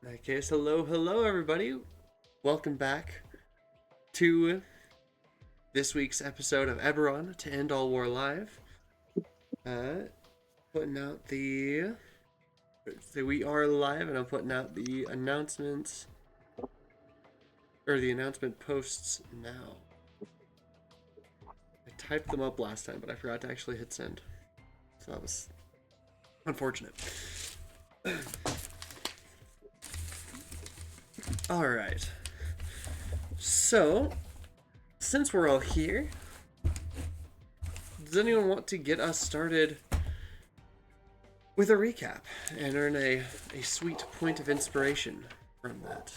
In that case, hello, everybody. Welcome back to this week's episode of Eberron to End All War Live. Uh, putting out the. So we are live, and I'm putting out the announcements, or the announcement posts now. I typed them up last time, but I forgot to actually hit send. So that was unfortunate. Alright. So, since we're all here, does anyone want to get us started with a recap and earn a sweet point of inspiration from that?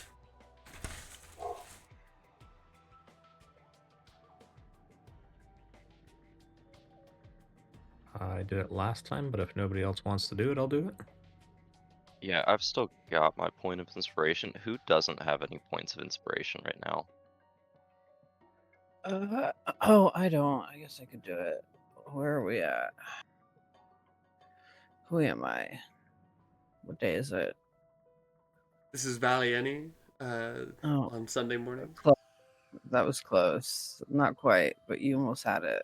I did it last time, but if nobody else wants to do it, I'll do it. Yeah, I've still got my point of inspiration. Who doesn't have any points of inspiration right now? I don't. I guess I could do it. Where are we at? Who am I? What day is it? This is Valieni on Sunday morning. That was close. Not quite, but you almost had it.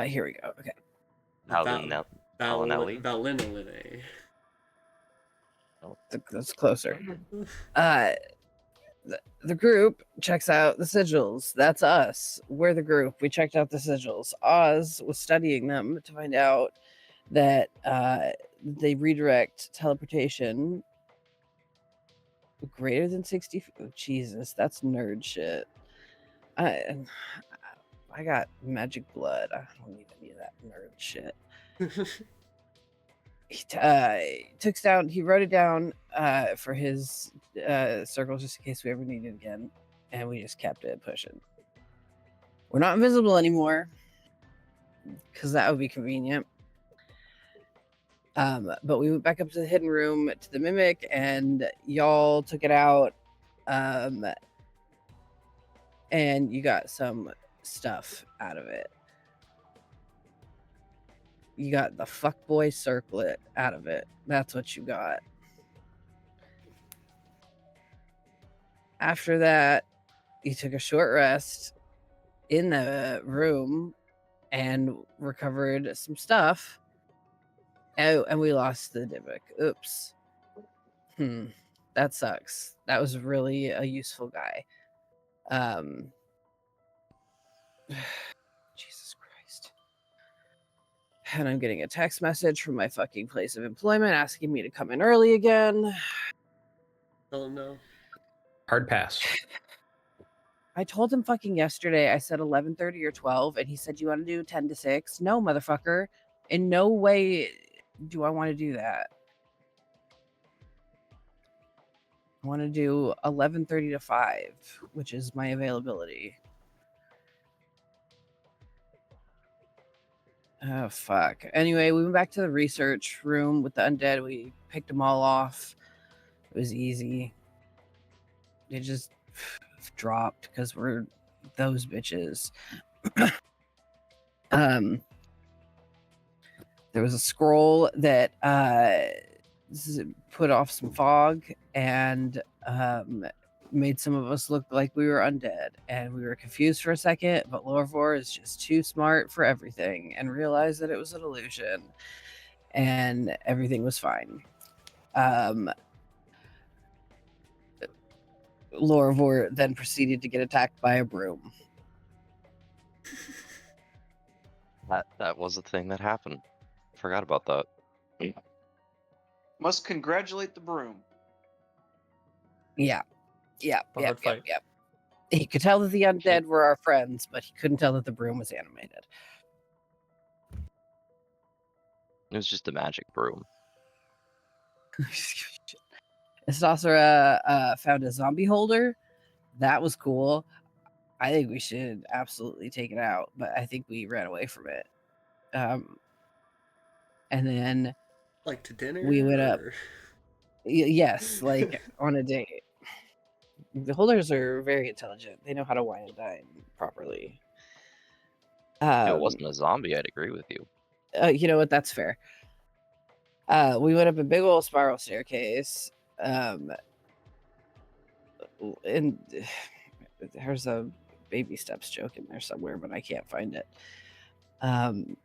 Here we go. Okay. Valinelli. Valinelli. That's closer. The group checks out the sigils. That's us. We're the group. We checked out the sigils. Oz was studying them to find out that they redirect teleportation greater than 60. Oh, Jesus, that's nerd shit. I got magic blood. I don't need any of that nerd shit. He wrote it down for his circle just in case we ever need it again, and we just kept it pushing. We're not invisible anymore because that would be convenient. But we went back up to the hidden room to the mimic, and y'all took it out, and you got some stuff out of it. You got the fuckboy circlet out of it. That's what you got. After that, you took a short rest in the room and recovered some stuff. Oh, and we lost the Dybbuk. Oops. That sucks. That was really a useful guy. Jesus Christ. And I'm getting a text message from my fucking place of employment asking me to come in early again. Tell him no. Hard pass. I told him fucking yesterday, I said 11:30 or 12, and he said, you want to do 10 to 6? No, motherfucker. In no way do I want to do that. I want to do 11:30 to 5, which is my availability. Oh, fuck. Anyway, we went back to the research room with the undead. We picked them all off. It was easy. They just dropped because we're those bitches. There was a scroll that put off some fog and made some of us look like we were undead, and we were confused for a second, but Lorvor is just too smart for everything and realized that it was an illusion, and everything was fine. Lorvor then proceeded to get attacked by a broom. That was a thing that happened. Forgot about that. Must congratulate the broom. Yeah. Hard fight. He could tell that the undead were our friends, but he couldn't tell that the broom was animated. It was just a magic broom. Estosera found a zombie holder. That was cool. I think we should absolutely take it out, but I think we ran away from it. And then Like to dinner? We went up. Yes, like on a date. The holders are very intelligent. They know how to wine and dine properly. If it wasn't a zombie, I'd agree with you. You know what? That's fair. We went up a big old spiral staircase. And there's a baby steps joke in there somewhere, but I can't find it. And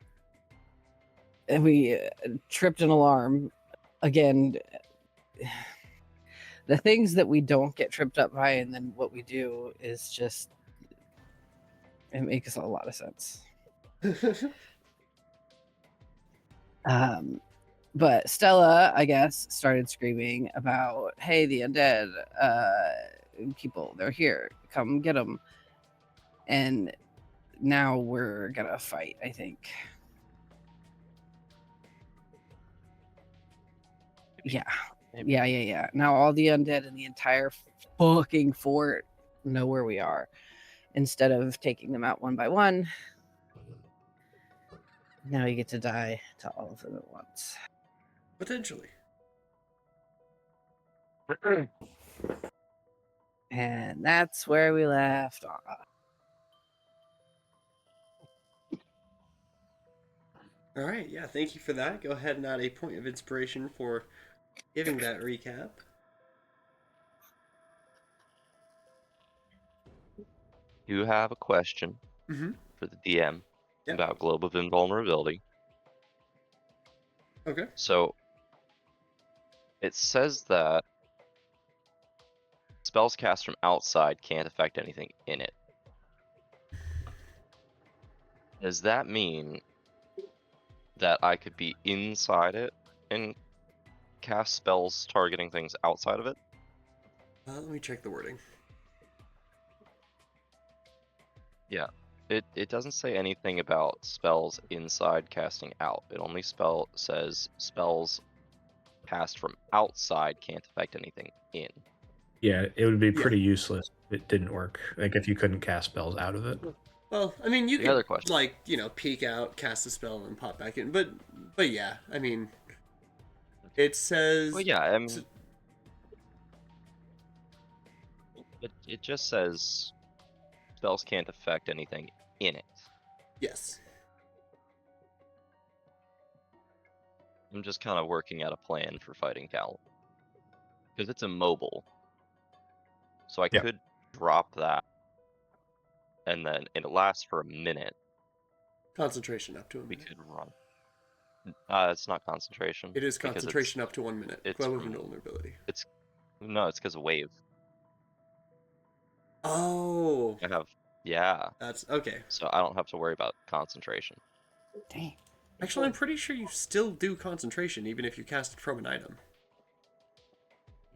we tripped an alarm. Again, the things that we don't get tripped up by, and then what we do is just, it makes a lot of sense. But Stella, I guess, started screaming about, hey, the undead people, they're here. Come get them. And now we're going to fight, I think. Yeah. Maybe. Yeah. Now all the undead in the entire fucking fort know where we are. Instead of taking them out one by one, now you get to die to all of them at once. Potentially. And that's where we left off. All right, yeah, thank you for that. Go ahead and add a point of inspiration for giving that recap. You have a question for the DM about Globe of Invulnerability. Okay. So, it says that spells cast from outside can't affect anything in it. Does that mean that I could be inside it and cast spells targeting things outside of it? Let me check the wording. Yeah. It doesn't say anything about spells inside casting out. It only says spells cast from outside can't affect anything in. Yeah, it would be pretty useless if it didn't work. Like if you couldn't cast spells out of it. Well, I mean, you The other could, question. like, you know, peek out, cast a spell, and pop back in. But yeah, I mean, it says... Well, yeah, I mean... It just says spells can't affect anything in it. Yes. I'm just kind of working out a plan for fighting Cal. Because it's immobile. So I could drop that. And then it lasts for a minute. Concentration up to a We minute. could run. It's not concentration. It is concentration up to 1 minute. It's Globe of from- Invulnerability. No, it's because of wave. Oh! I have... Yeah. That's... Okay. So I don't have to worry about concentration. Dang. Actually, I'm pretty sure you still do concentration, even if you cast it from an item.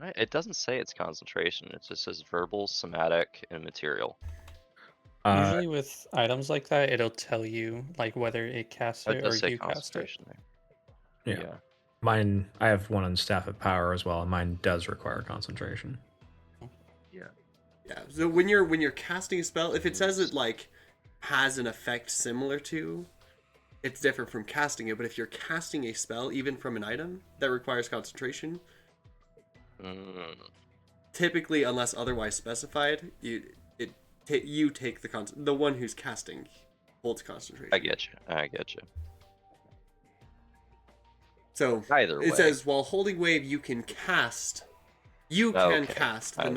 Right? It doesn't say it's concentration. It just says verbal, somatic, and material. Usually with items like that, it'll tell you like whether it casts It it or does say you cast it. concentration there. Yeah. Mine, I have one on Staff of Power as well, and mine does require concentration. Yeah. So when you're casting a spell, if it says it like has an effect similar to, it's different from casting it. But if you're casting a spell, even from an item that requires concentration, typically, unless otherwise specified, you take the one who's casting holds concentration. I get you. So Either way. it says while holding wave, you can cast. You can cast the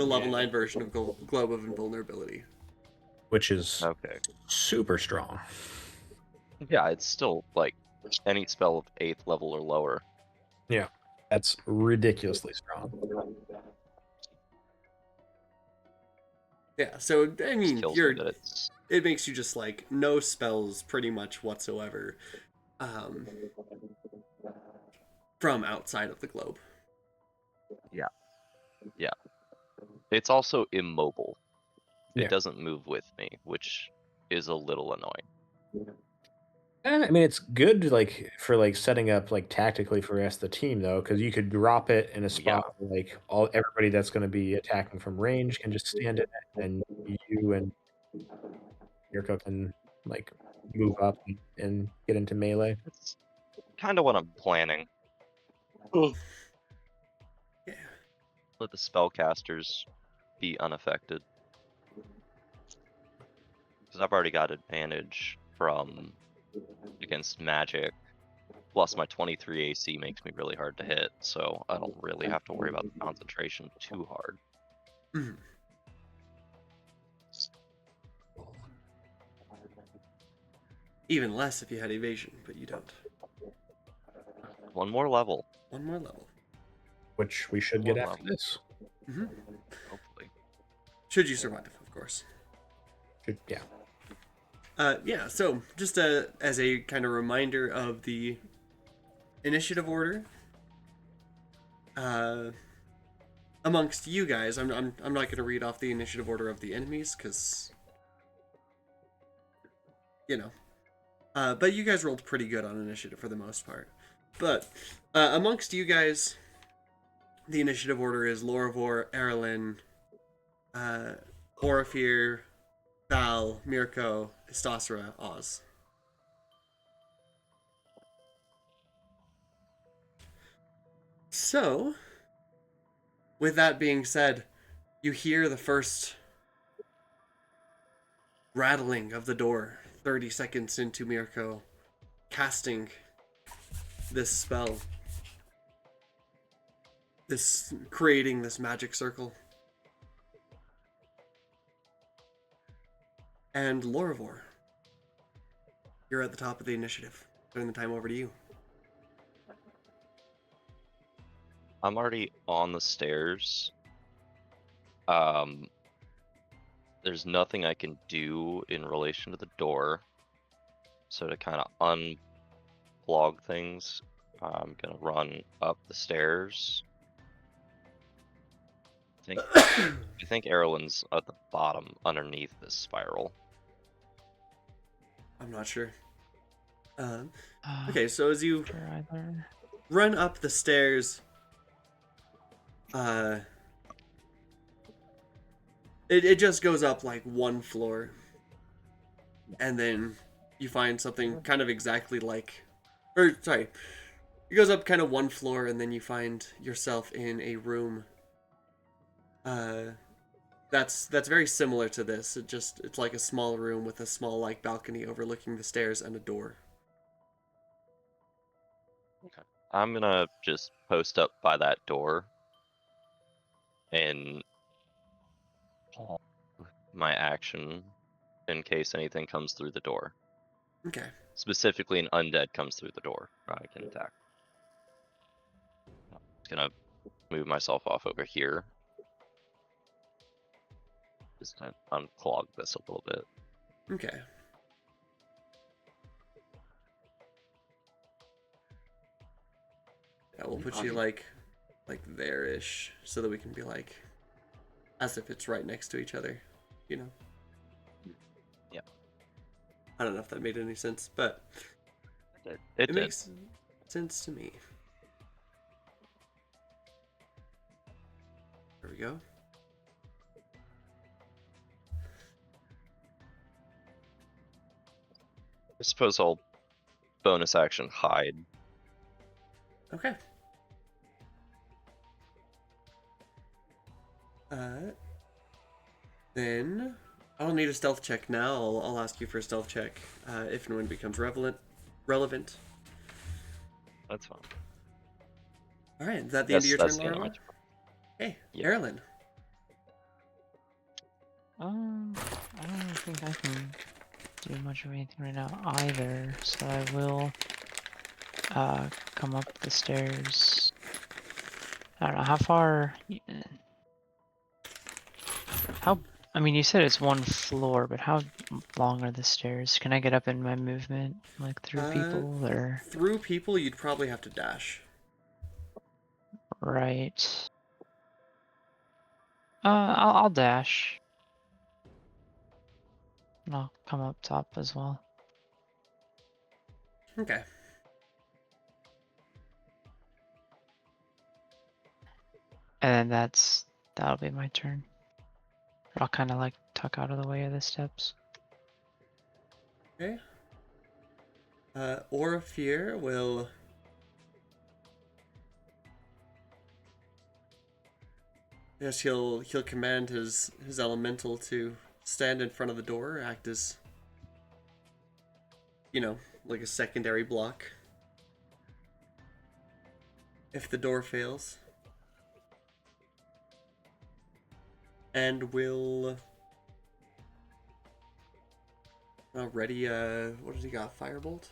level 9 version of Globe of Invulnerability, Which is Okay. super strong. Yeah, it's still like any spell of 8th level or lower. Yeah. That's ridiculously strong. Yeah, so I mean, Kills me that it's... it makes you just like no spells pretty much whatsoever, from outside of the globe. Yeah. It's also immobile. Yeah. It doesn't move with me, which is a little annoying. I mean, it's good like for like setting up like tactically for the rest of the team though, because you could drop it in a spot where, like everybody that's going to be attacking from range can just stand in it, and you and Yurko can like move up and get into melee. It's kind of what I'm planning. Yeah. Let the spellcasters be unaffected. Because I've already got advantage from against magic Plus my 23 AC makes me really hard to hit, so I don't really have to worry about the concentration too hard. Mhm. Even less if you had evasion, but you don't. One more level, One more level. Which we should get after this. Mm-hmm. hopefully. Should you survive, of course. Yeah. Yeah, so just as a kind of reminder of the initiative order, amongst you guys, I'm not going to read off the initiative order of the enemies, because, you know, but you guys rolled pretty good on initiative for the most part. But amongst you guys, the initiative order is Loravor, Erilyn, Orifir, Val, Mirko, Istasra, Oz. So, with that being said, you hear the first rattling of the door 30 seconds into Mirko casting this spell. Creating this magic circle. And Loravor, you're at the top of the initiative. Turn the time over to you. I'm already on the stairs. There's nothing I can do in relation to the door. So to kind of unplug things, I'm gonna run up the stairs. I think Erilyn's at the bottom underneath this spiral. I'm not sure. Okay, so as you run up the stairs, it just goes up like one floor, and then you find something kind of exactly like, or sorry, it goes up kind of one floor, and then you find yourself in a room. That's very similar to this. It's like a small room with a small like balcony overlooking the stairs and a door. Okay. I'm gonna just post up by that door and my action in case anything comes through the door. Okay. Specifically, an undead comes through the door. I can attack. I'm just gonna move myself off over here. Just to unclog this a little bit. Okay. Yeah, we'll put you like there-ish, so that we can be like, as if it's right next to each other, you know? Yeah. I don't know if that made any sense, but It it did. makes sense to me. There we go. I suppose I'll bonus action hide. Okay. Then I don't need a stealth check now. I'll ask you for a stealth check if and when it becomes relevant. That's fine. All right, is that the end of your turn, the end of my Laura? turn. Hey, Yeah. Erilyn. I don't think I can do much of anything right now either, so I will come up the stairs. I don't know how far. I mean, you said it's one floor, but how long are the stairs? Can I get up in my movement, like through people, or? Through people, you'd probably have to dash. Right. I'll dash. And I'll come up top as well. Okay. And then that'll be my turn. I'll kind of like tuck out of the way of the steps. Okay. Orifir will yes, he'll command his elemental to stand in front of the door, act as, you know, like a secondary block. if the door fails. And we'll ready what does he got? Firebolt?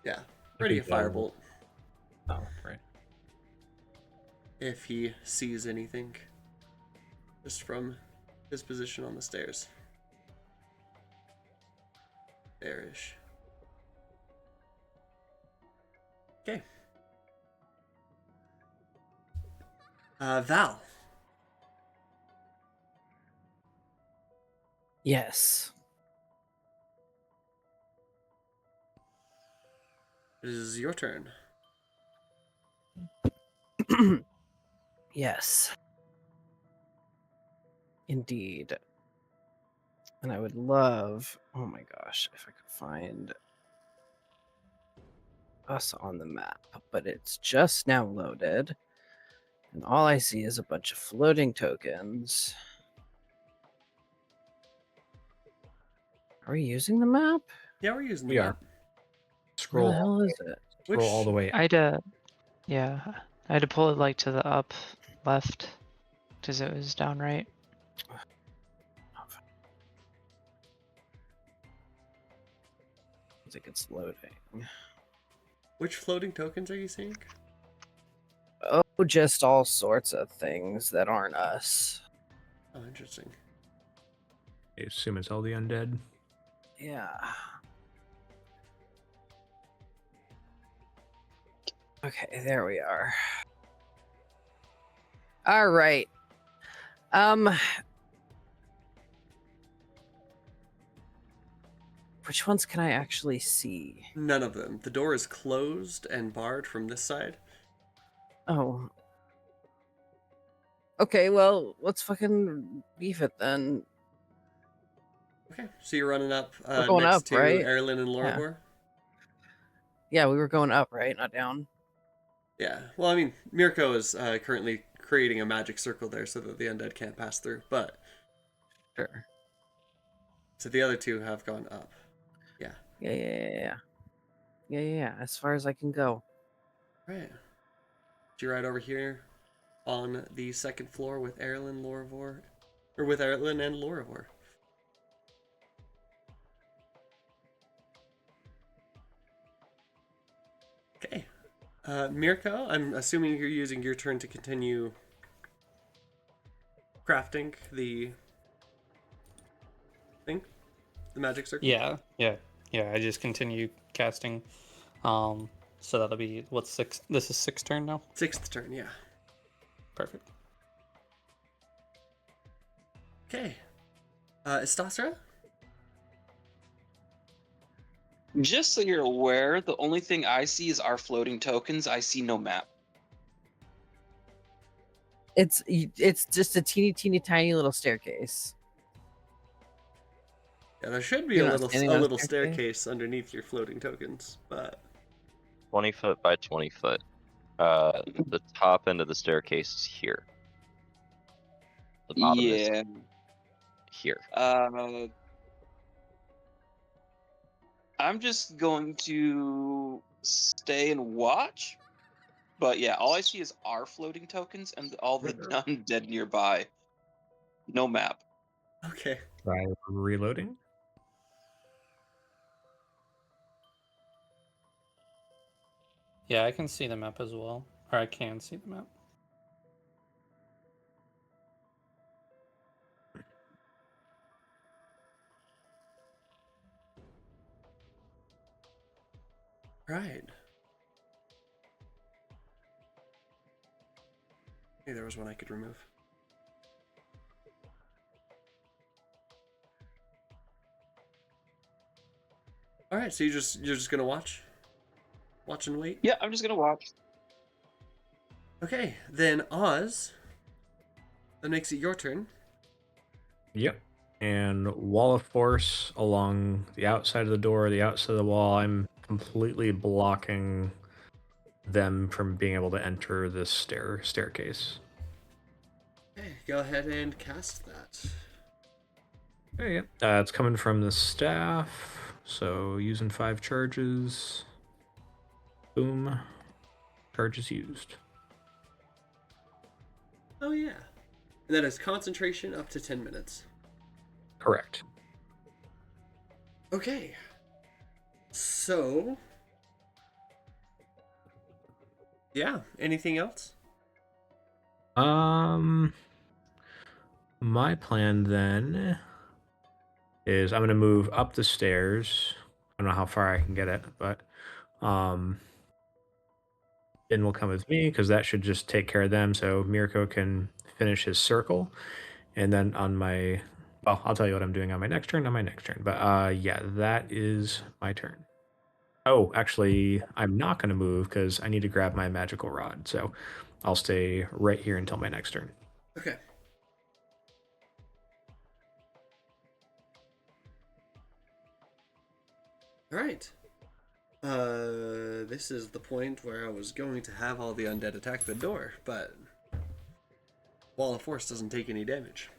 Yeah. Ready a firebolt. Oh, right. If he sees anything. Just from his position on the stairs. There-ish. Okay. Val. Yes. It is your turn. Yes. Indeed. And I would love, oh my gosh, if I could find us on the map, but it's just now loaded. And all I see is a bunch of floating tokens. Are we using the map? Yeah, we're using We the are. map. Where Scroll the hell is it? scroll all the way I had to, yeah, I had to pull it like to the up left because it was down right. I think it's loading. Which floating tokens are you seeing? Oh, just all sorts of things that aren't us. Oh, interesting. I assume it's all the undead. Yeah. Okay, there we are. All right. Which ones can I actually see? None of them. The door is closed and barred from this side. Oh. Okay, well, let's fucking beef it then. Okay, so you're running up We're going next up, to right? Erlin and Loribor? Yeah, we were going up, right? Not down. Yeah. Well, I mean, Mirko is currently creating a magic circle there so that the undead can't pass through, but... Sure. So the other two have gone up. Yeah. Yeah. As far as I can go. Right. So you're right over here on the second floor with Erlin, Lorivor, or with Erlin and Lorivor. Okay. Mirko, I'm assuming you're using your turn to continue crafting the thing, the magic circle. Yeah. I just continue casting. So that'll be what's six? This is sixth turn now. Sixth turn, yeah. Perfect. Okay. Istasra? Just so you're aware, the only thing I see is our floating tokens. I see no map. It's just a teeny tiny little staircase. Yeah, there should be You're a not little standing on a staircase underneath your floating tokens, but 20 foot by 20 foot. The top end of the staircase is here. The bottom is Yeah. here. I'm just going to stay and watch. But yeah, all I see is our floating tokens and all the undead nearby. No map. okay. Try reloading. Yeah, I can see the map as well, or I can see the map. Right. Hey, there was one I could remove. All right, so you're just gonna watch and wait. Yeah, I'm just gonna watch. Okay, then Oz. That makes it your turn. Yep. And wall of force along the outside of the door, the outside of the wall. I'm completely blocking them from being able to enter this staircase. Okay, go ahead and cast that. Okay, yep. It's coming from the staff, so using 5 charges. Boom. charges used. Oh yeah. And that is concentration up to 10 minutes. Correct. Okay. So, yeah, anything else? My plan then is I'm gonna move up the stairs. I don't know how far I can get it, but Ben will come with me because that should just take care of them. So Mirko can finish his circle, and then on my, well, I'll tell you what I'm doing on my next turn. But yeah, that is my turn. Oh, actually, I'm not gonna move because I need to grab my magical rod. So I'll stay right here until my next turn. Okay. All right. This is the point where I was going to have all the undead attack the door, but Wall of Force doesn't take any damage.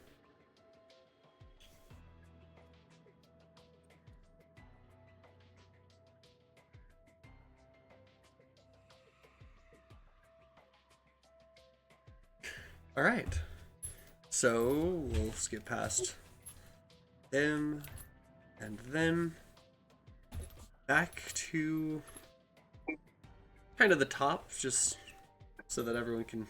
All right. So we'll skip past them and then back to kind of the top, just so that everyone can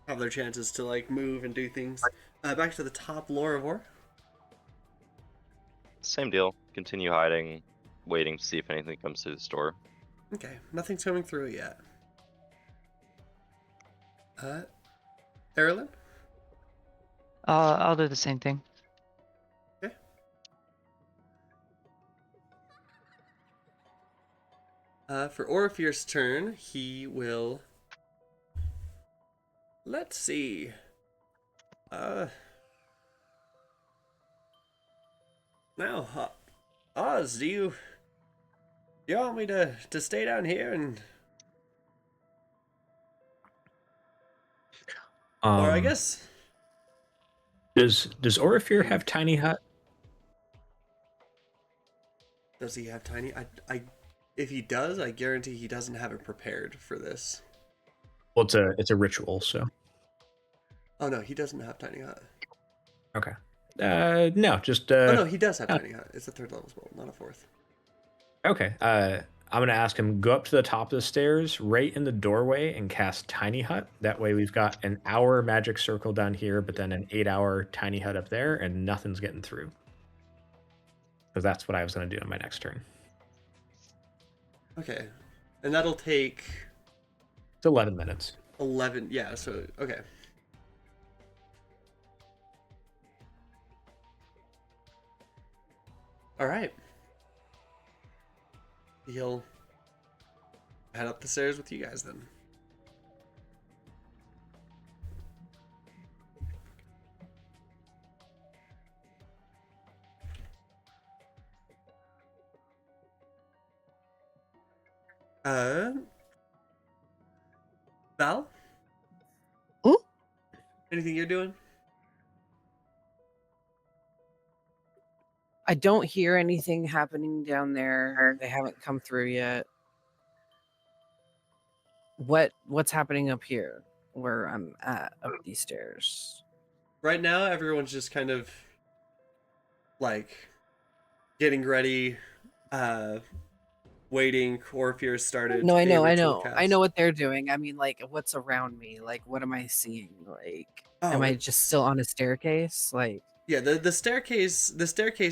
have their chances to like move and do things. Back to the top, Lorivor. Same deal. Continue hiding, waiting to see if anything comes through the store. Okay, nothing's coming through yet. Eberron? I'll do the same thing. Okay. For Orifir's turn, he will. Let's see. Now, Oz, do you want me to stay down here and? Or I guess. Does Orifir have tiny hut? Does he have tiny? If he does, I guarantee he doesn't have it prepared for this. Well, it's a ritual, so. Oh no, he doesn't have tiny hut. Okay. No, just. Oh no, he does have tiny hut. It's a 3rd level spell, not a 4th. Okay. I'm gonna ask him go up to the top of the stairs, right in the doorway, and cast Tiny Hut. That way, we've got an hour magic circle down here, but then an 8-hour Tiny Hut up there, and nothing's getting through. Because that's what I was gonna do on my next turn. Okay, and that'll take. It's 11 minutes. 11, yeah. So okay. All right. He'll head up the stairs with you guys then. Val? Hmm? Anything you're doing? I don't hear anything happening down there. They haven't come through yet. What's happening up here where I'm at up these stairs? Right now, everyone's just kind of like getting ready, waiting. Orifir started. No, I a know. ritual I cast. know what they're doing. I mean, like, what's around me? Like, what am I seeing? Like, am I just still on a staircase? Like, yeah, the staircase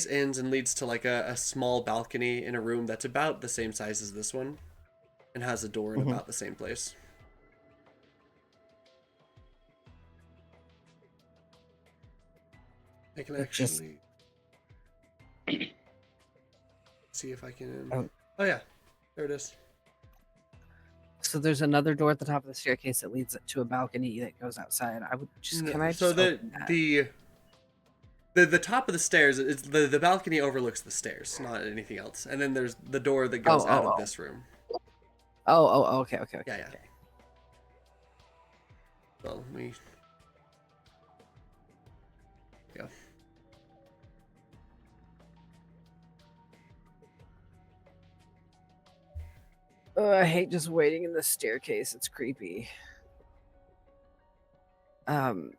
ends and leads to like a small balcony in a room that's about the same size as this one, and has a door in about the same place. I can actually see if I can. Oh yeah, there it is. so there's another door at the top of the staircase that leads to a balcony that goes outside. I would just can I just So open that? the top of the stairs, it's the balcony overlooks the stairs, not anything else. And then there's the door that goes out of this room. Okay. Yeah. Okay. Well, let me. Yeah. I hate just waiting in the staircase. It's creepy. But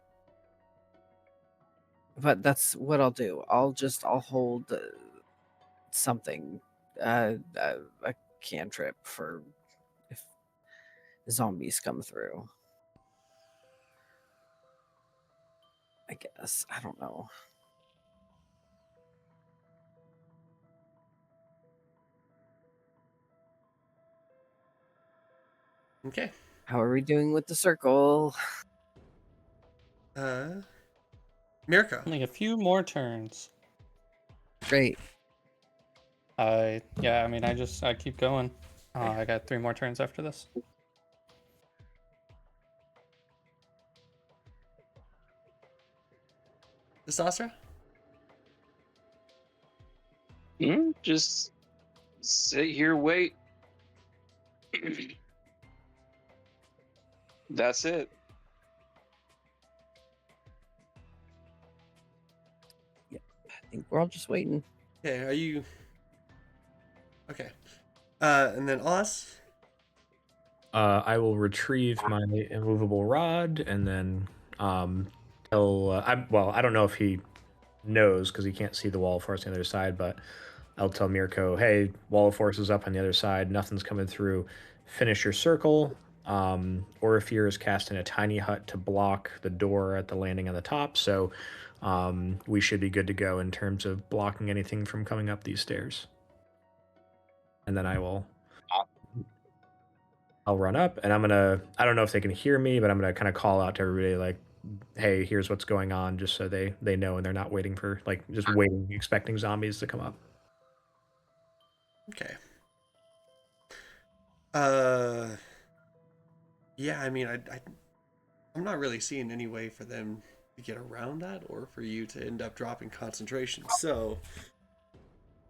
that's what I'll do. I'll hold something, a cantrip for if zombies come through. I guess. I don't know. Okay. How are we doing with the circle? Mirko. Only a few more turns. Great. Yeah, I mean, I keep going. I got 3 more turns after this. Sasra? Just sit here, wait. That's it. I think we're all just waiting. Okay, are you... Okay. And then Oz? I will retrieve my immovable rod and then tell. I don't know if he knows because he can't see the wall of force on the other side, but I'll tell Mirko, hey, wall of force is up on the other side. Nothing's coming through. Finish your circle. Orifear is cast in a tiny hut to block the door at the landing on the top, so we should be good to go in terms of blocking anything from coming up these stairs. And then I'll run up and I don't know if they can hear me, but I'm gonna kind of call out to everybody like, hey, here's what's going on, just so they know and they're not waiting for expecting zombies to come up. Okay. Yeah, I mean, I'm not really seeing any way for them to get around that or for you to end up dropping concentration. So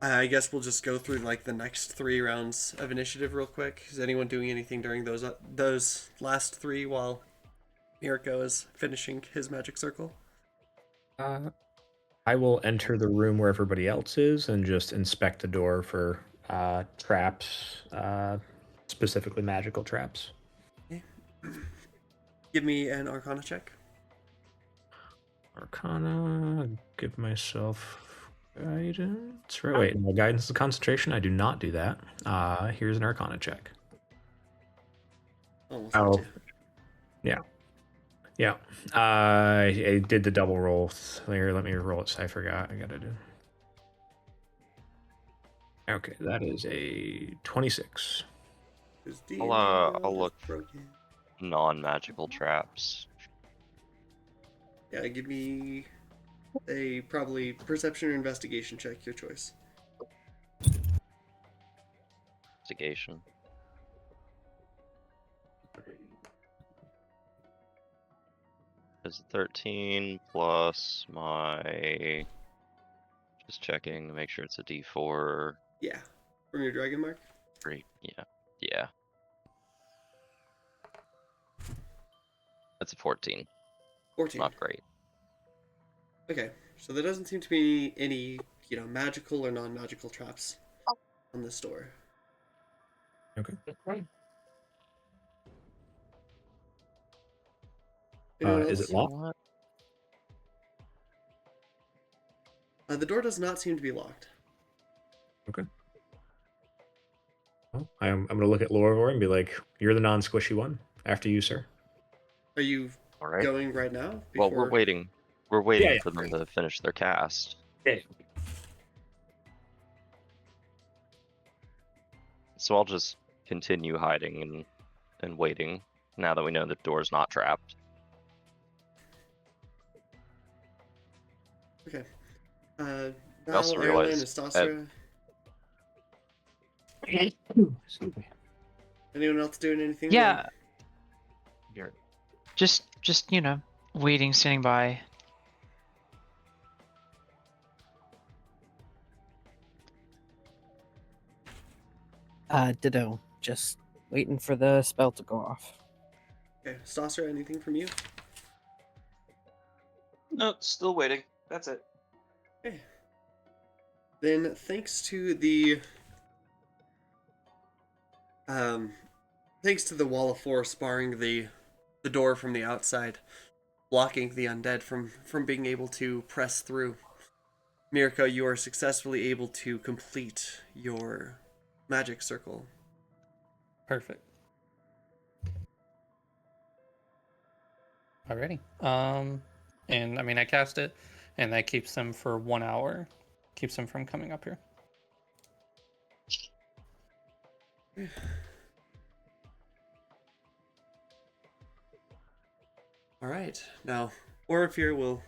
I guess we'll just go through like the next 3 rounds of initiative real quick. Is anyone doing anything during those last 3 while Mirko is finishing his magic circle? I will enter the room where everybody else is and just inspect the door for traps, specifically magical traps. Okay. Give me an Arcana check. Arcana, give myself guidance. Right, wait, no, guidance is concentration. I do not do that. Here's an Arcana check. Almost yeah. Yeah. I did the double roll. Here, let me roll it. I forgot. I gotta do. Okay, that is a 26. I'll look non-magical traps. Yeah, give me a probably perception or investigation check, your choice. Investigation. Is 13 plus my... Just checking to make sure it's a D4. Yeah, from your dragon mark? 3, yeah. That's a 14. 14. Not great. Okay, so there doesn't seem to be any, magical or non-magical traps on this door. Okay. Is it locked? The door does not seem to be locked. Okay. Well, I'm going to look at Lorvor and be like, you're the non-squishy one. After you, sir. Are you going right now? Well, we're waiting. We're waiting for them to finish their cast. Yeah. So I'll just continue hiding and waiting now that we know the door's not trapped. Okay. I also realized anyone else doing anything? Yeah. Just waiting, standing by. Ditto. Just waiting for the spell to go off. Okay, Stasser, anything from you? No, still waiting. That's it. Okay. Then, thanks to the thanks to the wall of force barring the door from the outside, blocking the undead from being able to press through, Mirko, you are successfully able to complete your magic circle. Perfect. Alrighty. And I mean, I cast it, and that keeps them for 1 hour. Keeps them from coming up here. All right. Now, Orifir will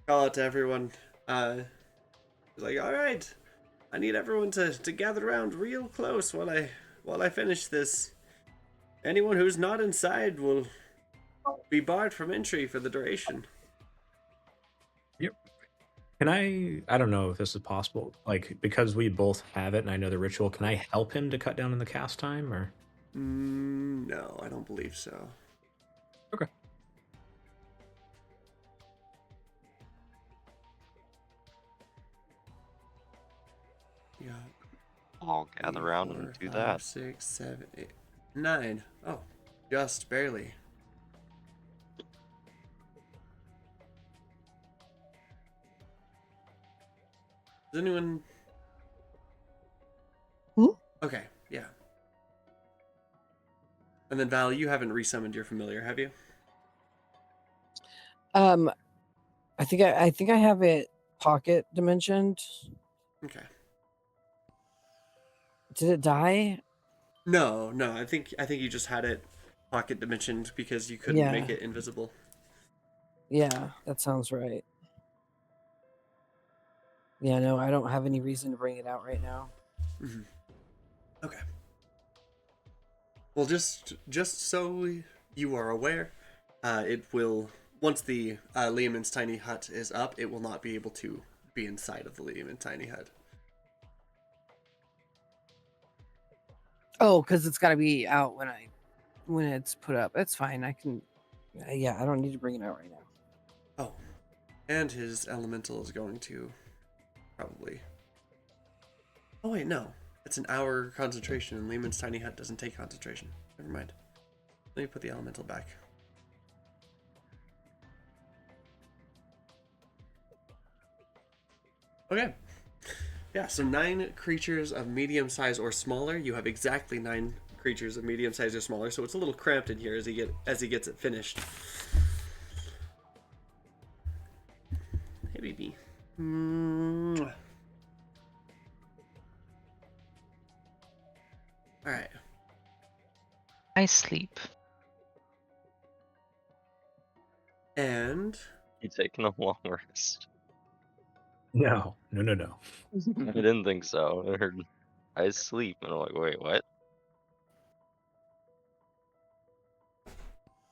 call out to everyone. Like, all right, I need everyone to gather around real close while I finish this. Anyone who's not inside will be barred from entry for the duration. Yep. Can I don't know if this is possible, like, because we both have it and I know the ritual, can I help him to cut down on the cast time, or? No, I don't believe so. Okay. Yeah. I'll gather around and do that. 6, 7, 8, 9. Oh, just barely. Does anyone? Okay, yeah. And then Val, you haven't resummoned your familiar, have you? I think I have it pocket dimensioned. Okay. Did it die? No. I think you just had it pocket dimensioned because you couldn't make Yeah. it invisible. Yeah, that sounds right. Yeah, no, I don't have any reason to bring it out right now. Mm-hmm. Okay. Well, just so you are aware, it will, once the Lehman's tiny hut is up, it will not be able to be inside of the Lehman tiny hut. Oh, because it's got to be out when it's put up. That's fine. I can. Yeah, I don't need to bring it out right now. Oh, and his elemental is going to probably. Oh wait, no. It's an hour concentration, and Lehman's tiny hut doesn't take concentration. Never mind. Let me put the elemental back. Okay. Yeah, so 9 creatures of medium size or smaller. You have exactly 9 creatures of medium size or smaller, so it's a little cramped in here as he gets it finished. Hey, baby. All right. I sleep. And You taking a long rest? No. I didn't think so. I heard I sleep, and I'm like, wait, what?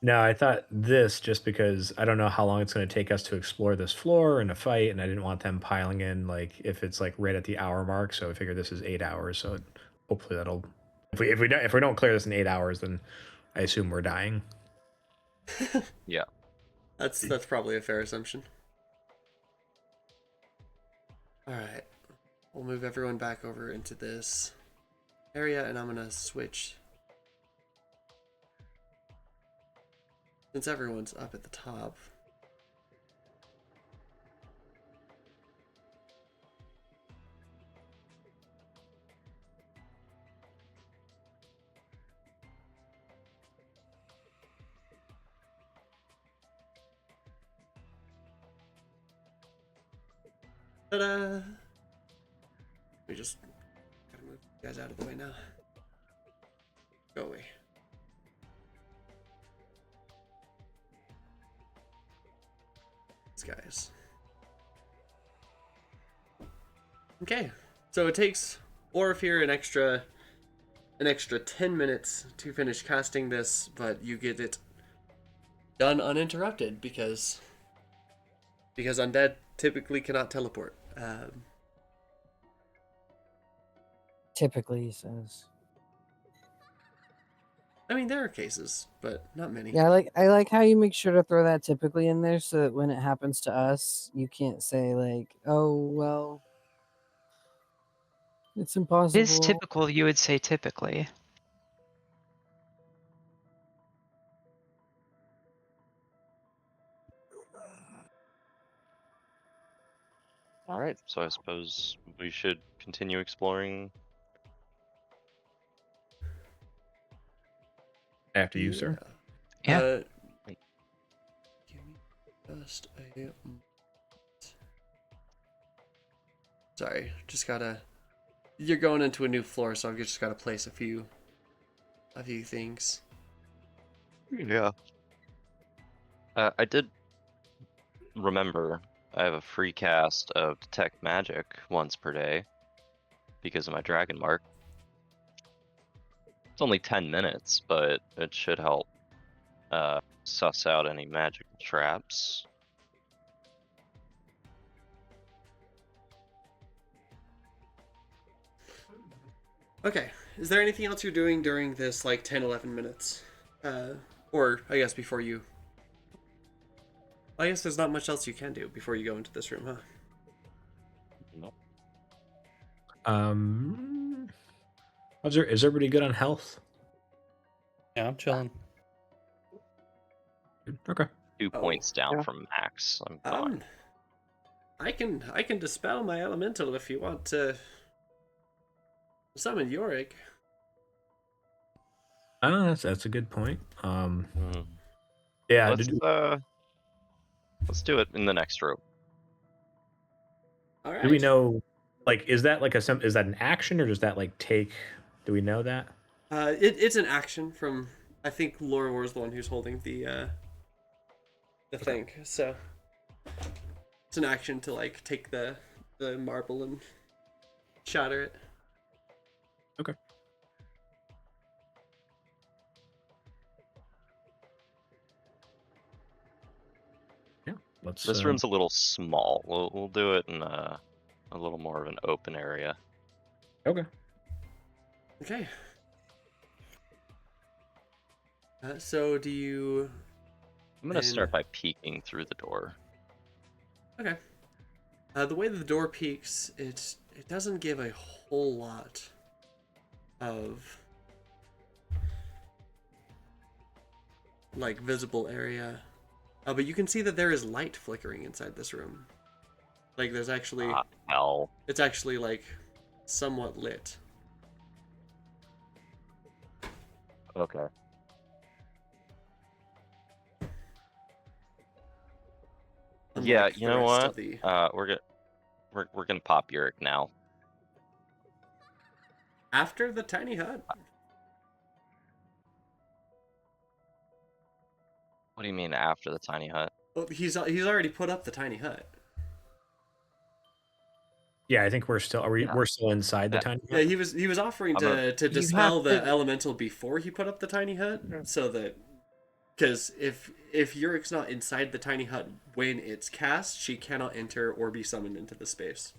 No, I thought this just because I don't know how long it's going to take us to explore this floor and a fight, and I didn't want them piling in, like, if it's like right at the hour mark. So I figured this is 8 hours. So hopefully that'll, if we don't clear this in 8 hours, then I assume we're dying. Yeah. that's probably a fair assumption. All right. We'll move everyone back over into this area, and I'm gonna switch. Since everyone's up at the top. Ta-da! We just gotta move you guys out of the way now. Go away. These guys. Okay, so it takes Orifir an extra 10 minutes to finish casting this, but you get it done uninterrupted because undead typically cannot teleport. Typically, he says. I mean, there are cases, but not many. Yeah, I like how you make sure to throw that typically in there so that when it happens to us, you can't say like, "Oh, well, It's It impossible. is typical, you would say typically. All right, so I suppose we should continue exploring. After you, sir. Yeah. Give me just a moment. Sorry, just gotta. You're going into a new floor, so I've just gotta place a few things. Yeah. I did remember I have a free cast of Detect Magic once per day because of my Dragon Mark. It's only 10 minutes, but it should help suss out any magical traps. Okay, is there anything else you're doing during this, like, 10-11 minutes? Or, I guess, before you... I guess there's not much else you can do before you go into this room, huh? Nope. Is everybody good on health? Yeah, I'm chilling. Okay. 2 Oh, points down yeah. from max. I'm fine. I can dispel my elemental if you want to summon Yorick. Oh, that's a good point. Mhm. Yeah. Let's do it in the next room. All right. Do we know? Like, is that like is that an action or does that like take? Do we know that? It's an action from, I think Lorwar is the one who's holding the thing. So it's an action to like take the marble and shatter it. Okay. Yeah. Let's. This room's a little small. We'll do it in a little more of an open area. Okay. Okay. So do you? I'm gonna start by peeking through the door. Okay. The way that the door peaks, it doesn't give a whole lot of like visible area, but you can see that there is light flickering inside this room. Like there's actually, Hell. it's actually like somewhat lit. Okay. Yeah, Unlike you the know rest what? of the- We're gonna pop Yurik now. After the tiny hut. What do you mean after the tiny hut? Well, he's already put up the tiny hut. Yeah, I think we're still. We're still inside the Yeah. tiny Yeah, hut? he was offering I'm to dispel have the to- elemental before he put up the tiny hut, so that because if Yurik's not inside the tiny hut when it's cast, she cannot enter or be summoned into the space.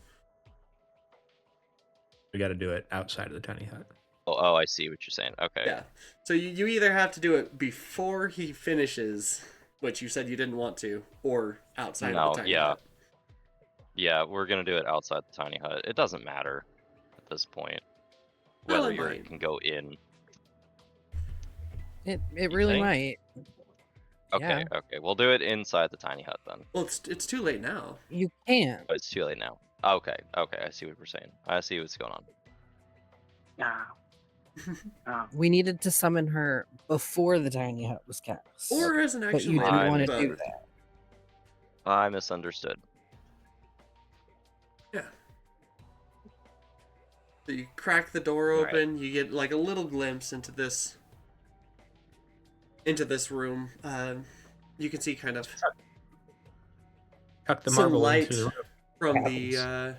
We got to do it outside of the tiny hut. Oh, I see what you're saying. Okay. Yeah, so you either have to do it before he finishes, which you said you didn't want to, or outside of the tiny hut. Yeah, we're gonna do it outside the tiny hut. It doesn't matter at this point Well, whether it Yurik might. can go in. It really think? might. Okay, Yeah. okay. We'll do it inside the tiny hut then. Well, it's too late now. You can't. Oh, it's too late now. Okay, okay. I see what we're saying. I see what's going on. We needed to summon her before the tiny hut was cast. Or as an but action you later, didn't want to but- do that. I misunderstood. Yeah. So you crack the door Alright. open, you get like a little glimpse into this room. You can see kind of Tuck the some marble light into the room. from the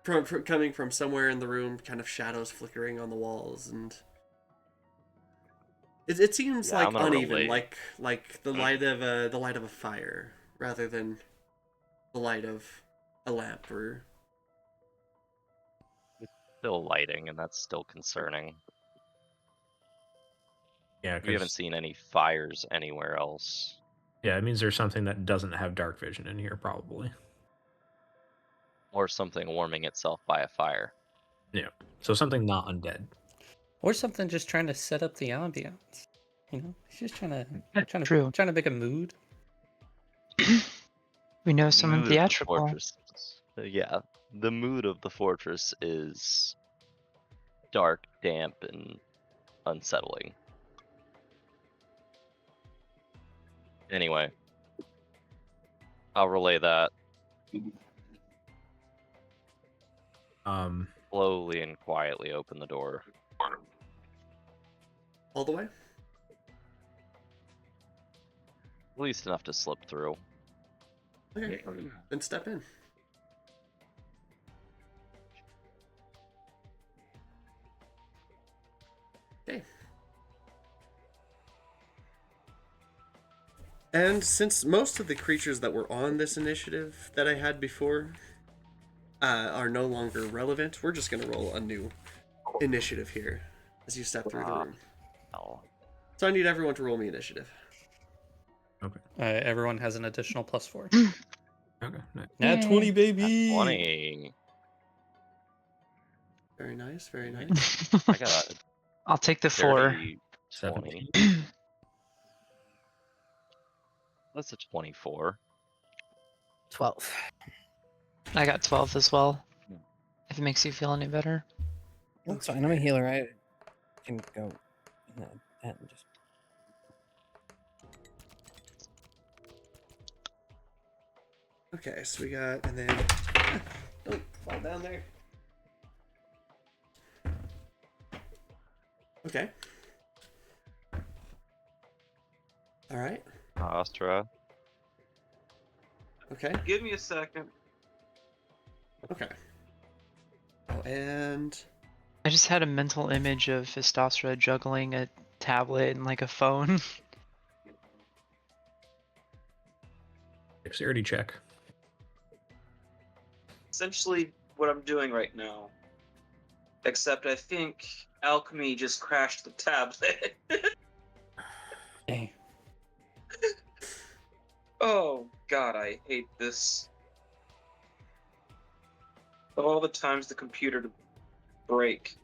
from coming from somewhere in the room, kind of shadows flickering on the walls, and it seems Yeah, like I'm gonna uneven, relate. like the light of a fire rather than the light of a lamp or. Still lighting, and that's still concerning. Yeah, We haven't 'cause- seen any fires anywhere else. Yeah, it means there's something that doesn't have dark vision in here, probably. Or something warming itself by a fire. Yeah. So something not undead. Or something just trying to set up the ambiance. You know, he's just trying True. to make a mood. We know The someone mood of the theatrical. fortress. Yeah, the mood of the fortress is dark, damp, and unsettling. Anyway, I'll relay that slowly and quietly. Open the door. All the way? At least enough to slip through. Okay. Then step in. Okay. And since most of the creatures that were on this initiative that I had before are no longer relevant, we're just going to roll a new initiative here as you step through the room. Oh. So I need everyone to roll me initiative. Okay. Everyone has an additional +4. Okay. Nice. Nat 20, baby. 20. Very nice, very nice. I got a I'll take the 4. dirty 20. 17. That's a 24. 12. I got 12 as well. If it makes you feel any better. That's fine. I'm a healer. I can go. And just. Okay, so we got, and then don't fall down there. Okay. All right. Astra. Okay. Give me a second. Okay. Oh, and I just had a mental image of Histostra juggling a tablet and like a phone. Dexterity check. Essentially, what I'm doing right now. Except I think alchemy just crashed the tablet. Dang. Oh god, I hate this. Of all the times the computer to break.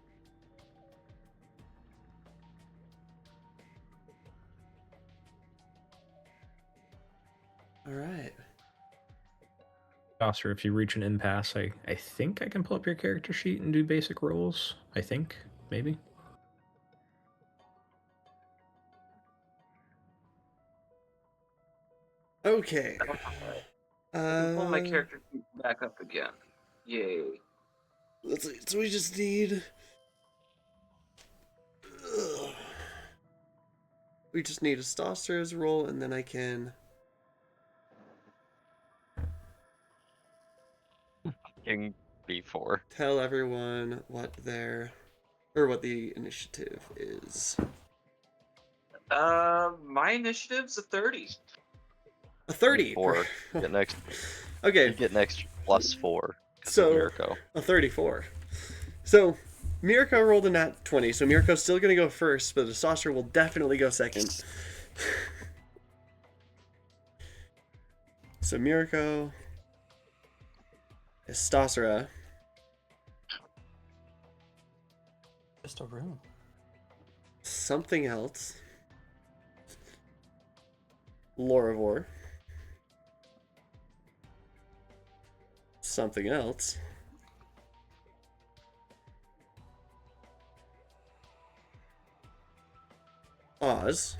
all right. Foster, if you reach an impasse, I think I can pull up your character sheet and do basic rolls. I think. Maybe. Okay. I can pull my character sheet back up again. Yay. Let's see. So we just need. We just need a Stoster's roll, and then I can. King B4. Tell everyone what their what the initiative is. My initiative's a 30. A 30. 4. Get next. Okay. You get an extra +4. So Mirko. a 34. So Mirko rolled a nat 20, so Mirko's still gonna go first, but the saucer will definitely go second. So Mirko, Estosera, Just a room. something else, Loravor, something else, Oz,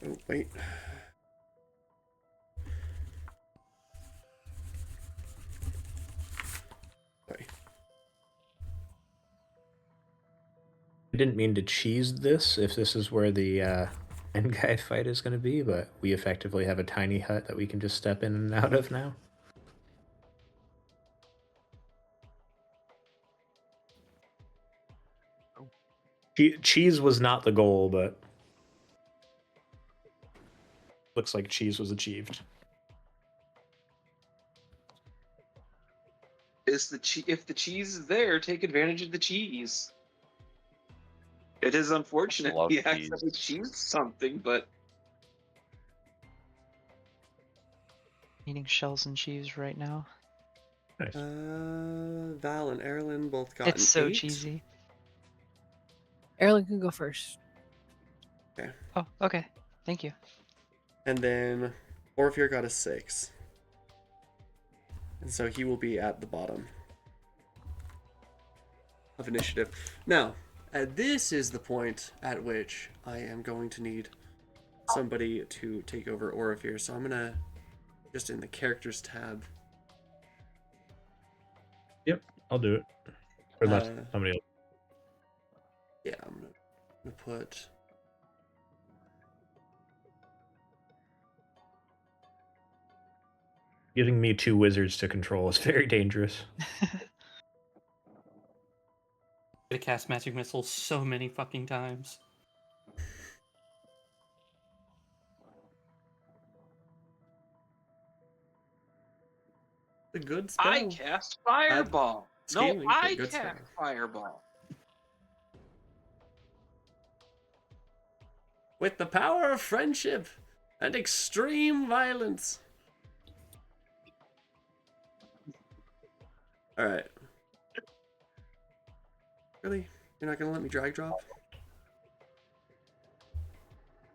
oh, wait. Sorry. I didn't mean to cheese this if this is where the end guy fight is going to be, but we effectively have a tiny hut that we can just step in and out of now. Cheese was not the goal, but looks like cheese was achieved. If the cheese is there, take advantage of the cheese. It is unfortunate Love he cheese. accidentally cheesed something, but Eating shells and cheese right now. Nice. Val and Erlen both got It's an so 8. cheesy. Erlen can go first. Oh, okay. Thank you. And then Orpheus got a 6. And so he will be at the bottom of initiative. Now, this is the point at which I am going to need somebody to take over Orpheus. So I'm going to, just in the characters tab. Yep, I'll do it. Or unless Uh, somebody else. Yeah, I'm going to put... Giving me 2 wizards to control is very dangerous. To cast magic missiles so many fucking times. A good spell. I cast Fireball. No, Scaling, but I good cast spell. Fireball. With the power of friendship and extreme violence. Alright. Really? You're not gonna let me drag drop?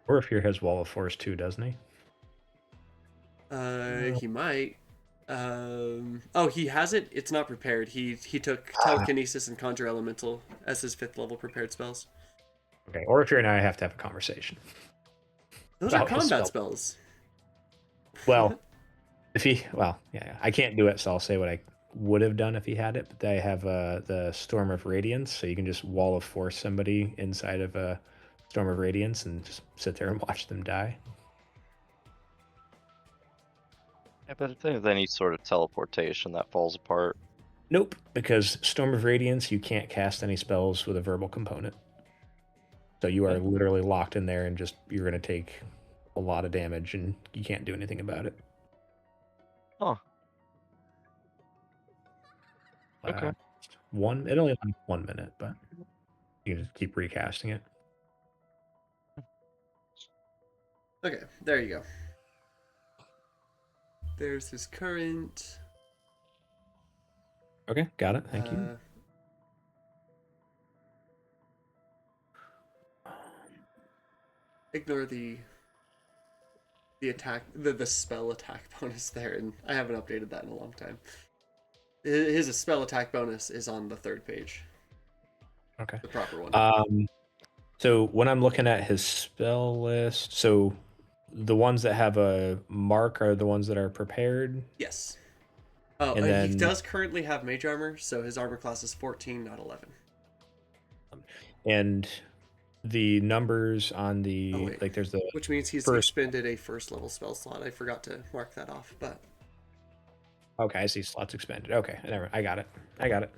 Orpheus has Wall of Force too, doesn't he? He might. Oh, he has it. It's not prepared. He took telekinesis and conjure elemental as his 5th level prepared spells. Okay, Orpheus and I have to have a conversation. Those are About his combat spell. spells. Well, I can't do it, so I'll say what I would have done if he had it. But I have the Storm of Radiance, so you can just Wall of Force somebody inside of a Storm of Radiance and just sit there and watch them die. Yeah, but if there's any sort of teleportation that falls apart. Nope, because Storm of Radiance, you can't cast any spells with a verbal component. So you are literally locked in there and just you're going to take a lot of damage and you can't do anything about it. Huh. Okay. It only lasts 1 minute, but you can just keep recasting it. Okay, there you go. There's his current. Okay, got it. Thank you. Ignore the attack, the spell attack bonus there, and I haven't updated that in a long time. His spell attack bonus is on the 3rd page. Okay. The proper one. So when I'm looking at his spell list, so the ones that have a mark are the ones that are prepared. Yes. Oh, And he then- does currently have mage armor, so his armor class is 14, not 11. And the numbers on the Oh, wait. there's the Which means he's first- expended a 1st level spell slot. I forgot to mark that off, but okay, I see slots expended. Okay, I got it.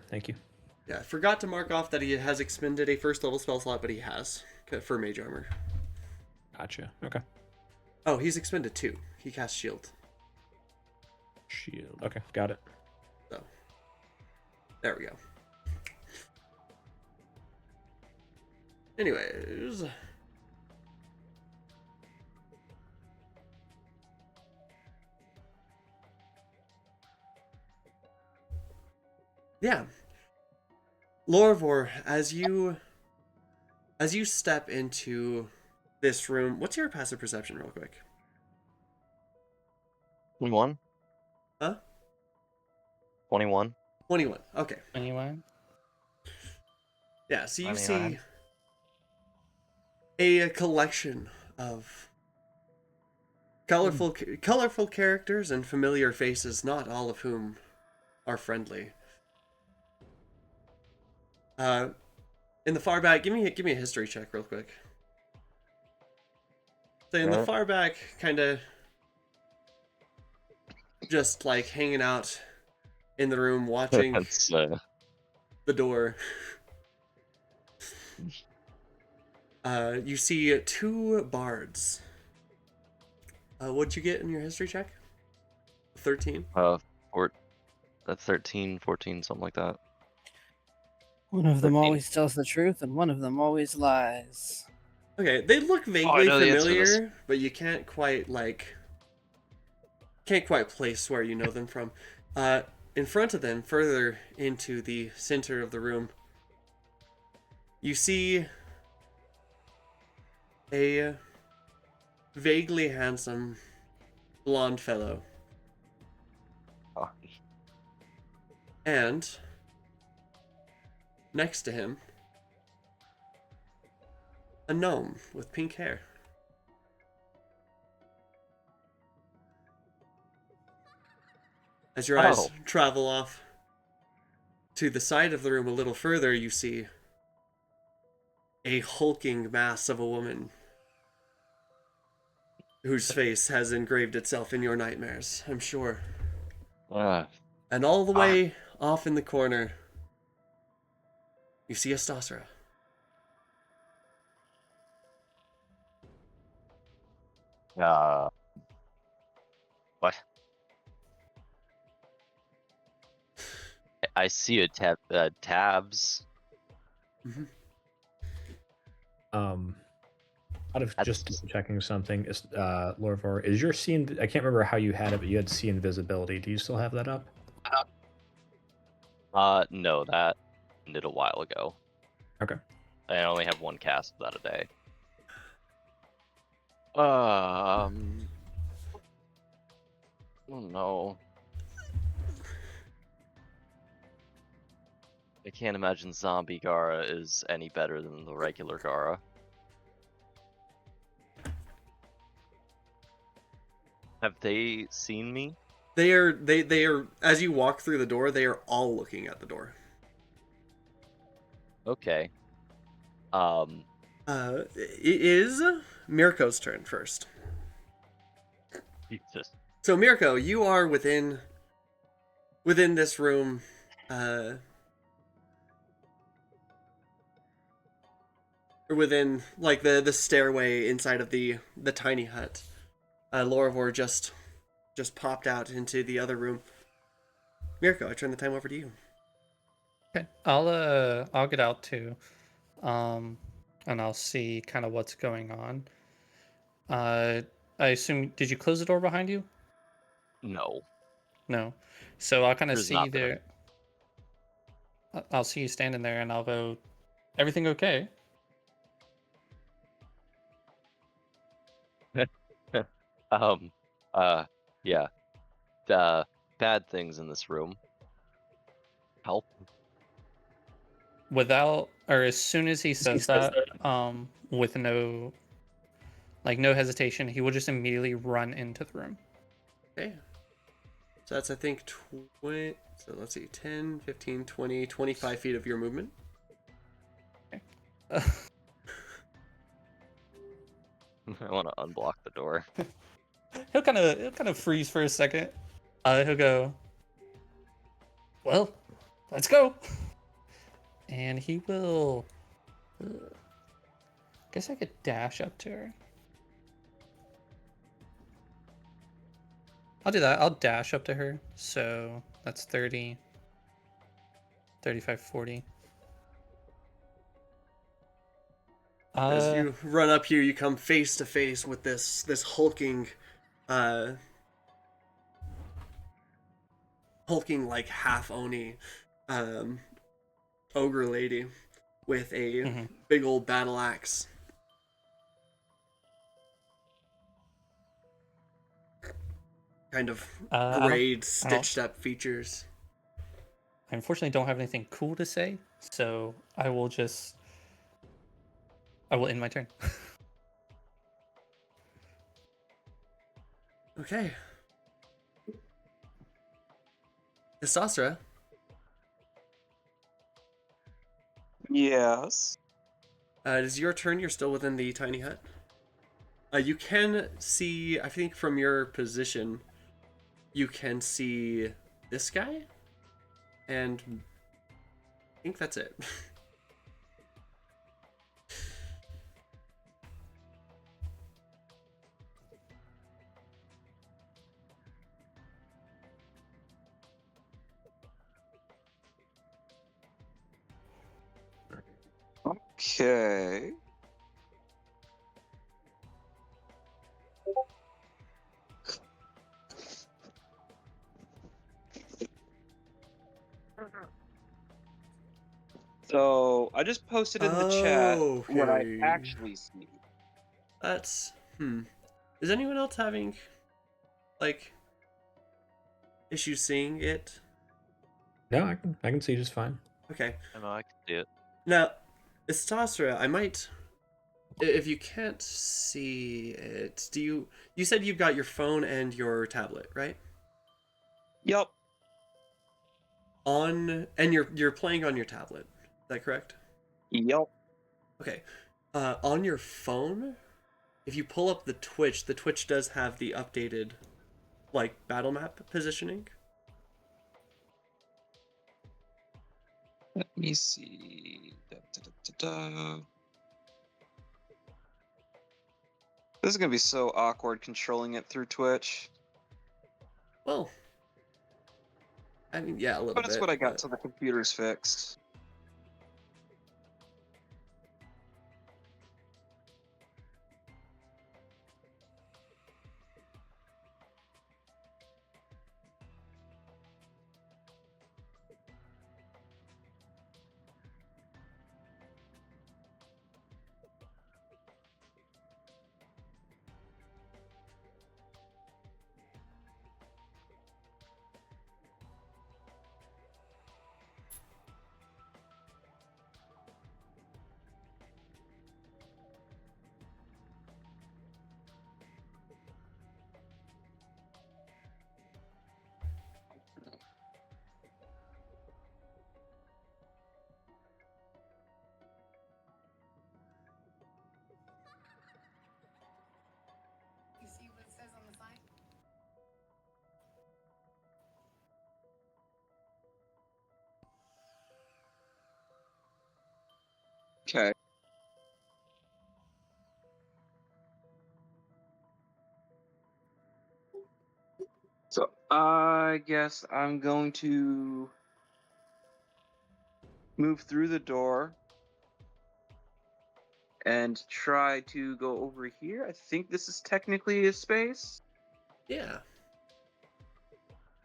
Thank you. yeah, I forgot to mark off that he has expended a 1st level spell slot, but he has for mage armor. Gotcha. Okay. Oh, he's expended 2. He cast shield. Shield. Okay, got it. So there we go. Anyways, yeah, Lorvor, as you step into this room, what's your passive perception, real quick? 21? Huh? 21? 21. Okay. Anyway. Yeah, so you 21. see a collection of colorful characters and familiar faces, not all of whom are friendly. In the far back, give me a history check real quick. So in the Alright. far back, kind of just like hanging out in the room, watching That's, the door. You see 2 bards. What'd you get in your history check? 13? Or that's 13, 14, something like that. One of them 13. always tells the truth, and one of them always lies. Okay, they look I vaguely know the answer to this. familiar, but you can't quite place where you know them from. In front of them, further into the center of the room, you see a vaguely handsome blonde fellow. Oh, And next to him, a gnome with pink hair. As your eyes travel off to the side of the room a little further, you see a hulking mass of a woman whose face has engraved itself in your nightmares, I'm sure. And all the way off in the corner, you see a Stasra. What? I see a tabs. Mm-hmm. Out of just checking something, is Lorvar, is your see? I can't remember how you had it, but you had see invisibility. Do you still have that up? No, that ended a while ago. Okay. I only have one cast of that a day. Oh no. I can't imagine zombie Gara is any better than the regular Gara. Have they seen me? They are as you walk through the door, they are all looking at the door. Okay. It is Mirko's turn first. Jesus. So Mirko, you are within this room, or within like the stairway inside of the tiny hut. Lorivor just popped out into the other room. Mirko, I turn the time over to you. Okay, I'll get out too, and I'll see kind of what's going on. I assume, did you close the door behind you? No. No. So I'll kind of There's see not there. I'll see you standing there, and I'll go, everything okay? Yeah. Bad things in this room. Help. Without, or as soon as he says that, with no hesitation, he will just immediately run into the room. Okay. So that's, I think, 20... So let's see, 10, 15, 20, 25 feet of your movement. Okay. I want to unblock the door. He'll kind of freeze for a second. He'll go, well, let's go. And he will... guess I could dash up to her. I'll do that. I'll dash up to her. So that's 30, 35, 40. As you run up here, you come face to face with this hulking like half Oni ogre lady with a big old battle axe. Kind of grayed, stitched up features. I unfortunately don't have anything cool to say, so I will end my turn. Okay. Isastra. Yes. It is your turn. You're still within the tiny hut. You can see, I think from your position, you can see this guy, and I think that's it. Okay. So I just posted in the chat what I Okay. actually see. That's Is anyone else having like issues seeing it? No, I can see just fine. Okay. I know I can see it. Now, Estasra, I might, if you can't see it, you said you've got your phone and your tablet, right? Yep. And you're playing on your tablet. Is that correct? Yep. Okay. On your phone, if you pull up the Twitch does have the updated like battle map positioning. Let me see. This is gonna be so awkward controlling it through Twitch. Well, I mean, yeah, a little But it's bit. what I got but- till the computer's fixed. You see what it says on the sign? Okay. So I guess I'm going to move through the door and try to go over here. I think this is technically a space. Yeah,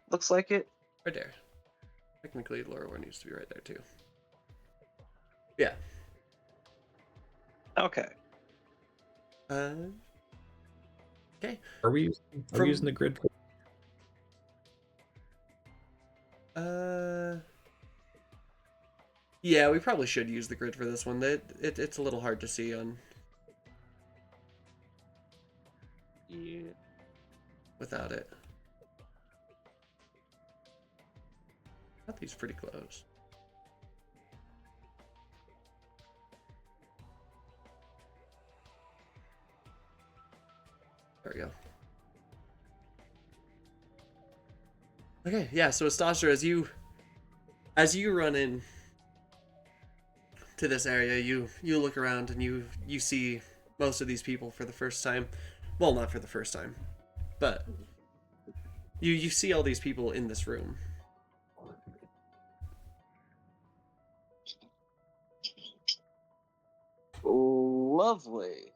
Looks like it. right there. Technically, the lower one needs to be right there too. Yeah. Okay. Okay. Are we From- using the grid? Yeah, we probably should use the grid for this one. It's a little hard to see on Yeah. without it. I thought these pretty close. There we go. Okay, yeah, so Astasha, as you run in to this area, you look around and you see most of these people for the first time. Well, not for the first time, but you see all these people in this room. Lovely.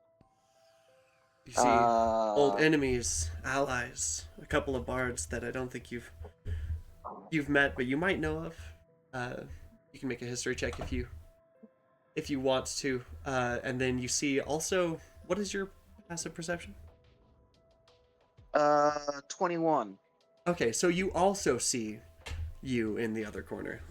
You see old enemies, allies, a couple of bards that I don't think you've met, but you might know of. You can make a history check if you want to, and then you see also, what is your passive perception? 21. Okay, so you also see you in the other corner.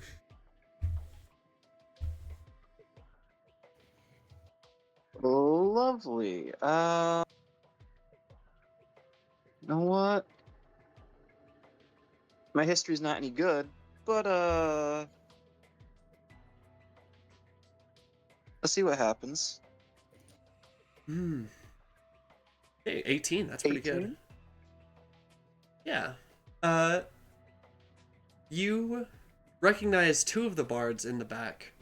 Lovely. You know what? My history's not any good, but let's see what happens. Hmm. Hey, 18. That's pretty good. 18? Yeah. You recognize two of the bards in the back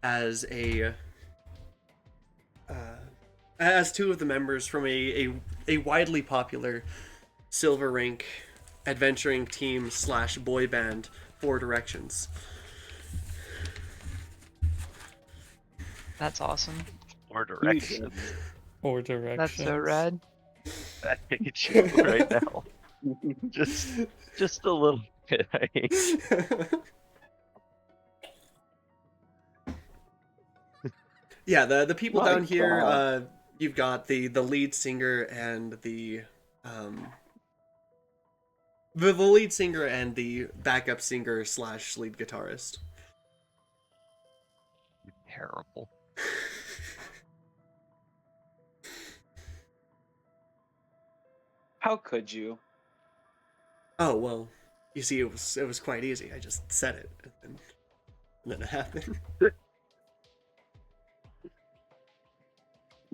as as two of the members from a widely popular silver rank adventuring team / boy band, Four Directions. That's awesome. Or direction. Or directions. That's so rad. I hate you right now. Just a little bit. I hate you. Yeah, the people My down here, God. you've got the lead singer and the lead singer and the backup singer / lead guitarist. Terrible. How could you? Oh well, you see, it was quite easy. I just said it, and then it happened. You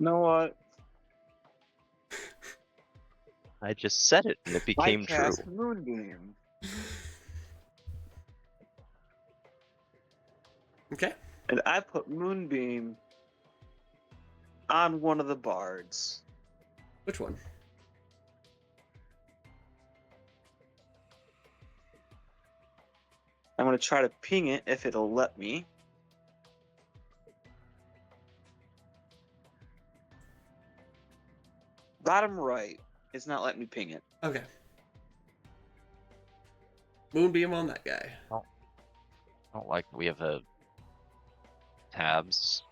know what? I just said it and it I became true. cast Moonbeam, Okay. and I put Moonbeam on one of the bards. Which one? I'm gonna try to ping it if it'll let me. Bottom right is not letting me ping it. Okay. Moonbeam on that guy. I don't like that we have a tabs.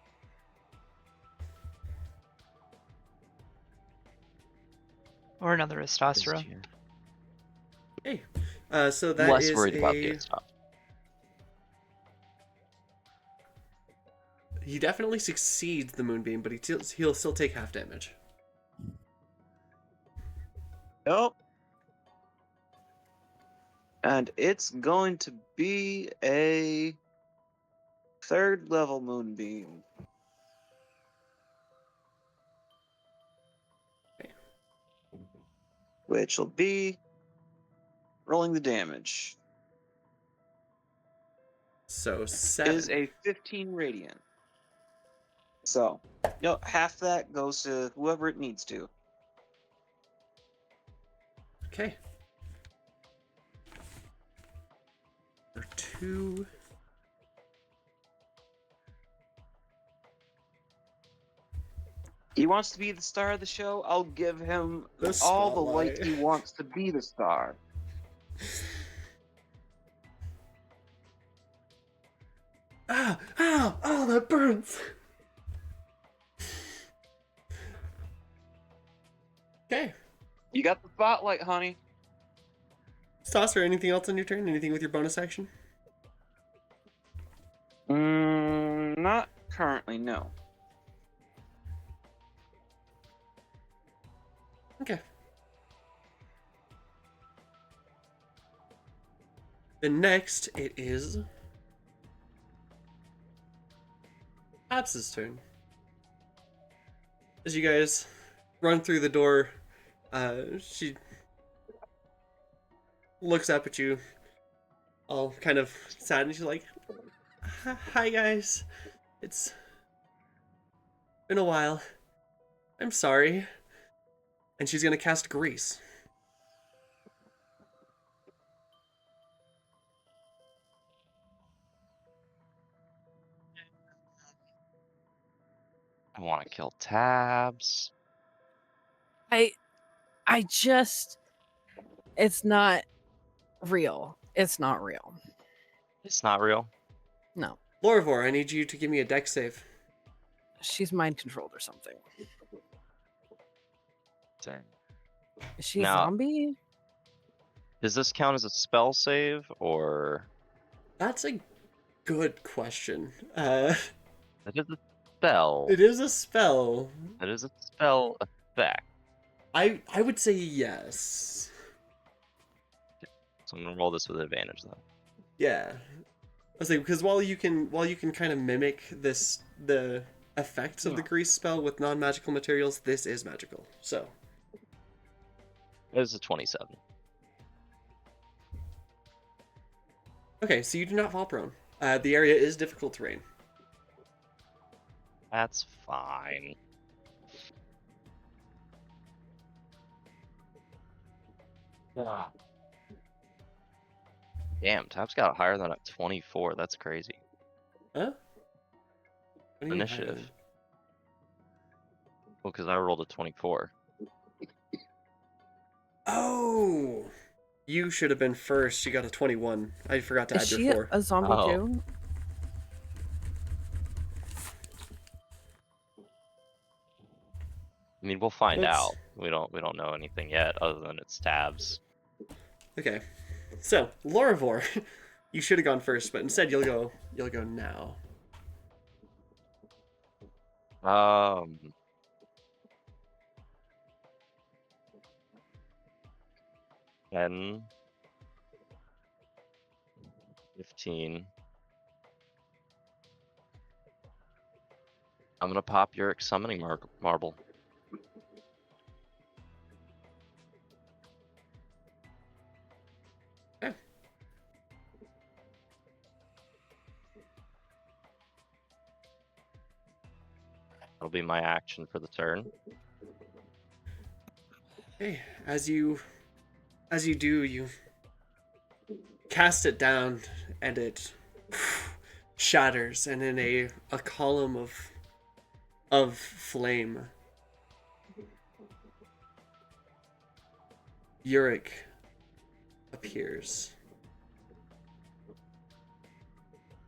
Or another This Restostra. here. Hey. So that Less is worried about a. GameStop. He definitely succeeds the Moonbeam, but he'll still take half damage. Nope. And it's going to be a 3rd level Moonbeam. Okay. Which will be rolling the damage. So 7. Is a 15 radiant. So, half that goes to whoever it needs to. Okay. Number 2. He wants to be the star of the show. I'll give him The all the light spotlight. he wants to be the star. Oh, that burns. Okay. You got the spotlight, honey. Saucer, anything else on your turn? Anything with your bonus action? Not currently, no. Okay. Then next, it is Abs's turn. As you guys run through the door, she looks up at you, all kind of sad, and she's like, "Hi guys, it's been a while. I'm sorry." And she's gonna cast Grease. I want to kill tabs. I just, it's not real. It's not real. It's not real. No, Lorivor, I need you to give me a dex save. she's mind controlled or something. Dang. Is she a Now- zombie? Does this count as a spell save or That's a good question. that is a spell? It is a spell. That is a spell effect. I would say yes. So I'm gonna roll this with advantage then. Yeah. I was like, because while you can kind of mimic the effects of the grease spell with non-magical materials, this is magical. So It is a 27. okay, so you do not fall prone. The area is difficult terrain. That's fine. Ah. Damn, Tab's got it higher than a 24. That's crazy. Huh? What do you mean higher initiative. than- Well, because I rolled a 24. Oh, you should have been first. You got a 21. I forgot to Is add she your 4. a zombie Oh. too? I mean, we'll find Let's- out. We don't know anything yet, other than it's tabs. Okay, so Loravor, you should have gone first, but instead you'll go now. Um. Ten. 15. I'm gonna pop your summoning marble. Okay. That'll be my action for the turn. Hey, as you do, you cast it down, and it shatters, and in a column of flame, Yurik appears.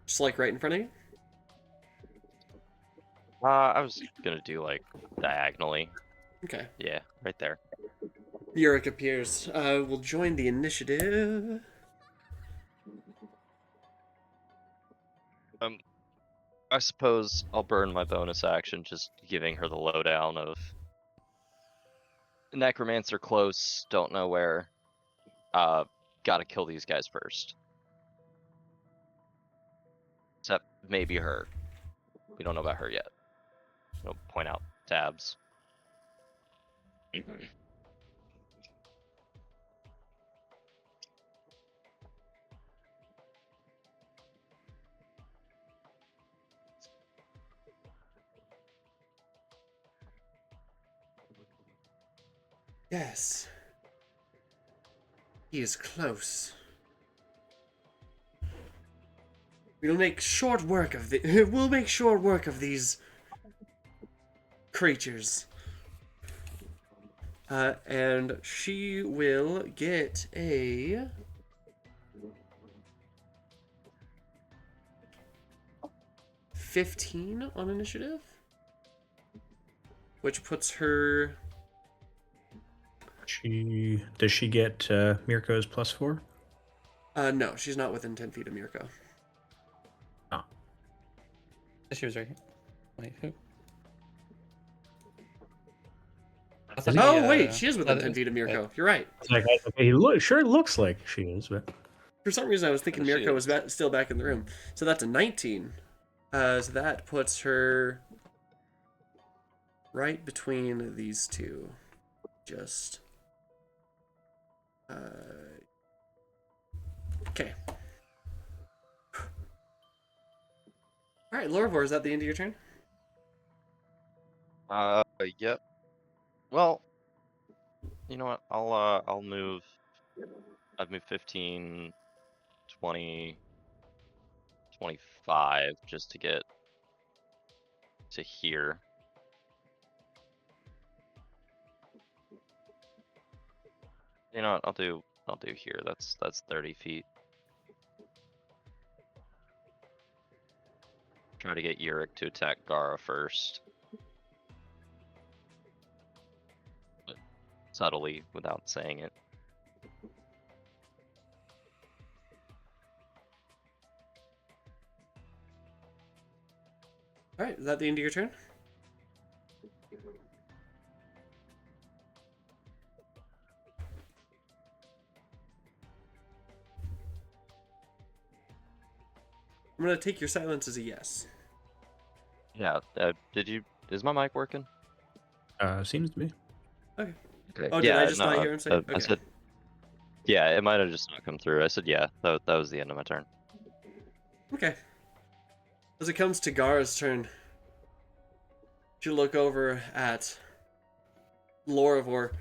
Just like right in front of you? I was gonna do like diagonally. Okay. Yeah, right there. Yurik appears. We'll join the initiative. I suppose I'll burn my bonus action just giving her the lowdown of necromancer close, don't know where. Gotta kill these guys first. Except maybe her. We don't know about her yet. So point out tabs. Yes. He is close. We'll make short work of we'll make short work of these creatures. And she will get a 15 on initiative, which puts her. Does she get Mirko's +4? No, she's not within 10 feet of Mirko. She was right here. Wait, who? Oh wait, she is within 10 feet of Mirko. You're right. It's like, he sure looks like she is, but For some reason, I was thinking She Mirko was is. still back in the room. So that's a 19. So that puts her right between these two. Just. Okay. All right, Loravor, is that the end of your turn? Yep. Well, you know what? I'll move. I've moved 15, 20, 25 just to get to here. You know what? I'll do here. That's 30 feet. Try to get Yurik to attack Gara first. But subtly, without saying it. All right, is that the end of your turn? I'm gonna take your silence as a yes. Yeah. Is my mic working? Seems to be. Okay. Okay. Oh, did I just not hear him say? I Okay. said. Yeah, it might have just not come through. I said yeah. That was the end of my turn. Okay. As it comes to Gara's turn, you look over at Loravor.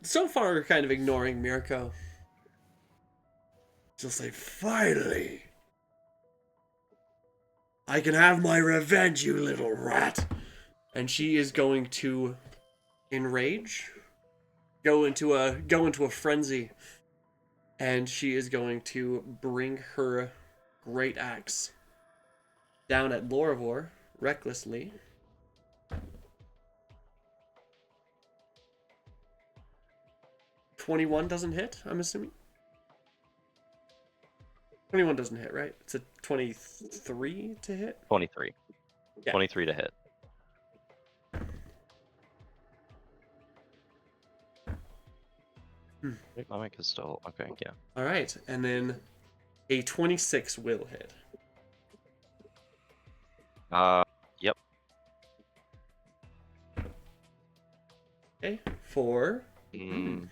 So far, kind of ignoring Mirko. She'll say, "Finally, I can have my revenge, you little rat. And she is going to enrage, go into a frenzy, and she is going to bring her great axe down at Lorivor recklessly. $21 doesn't hit, I'm assuming. 21 doesn't hit, right? It's a 23 to hit? 23. Yeah. 23 to hit. Wait, my mic is still... Okay, yeah. Alright, and then a 26 will hit. Yep. Okay, 4. Mm.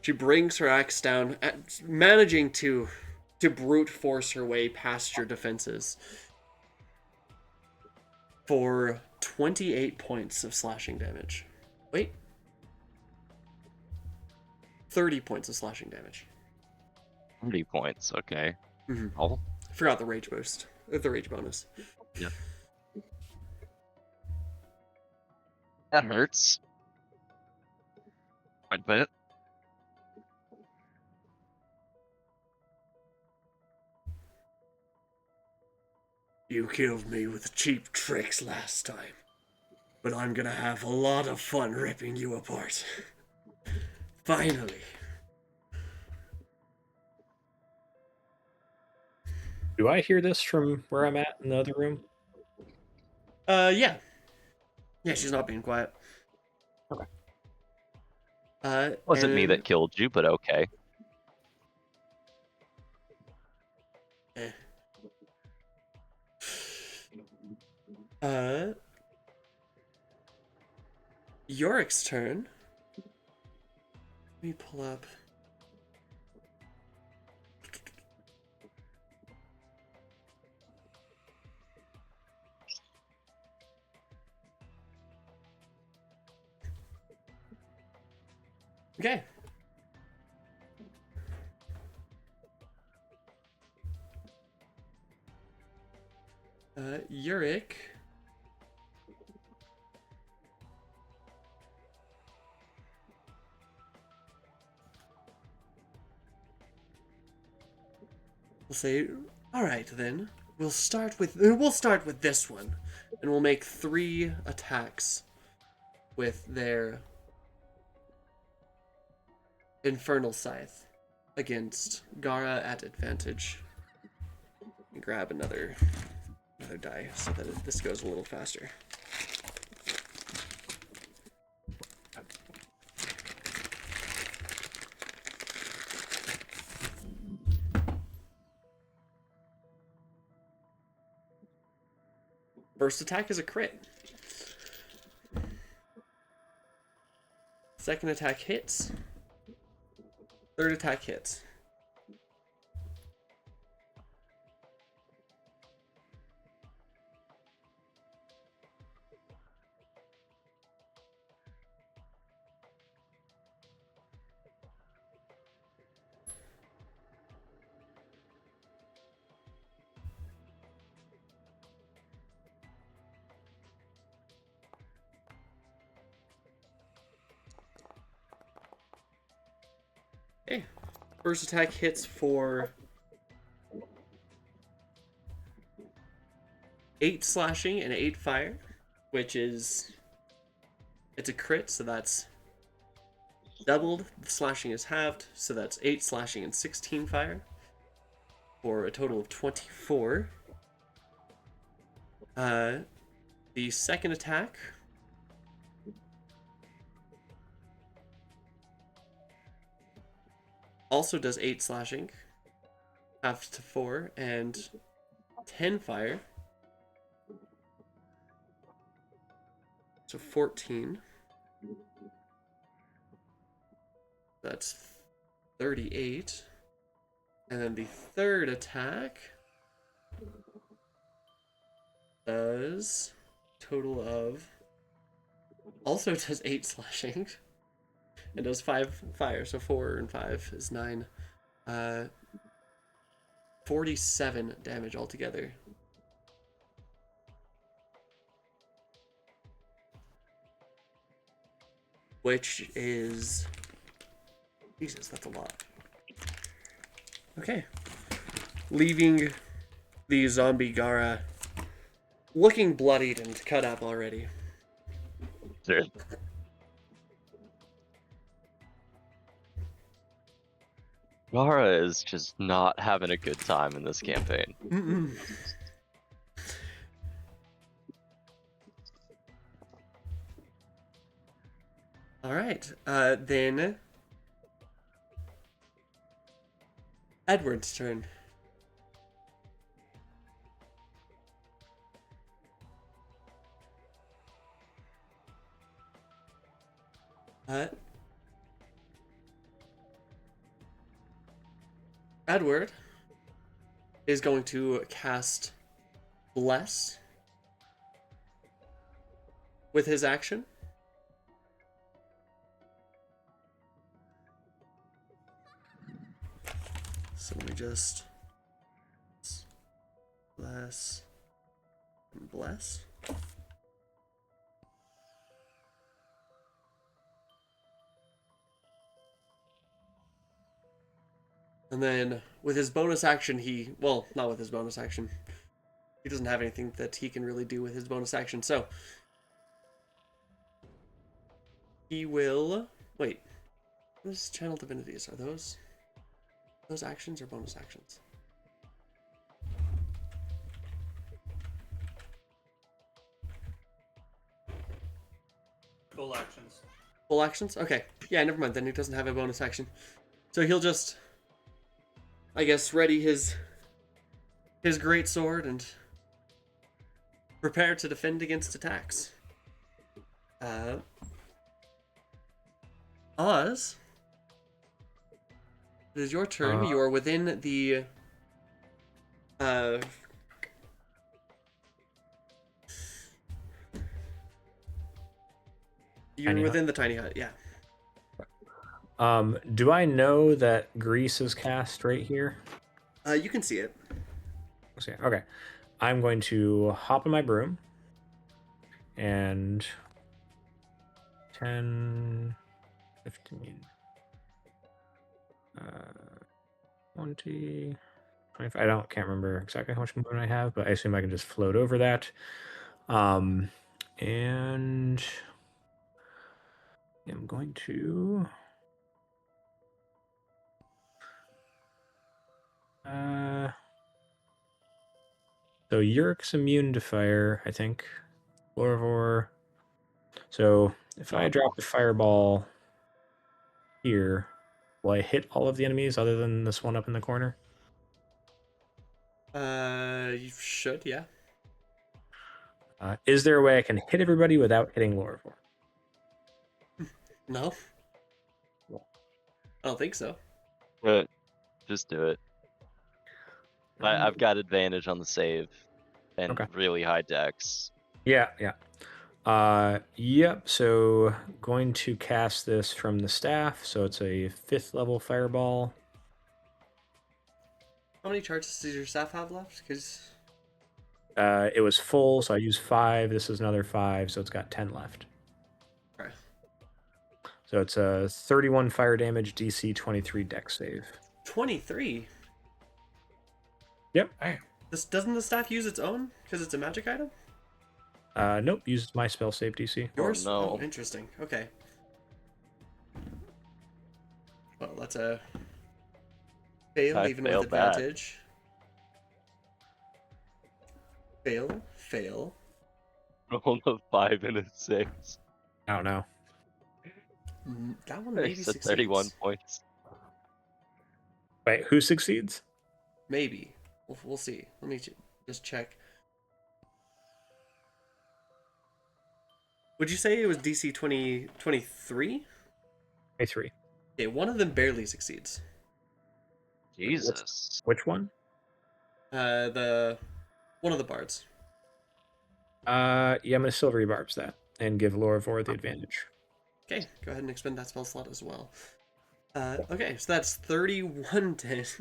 She brings her axe down, managing to brute force her way past your defenses for 28 points of slashing damage. Wait. 30 points of slashing damage. 30 points, okay. Mm-hmm. Oh. I forgot the rage boost. The rage bonus. Yeah. That hurts. Quite a bit. You killed me with cheap tricks last time, but I'm gonna have a lot of fun ripping you apart. Finally. Do I hear this from where I'm at in the other room? Yeah. Yeah, she's not being quiet. Okay. Wasn't me that killed you, but okay. Yorick's turn. Let me pull up. Okay. Yorick. We'll say, all right then. We'll start with this one, and we'll make 3 attacks with their Infernal Scythe against Gara at advantage. Grab another die so that this goes a little faster. First attack is a crit. Second attack hits. Third attack hits. Okay. First attack hits for 8 slashing and 8 fire, which is... It's a crit, so that's doubled. The slashing is halved, so that's 8 slashing and 16 fire, for a total of 24. The second attack also does 8 slashing, halved to 4, and 10 fire. So 14. That's 38. And then the third attack does total of... Also does 8 slashing. It does 5 fire, so 4 and 5 is 9. 47 damage altogether. Which is... Jesus, that's a lot. Okay. Leaving the zombie Gara looking bloodied and cut up already. Sure. Gara is just not having a good time in this campaign. Mm-mm. All right. Then Edward's turn. Edward is going to cast Bless with his action. So let me just Bless and Bless. And then with his bonus action, well, not with his bonus action. He doesn't have anything that he can really do with his bonus action. So he will, wait, what is Channel Divinities? Are those actions or bonus actions? Full actions. Full actions? Okay. Yeah, never mind. Then he doesn't have a bonus action. So he'll just, I guess, ready his great sword and prepare to defend against attacks. Oz, it is your turn. You are within the you're Tiny within the tiny hut, yeah. Do I know that Grease is cast right here? You can see it. Okay. I'm going to hop in my broom and 10, 15, 20, 25. Can't remember exactly how much movement I have, but I assume I can just float over that. And I'm going to so Yurik's immune to fire, I think. Lorvor. So if I drop the fireball here, will I hit all of the enemies other than this one up in the corner? You should, yeah. Is there a way I can hit everybody without hitting Lorvor? No. I don't think so. But just do it. I've got advantage on the save and really high dex. Yeah. Yep. So going to cast this from the staff. So it's a 5th level fireball. How many charges does your staff have left? Because it was full, so I used 5. This is another 5, so it's got 10 left. Okay. So it's a 31 fire damage, DC 23 dex save. 23. Yep. Doesn't the staff use its own because it's a magic item? Nope. Uses my spell save DC. Yours? Oh, no. Oh, interesting. Okay. Well, that's a fail, I even failed with that. advantage. Fail. Roll a 5 and a 6. I don't know. That one maybe So succeeds. 31 points. Wait, who succeeds? Maybe. We'll see. Let me just check. Would you say it was DC 23? 23. Okay, one of them barely succeeds. Jesus. Which one? One of the bards. Yeah, I'm gonna silvery barbs that and give Lorvor the advantage. Okay, go ahead and expend that spell slot as well. Okay, so that's 31 damage.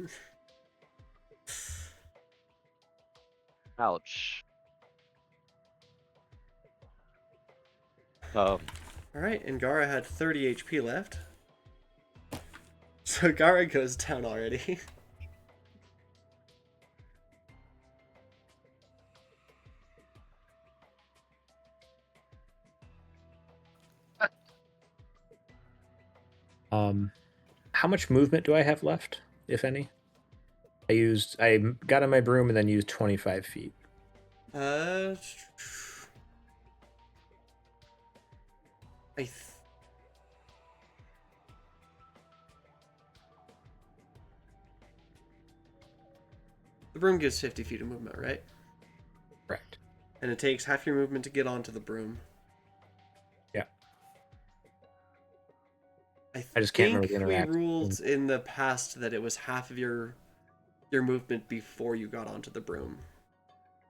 Ouch. Alright, and Gara had 30 HP left. So Gara goes down already. How much movement do I have left, if any? I got on my broom and then used 25 feet. I the broom gives 50 feet of movement, right? Correct. And it takes half your movement to get onto the broom. Yeah. I just can't remember the think we interaction. ruled in the past that it was half of your movement before you got onto the broom.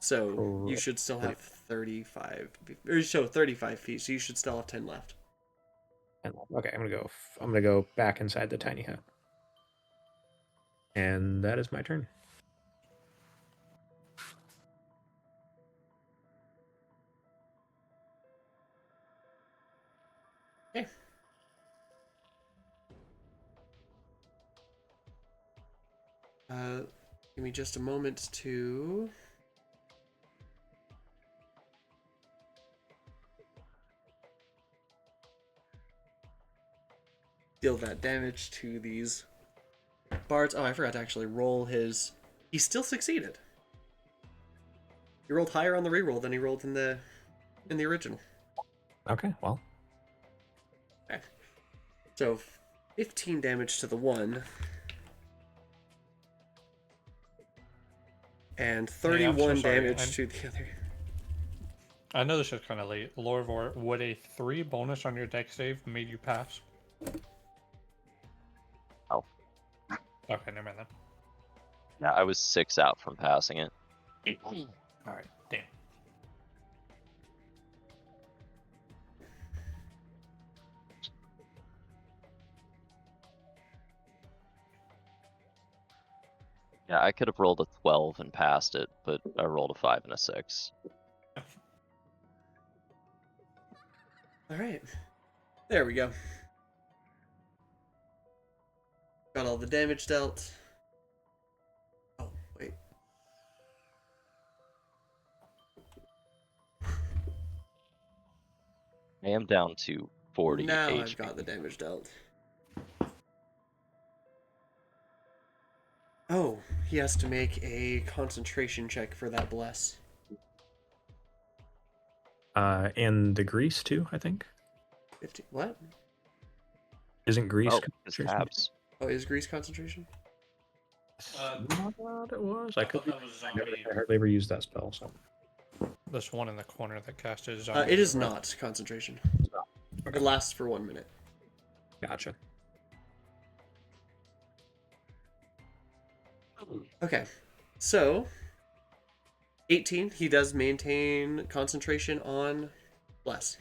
So you should still have 35, or so 35 feet. So you should still have 10 left. Okay, I'm gonna go back inside the tiny hut, and that is my turn. Okay. Give me just a moment to deal that damage to these bards. Oh, I forgot to actually roll his. He still succeeded. He rolled higher on the reroll than he rolled in the original. Okay, well. Okay. So 15 damage to the one. And 31 damage to the other. I know this is kind of late. Lorvor, would a 3 bonus on your dex save made you pass? Oh. Okay, never mind then. Yeah, I was 6 out from passing it. Alright, damn. Yeah, I could have rolled a 12 and passed it, but I rolled a 5 and a 6. Alright. There we go. Got all the damage dealt. Oh, wait. I am down to 40 Now HP. I've got the damage dealt. Oh, he has to make a concentration check for that bless. And the grease too, I think. 50. What? Isn't grease? Oh, his tabs. Oh, is grease concentration? Thought it was. I could. that was I hardly ever used that spell. So. This one in the corner that casted zombie. It is not concentration. It lasts for 1 minute. Gotcha. Okay, so 18, he does maintain concentration on bless.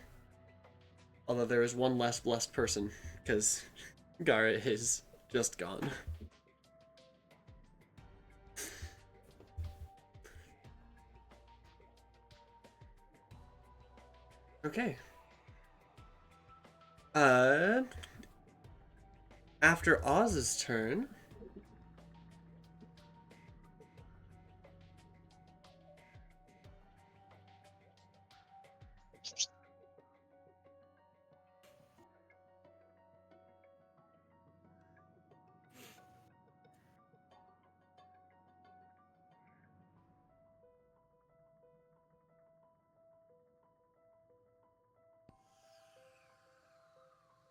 Although there is one less blessed person, because Gara is just gone. Okay. After Oz's turn,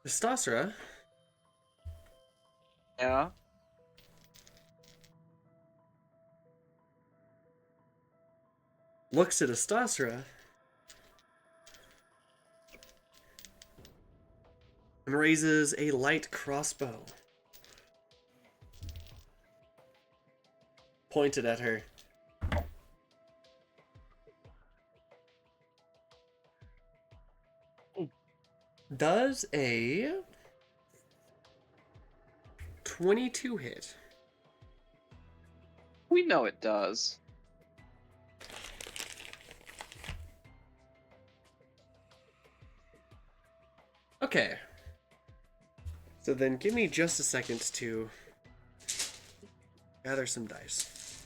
Stasra Yeah. looks at Astasra and raises a light crossbow pointed at her. Does a 22 hit? We know it does. Okay. So then give me just a second to gather some dice.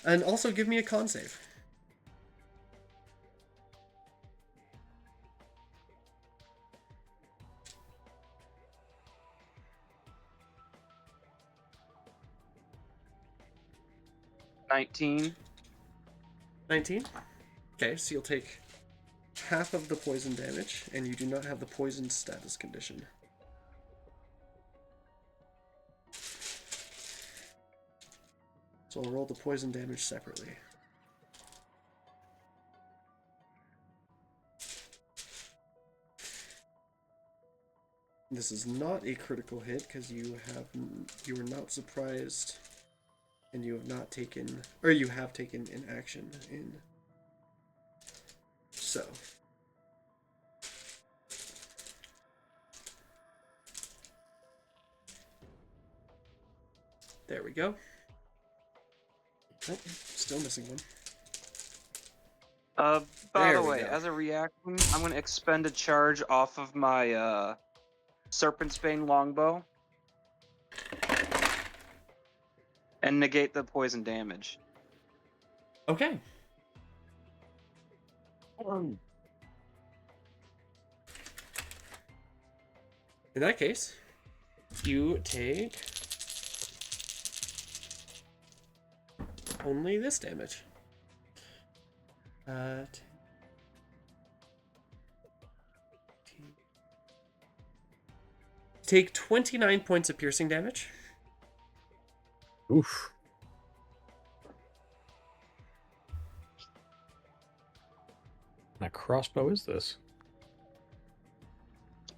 And also give me a con save. $19. 19? Okay, so you'll take half of the poison damage, and you do not have the poison status condition. So I'll roll the poison damage separately. This is not a critical hit because you are not surprised, and you have not taken, or you have taken an action in. So. There we go. Oh, still missing one. By There the we way, go. as a reaction, I'm going to expend a charge off of my Serpent's Bane longbow and negate the poison damage. Okay. In that case, you take only this damage. Take 29 points of piercing damage. Oof. What kind of crossbow is this?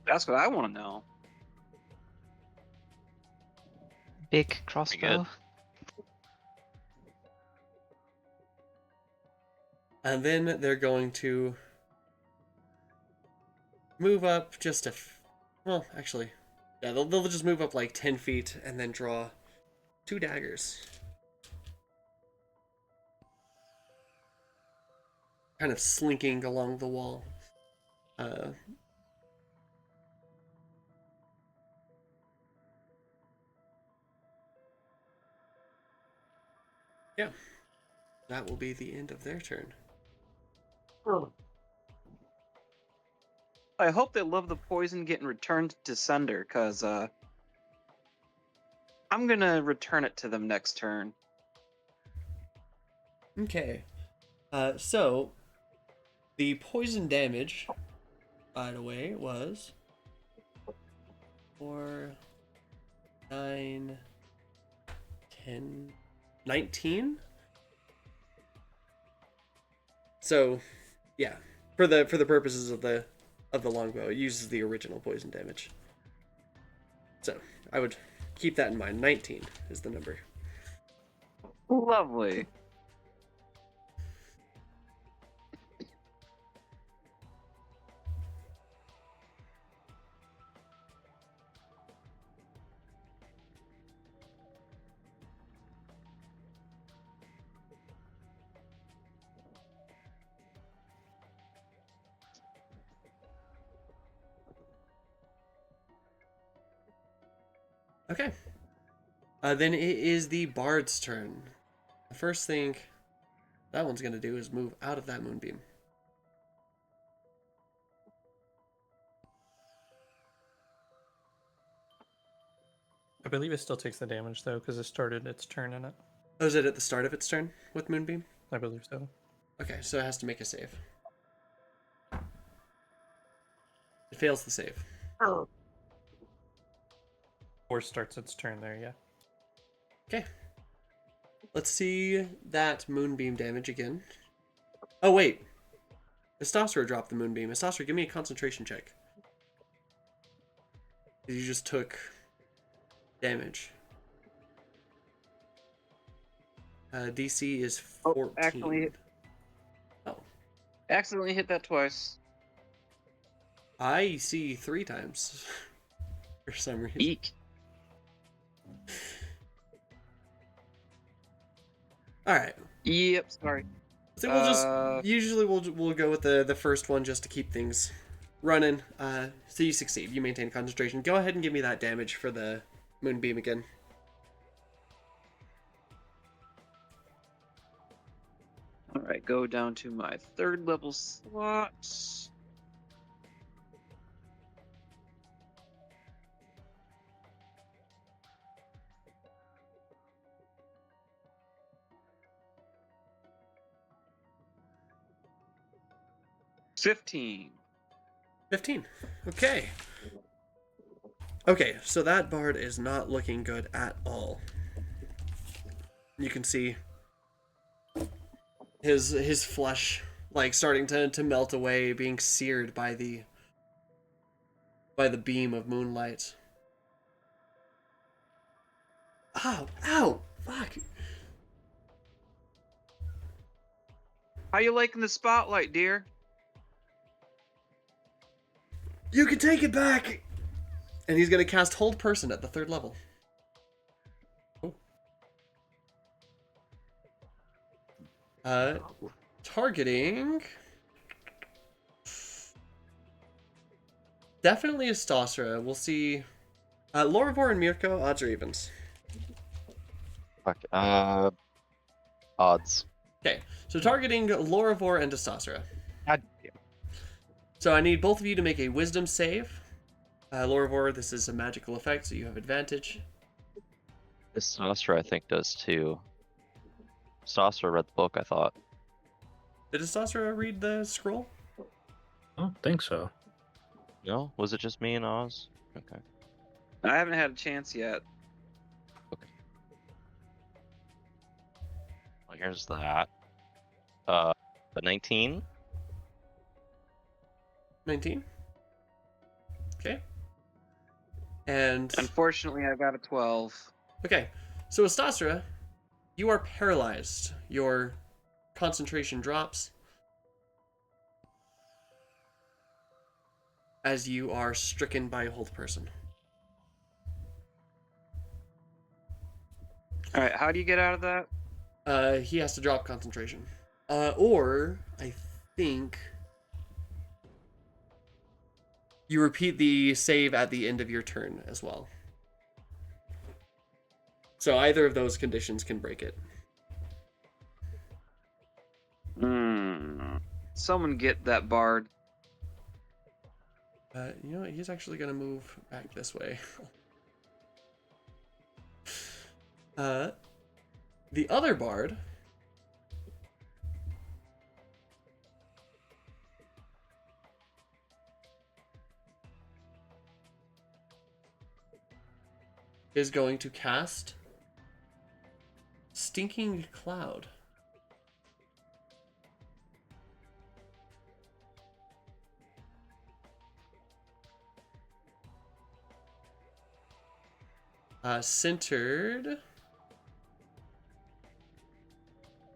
That's what I want to know. Big crossbow. And then they're going to move up just a... well, actually, yeah, they'll just move up like 10 feet and then draw 2 daggers. Kind of slinking along the wall. Yeah. That will be the end of their turn. I hope they love the poison getting returned to sender, because I'm going to return it to them next turn. Okay. So, the poison damage, by the way, was 4, 9, 10, 19? So, yeah. For the purposes of the longbow, it uses the original poison damage. So, I would keep that in mind. 19 is the number. Lovely. Okay. Then it is the bard's turn. The first thing that one's going to do is move out of that moonbeam. I believe it still takes the damage though, because it started its turn in it. Oh, is it at the start of its turn with moonbeam? I believe so. Okay, so it has to make a save. It fails the save. Or starts its turn there, yeah. Okay. Let's see that moonbeam damage again. Oh, wait. Estosra dropped the moonbeam. Estosra, give me a concentration check. You just took damage. DC is 14. Accidentally hit that twice. I see 3 times for some reason. Eek. All right. Yep. Sorry. I think we'll just usually we'll go with the first one just to keep things running. So you succeed. You maintain concentration. Go ahead and give me that damage for the moonbeam again. All right. Go down to my 3rd level slots. $15. 15. Okay. Okay, so that bard is not looking good at all. You can see his flesh like starting to melt away, being seared by the beam of moonlight. Ow, ow, fuck. How you liking the spotlight, dear? You can take it back. And he's gonna cast Hold Person at the 3rd level. Targeting. Definitely a Stasra. We'll see. Lorivor and Mirko, odds or evens? Fuck. Odds. Okay, so targeting Lorivor and Stasra. God So I need both of you to make a Wisdom save. Lorivor, this is a magical effect, so you have advantage. This Stasra, I think, does too. Stasra read the book, I thought. Did Stasra read the scroll? I don't think so. No? Was it just me and Oz? Okay. I haven't had a chance yet. Well, here's that. The 19. 19. Okay. And Unfortunately, I got a 12. okay, so Stasra, you are paralyzed. Your concentration drops as you are stricken by Hold Person. All right, how do you get out of that? He has to drop concentration. Or I think you repeat the save at the end of your turn as well. So either of those conditions can break it. Someone get that bard. You know what? He's actually going to move back this way. The other bard is going to cast Stinking Cloud. Centered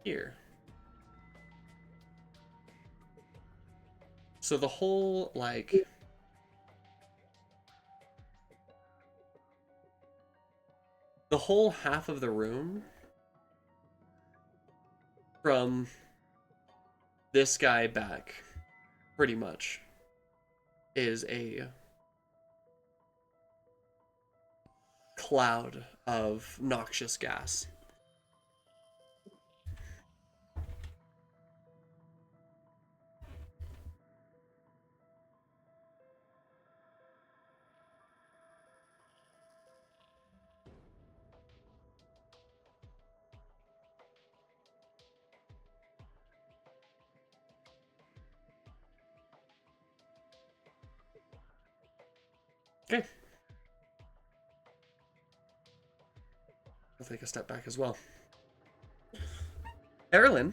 here. So the whole, like, the whole half of the room from this guy back, pretty much, is a cloud of noxious gas. Okay. I'll take a step back as well. Eberron,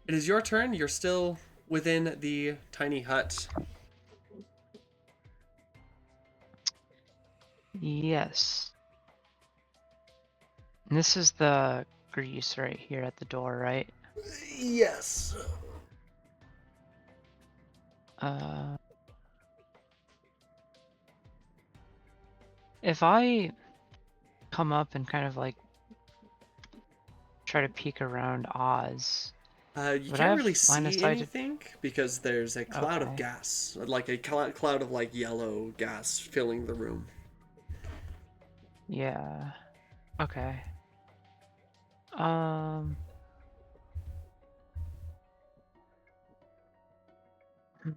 it is your turn. You're still within the tiny hut. Yes. And this is the grease right here at the door, right? Yes. if I come up and kind of like try to peek around Oz, You would I can't have really line of see sight to- anything because there's a cloud of Okay. gas, like a cloud of like yellow gas filling the room. Yeah. Okay. Um. hmm.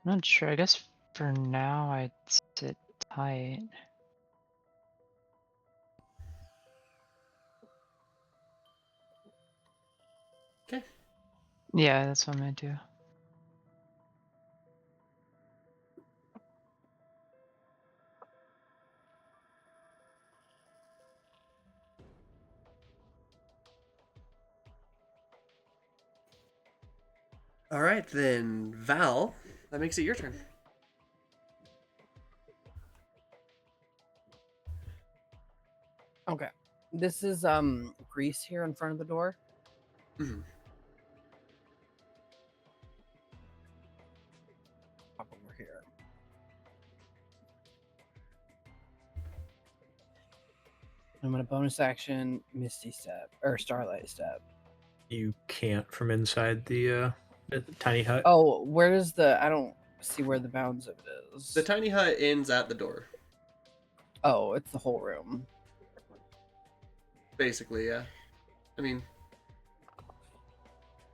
Not sure. I guess for now I'd sit tight. Okay. Yeah, that's what I'm gonna do. All right, then, Val, that makes it your turn. Okay. This is grease here in front of the door. Mhm. Hop over here. I'm gonna bonus action Misty Step or Starlight Step. You can't from inside the tiny hut. Oh, where's the? I don't see where the bounds of it is. The tiny hut ends at the door, Oh, it's the whole room. basically. Yeah, I mean,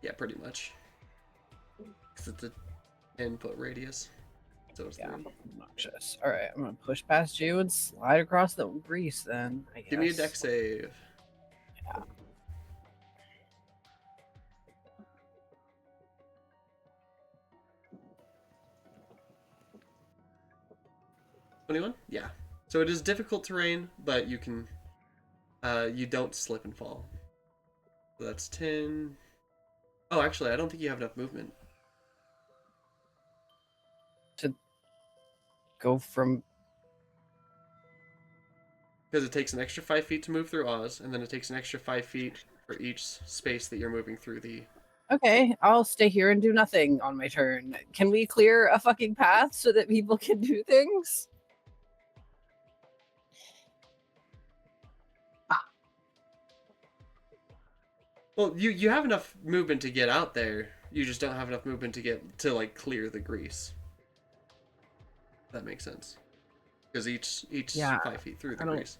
yeah, pretty much. Because it's a 10-foot radius, so it's Yeah, 3. obnoxious. All right, I'm gonna push past you and slide across the grease. Then I guess. Give me a deck save. Yeah. Yeah. So it is difficult terrain, but you can, you don't slip and fall. So that's 10. Oh, actually, I don't think you have enough movement. To go from Because it takes an extra 5 feet to move through Oz, and then it takes an extra 5 feet for each space that you're moving through the... Okay, I'll stay here and do nothing on my turn. Can we clear a fucking path so that people can do things? Well, you have enough movement to get out there. You just don't have enough movement to get to like clear the grease. That makes sense. Because each Yeah, 5 feet through the I don't- grease.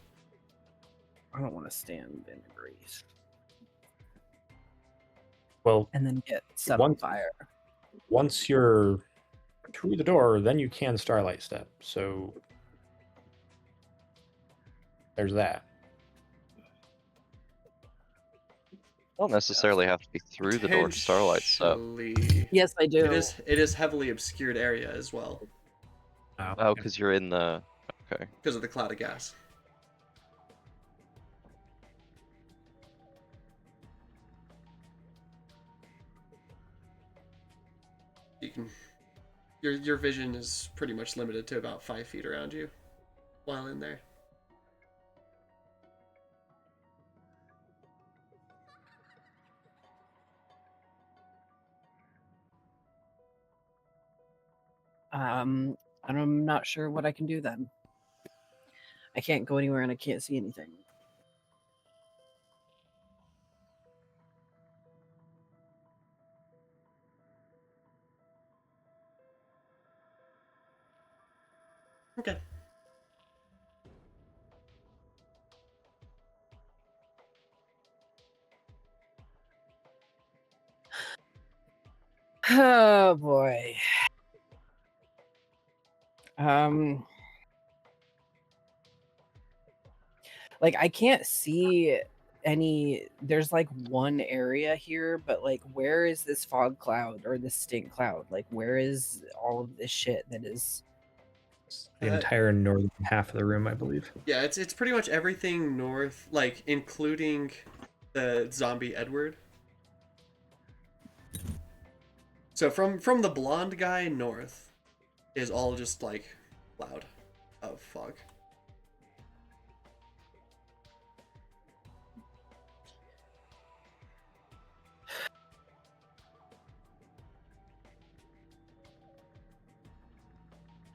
I don't want to stand in the grease Well, and then get set on One- fire. once you're through the door, then you can Starlight Step. So there's that. Don't necessarily have to be through the door to Starlight Step. Potentially. Yes, I do. It is heavily obscured area as well Oh, because you're in the... Okay. because of the cloud of gas. You can your vision is pretty much limited to about 5 feet around you while in there. And I'm not sure what I can do then. I can't go anywhere and I can't see anything. Okay. Oh boy. Like I can't see any. There's like one area here, but like where is this fog cloud or this stink cloud? Like where is all of this shit that is? The entire northern half of the room, I believe. Yeah, it's pretty much everything north, like including the zombie Edward. So from the blonde guy north is all just like cloud of fog.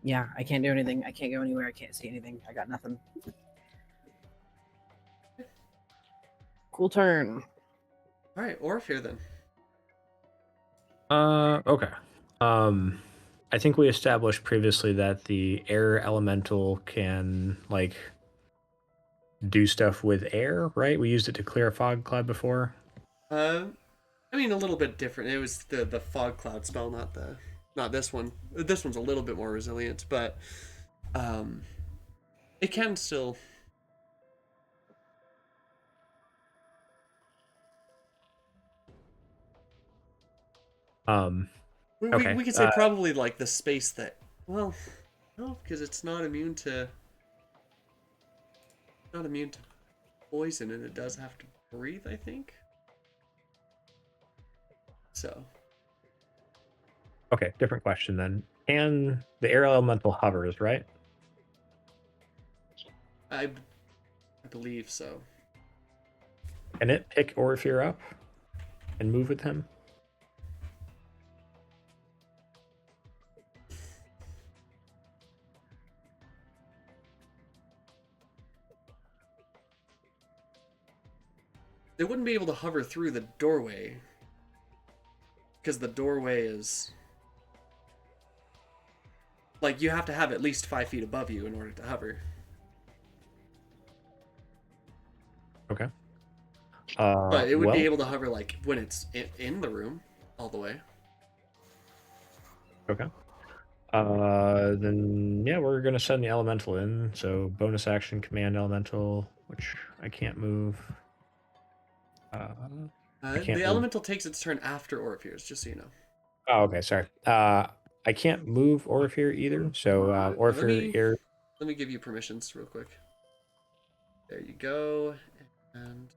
Yeah, I can't do anything. I can't go anywhere. I can't see anything. I got nothing. Cool turn. All right, Orpheus then. Okay. I think we established previously that the air elemental can like do stuff with air, right? We used it to clear a fog cloud before. I mean, a little bit different. It was the fog cloud spell, not this one. This one's a little bit more resilient, but it can still. Okay. We could say probably like the space that. Well, no, because it's not immune to. Not immune to poison, and it does have to breathe, I think. So. Okay, different question then. Can the air elemental hovers, right? I believe so. Can it pick Orpheus up and move with him? They wouldn't be able to hover through the doorway. Because the doorway is... Like, you have to have at least 5 feet above you in order to hover. Okay. But it would be able to hover, like, when it's in the room, all the way. Okay. Then, yeah, we're going to send the elemental in. So, bonus action, command elemental, which I can't move. The elemental takes its turn after Orpheus, just so you know. Oh, okay, sorry. I can't move Orpheus either. So, Orpheus air. Let me give you permissions real quick. There you go. And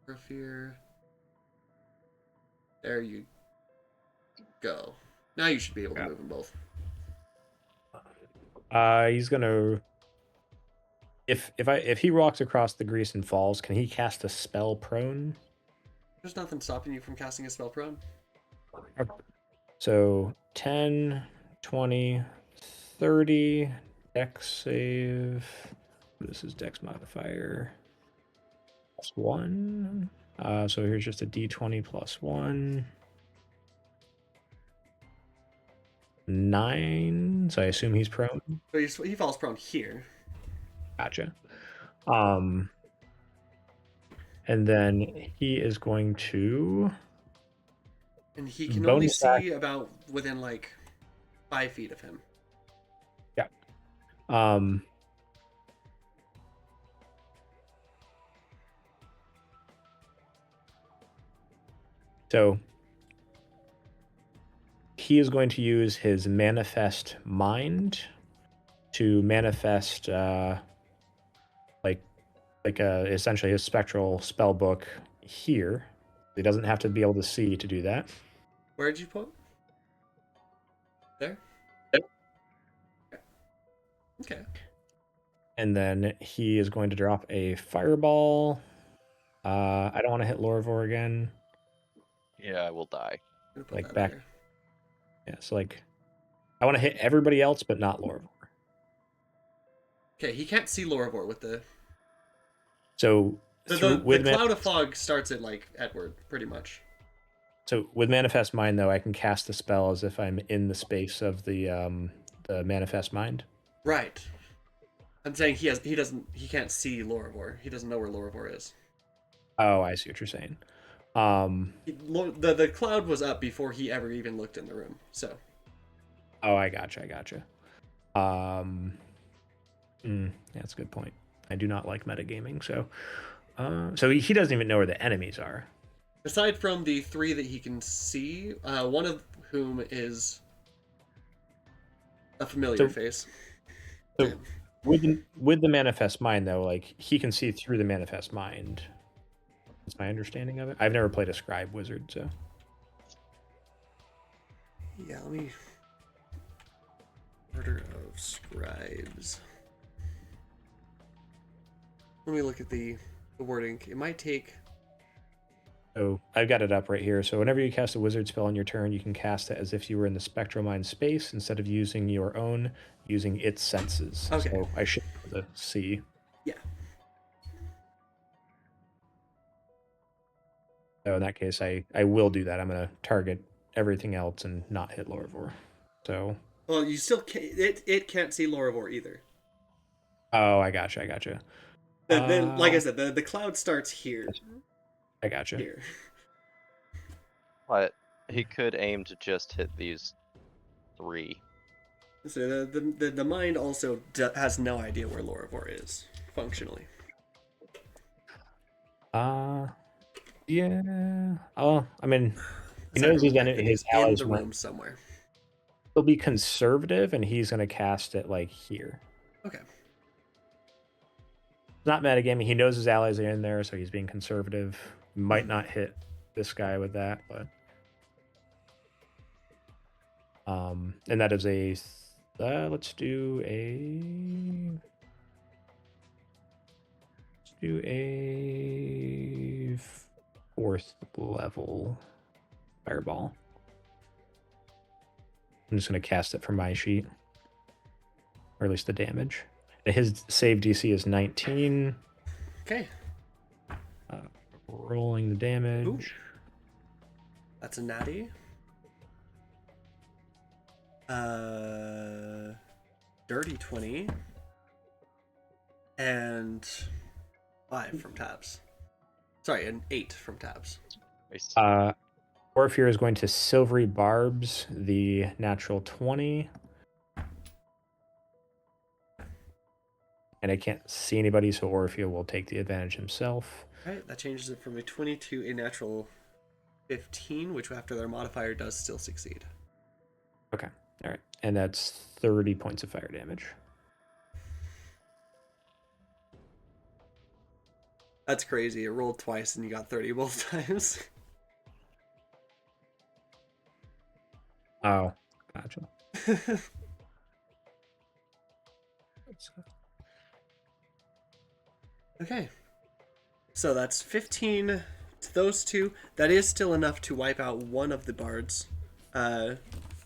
Orpheus. There you go. Now you should be able to move them both. He's gonna. If he walks across the grease and falls, can he cast a spell prone? There's nothing stopping you from casting a spell prone. So 10, 20, 30, dex save. This is dex modifier. +1. So here's just a d20 +1. 9. So I assume he's prone. So he falls prone here. Gotcha. And then he is going to. And he can only see about within like 5 feet of him. Yeah. So he is going to use his manifest mind to manifest essentially his spectral spell book here. He doesn't have to be able to see to do that. Where'd you put? There? Yep. Okay. And then he is going to drop a fireball. I don't want to hit Lorvor again. Yeah, I will die. Like back. There. Yeah, so like I want to hit everybody else, but not Lorvor. Okay, he can't see Lorvor with the. So the cloud of fog starts at like Edward, pretty much. So with Manifest Mind, though, I can cast the spell as if I'm in the space of the Manifest Mind. Right. I'm saying he can't see Lorvor. He doesn't know where Lorvor is. Oh, I see what you're saying. The cloud was up before he ever even looked in the room. So. Oh, I gotcha. That's a good point. I do not like metagaming, so he doesn't even know where the enemies are. Aside from the 3 that he can see, one of whom is a familiar face. So with the Manifest Mind, though, like he can see through the Manifest Mind. That's my understanding of it. I've never played a Scribe Wizard, so. Yeah, let me. Order of Scribes. Let me look at the wording. It might take. So I've got it up right here. So whenever you cast a wizard spell on your turn, you can cast it as if you were in the Spectral Mind space instead of using your own using its senses. Okay. So I should be able to see. Yeah. So in that case, I will do that. I'm going to target everything else and not hit Lorivor. So. Well, you still can't. It can't see Lorivor either. Oh, I gotcha. Like I said, the cloud starts here. I gotcha. Here. But he could aim to just hit these 3. So the mind also has no idea where Lorivor is functionally. Yeah. Oh, I mean, he Sorry, knows his I think his it's in allies the won't. room somewhere. He'll be conservative, and he's going to cast it like here. Okay. It's not metagaming. He knows his allies are in there, so he's being conservative. Might not hit this guy with that, but and that is a let's do a 4th level fireball. I'm just going to cast it from my sheet, or at least the damage. His save DC is 19. Okay. Rolling the damage. Ooh. That's a natty. Dirty 20. And 5 from tabs. Sorry, an 8 from tabs. Orpheus is going to Silvery Barbs the natural 20. And I can't see anybody, so Orpheus will take the advantage himself. Alright, that changes it from a 20 to a natural 15, which after their modifier does still succeed. Okay, alright. And that's 30 points of fire damage. That's crazy. It rolled twice and you got 30 both times. Oh, gotcha. Okay. So that's 15 to those two. That is still enough to wipe out one of the bards,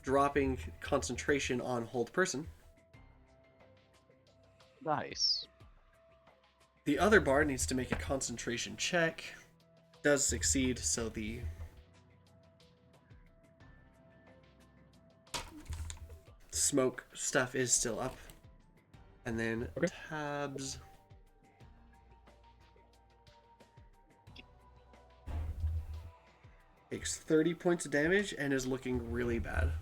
dropping concentration on hold person. Nice. The other bard needs to make a concentration check. Does succeed, so the smoke stuff is still up. And then Okay. tabs. Takes 30 points of damage and is looking really bad.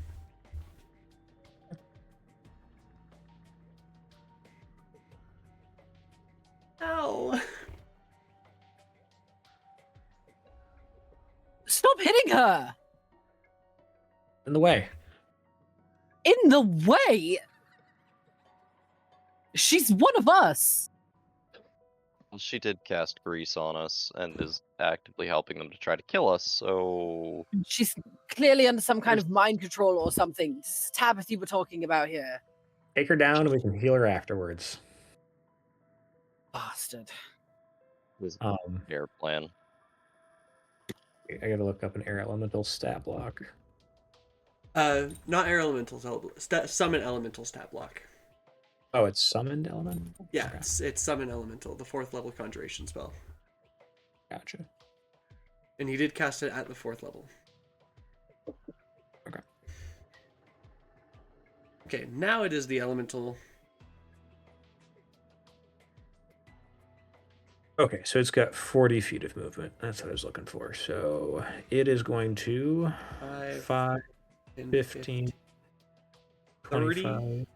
Ow! Stop hitting her! In the way. In the way! She's one of us! Well, she did cast grease on us and is actively helping them to try to kill us, so... She's clearly under some kind of mind control or something. This is Tabitha we're talking about here. Take her down and we can heal her afterwards. Bastard. This Um, air plan. I gotta look up an air elemental stat block. Not air elemental, summon elemental stat block. Oh, it's summoned elemental? Yeah, Okay. it's summon elemental, the 4th level conjuration spell. Gotcha. And he did cast it at the 4th level. Okay. Okay, now it is the elemental. Okay, so it's got 40 feet of movement. That's what I was looking for. So it is going to 5, 10, 15, 30. 25.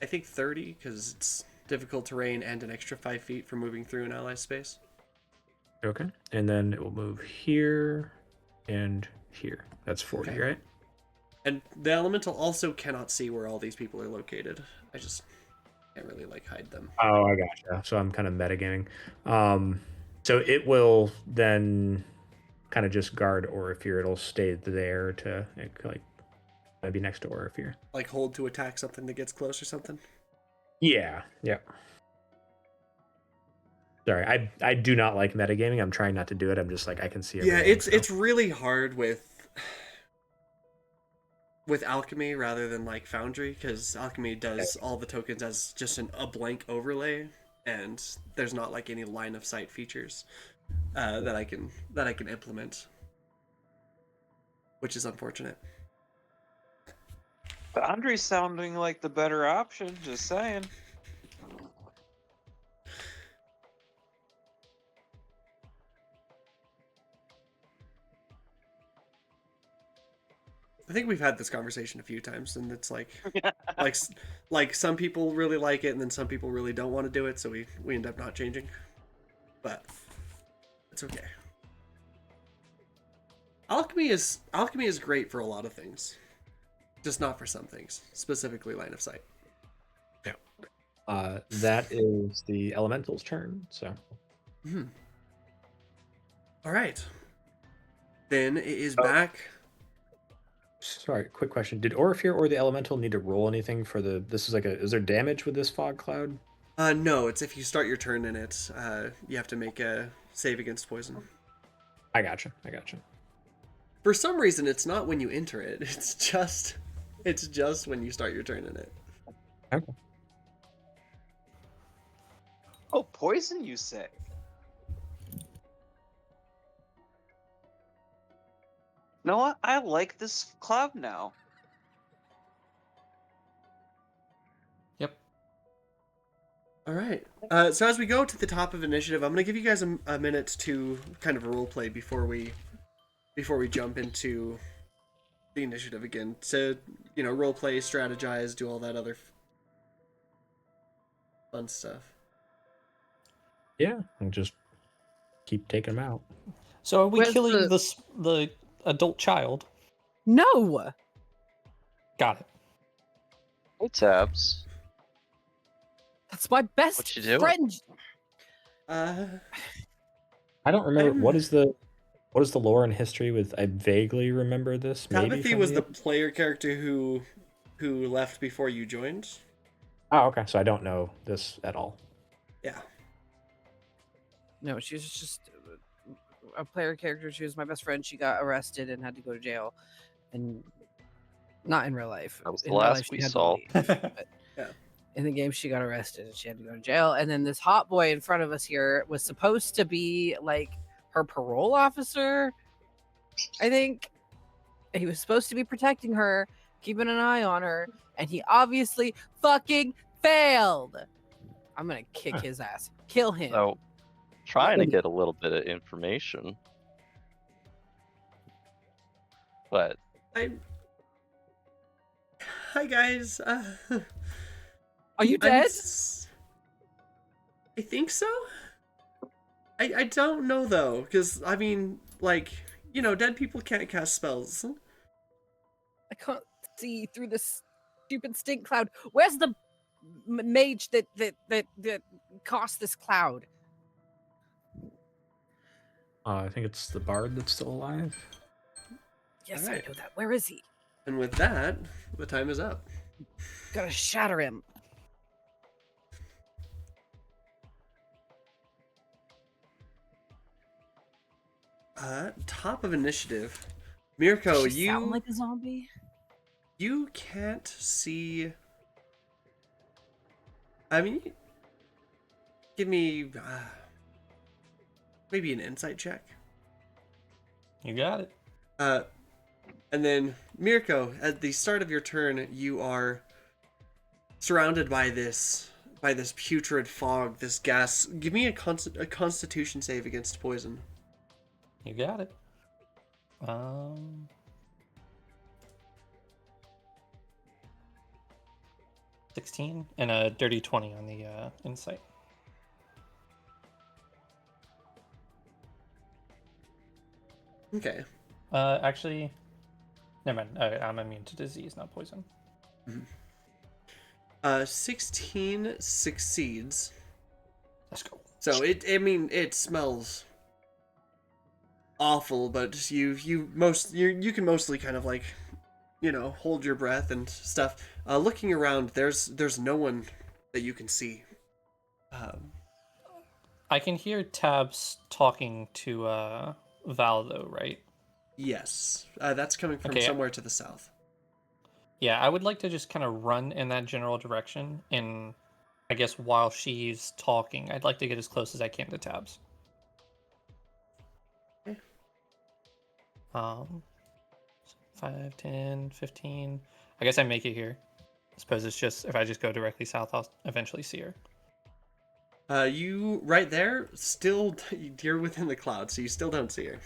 I think 30, because it's difficult terrain and an extra 5 feet for moving through an ally space. Okay, and then it will move here and here. That's 40, Okay. right? And the elemental also cannot see where all these people are located. I just can't really hide them. Oh, I gotcha. So I'm kind of metagaming. So it will then kind of just guard Orifir. It'll stay there to maybe next to Orifir. Like hold to attack something that gets close or something? Yeah. Sorry, I do not like metagaming. I'm trying not to do it. I'm just I can see everything. Yeah, it's really hard with with alchemy rather than like foundry, because alchemy does all the tokens as just a blank overlay, and there's not like any line of sight features that I can implement, which is unfortunate. Foundry's sounding like the better option, just saying. I think we've had this conversation a few times, and it's like like some people really like it, and then some people really don't want to do it, so we end up not changing. But it's okay. Alchemy is great for a lot of things, just not for some things, specifically line of sight. That is the elemental's turn. So. All right. Then it is back. Sorry, quick question. Did Orifere or the elemental need to roll anything for the? This is like a. Is there damage with this fog cloud? No, it's if you start your turn in it, you have to make a save against poison. I gotcha. For some reason, it's not when you enter it. It's just when you start your turn in it. Okay. Oh, poison, you say? You know what? I like this cloud now. Yep. All right. So as we go to the top of initiative, I'm going to give you guys a minute to kind of role play before we jump into the initiative again. So, role play, strategize, do all that other fun stuff. Yeah, and just keep taking them out. So are we Where's killing the- the adult child? No. Got it. Hey, Tabs. That's my best What you doing? friend. I don't remember what is the lore and history with. I vaguely remember this. Maybe Tabithy from was the player character who left before you joined. Oh, okay. So I don't know this at all. Yeah. No, she was just a player character. She was my best friend. She got arrested and had to go to jail, and not in real life. That was the In real last life, she we had to saw. leave, but Yeah. in the game, she got arrested and she had to go to jail. And then this hot boy in front of us here was supposed to be like her parole officer. I think he was supposed to be protecting her, keeping an eye on her, and he obviously fucking failed. I'm gonna kick his ass, kill him. So, trying to get a little bit of information, but Hi guys. Are you dead? I think so. I don't know though, because I mean, like, dead people can't cast spells. I can't see through this stupid stink cloud. Where's the mage that caused this cloud? I think it's the bard that's still alive. Yes, Alright. I know that. Where is he? And with that, the time is up. Gotta shatter him. Top of initiative. Mirko, Does she sound like a zombie? you can't see. I mean, give me maybe an insight check. You got it. And then Mirko, at the start of your turn, you are surrounded by this putrid fog, this gas. Give me a Constitution save against poison. You got it. 16 and a dirty 20 on the insight. Okay. Actually, never mind. I'm immune to disease, not poison. 16 succeeds. Let's go. So it smells awful, but you can mostly kind of like, hold your breath and stuff. Looking around, there's no one that you can see. I can hear Tabs talking to Val though, right? Yes, that's coming from Okay. somewhere to the south. Yeah, I would like to just kind of run in that general direction, and I guess while she's talking, I'd like to get as close as I can to tabs. Okay. 5, 10, 15. I guess I make it here. I suppose it's just, if I just go directly south, I'll eventually see her. You right there, still you're within the cloud, so you still don't see her.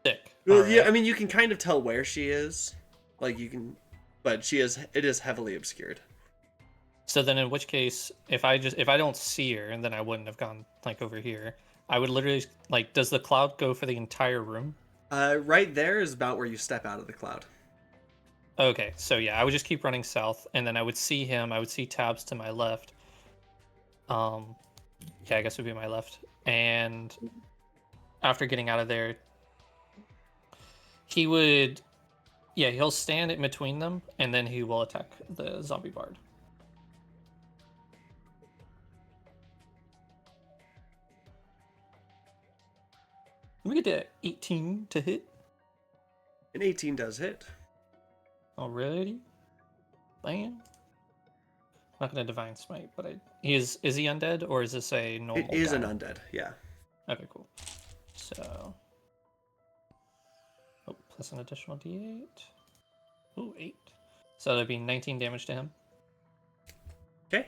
Sick. Well, All yeah, right. I mean you can kind of tell where she is, like you can, but it is heavily obscured. So then, in which case, if I don't see her, and then I wouldn't have gone like over here. I would literally like. Does the cloud go for the entire room? Right there is about where you step out of the cloud. Okay, so yeah, I would just keep running south, and then I would see him. I would see tabs to my left. Yeah, I guess it would be my left. And after getting out of there, he would, yeah, he'll stand in between them, and then he will attack the zombie bard. We get to 18 to hit. An 18 does hit. Alrighty. Bam. I'm not gonna divine smite, but is he undead or is this a normal? It is guy? an undead, yeah. Okay, cool. So, plus an additional d8. Ooh, 8. So that'd be 19 damage to him. Okay.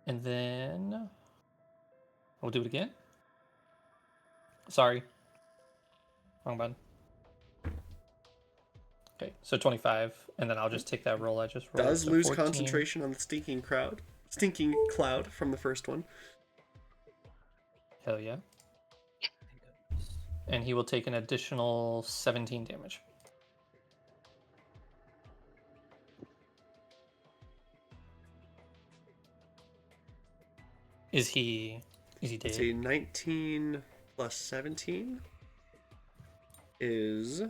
And then we'll do it again. Sorry. Wrong button. Okay, so 25, and then I'll just take that roll I just rolled. Does so lose 14. concentration on the stinking cloud from the first one. Hell yeah. And he will take an additional 17 damage. Is he dead? Let's see, 19 plus 17 is...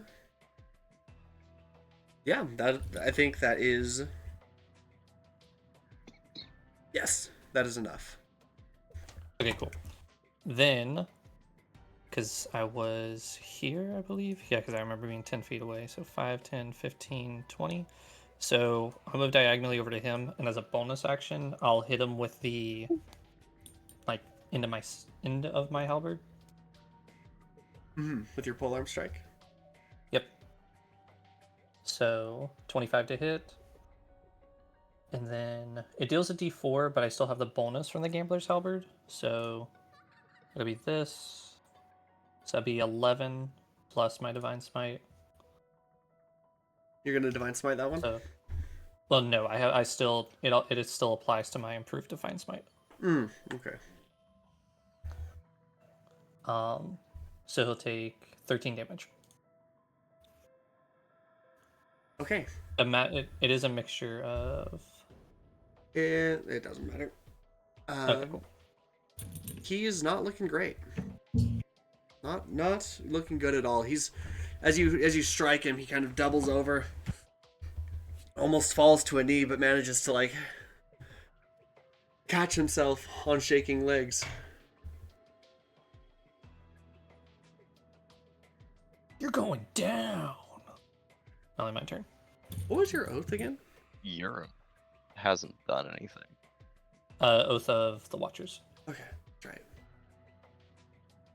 Yeah, that I think that is... Yes, that is enough. Okay, cool. Then, because I was here, I believe. Yeah, because I remember being 10 feet away. So 5, 10, 15, 20. So I'll move diagonally over to him, and as a bonus action, I'll hit him with the, like, end of my halberd. With your polearm strike. Yep. So 25 to hit. And then it deals a d4, but I still have the bonus from the Gambler's Halberd. So it'll be this. So that'd be 11 plus my Divine Smite. You're gonna Divine Smite that one? So, well, no, I still, it still applies to my improved Divine Smite. Okay. So he'll take 13 damage. Okay. It is a mixture of... It doesn't matter. Okay, cool. He is not looking great. Not looking good at all. He's as you strike him, he kind of doubles over, almost falls to a knee, but manages to like catch himself on shaking legs. You're going down. Only my turn. What was your oath again? Europe hasn't done anything. Oath of the Watchers. Okay, that's right.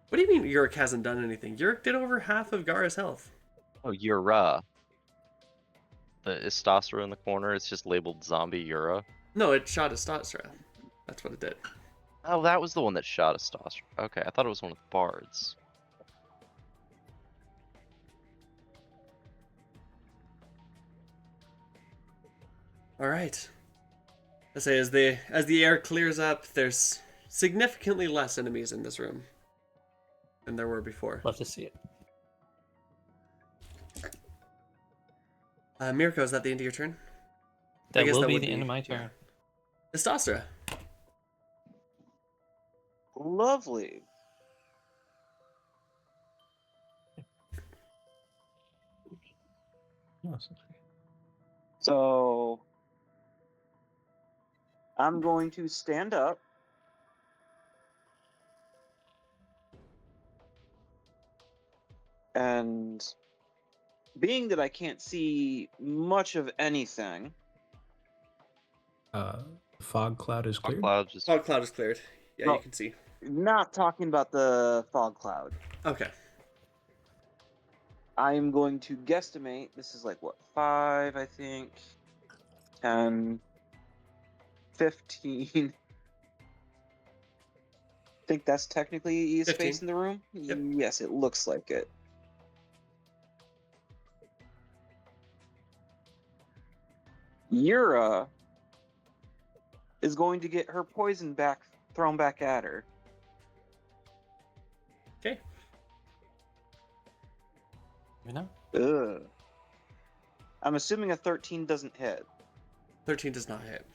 What do you mean Yurik hasn't done anything? Yurik did over half of Gara's health. Oh, Yura. The Istastra in the corner, it's just labeled zombie Yura. No, it shot a Statsra. That's what it did. Oh, that was the one that shot Istastra. Okay, I thought it was one of the bards. All right. I say as the air clears up, there's significantly less enemies in this room than there were before. Love to see it. Mirko, is that the end of your turn? That guess will that be would the be- end of my turn. Istastra. Lovely. So I'm going to stand up. And being that I can't see much of anything, Fog cloud is Fog cleared. cloud just Fog cloud is cleared. Yeah, No. you can see. not talking about the fog cloud, Okay. I am going to guesstimate. This is like what, 5, I think, 10, 15. I think that's technically easiest 15. space in the room. Yep. Yes, it looks like it. Yura is going to get her poison thrown back at her. Okay. You know? Ugh. I'm assuming a 13 doesn't hit. 13 does not hit.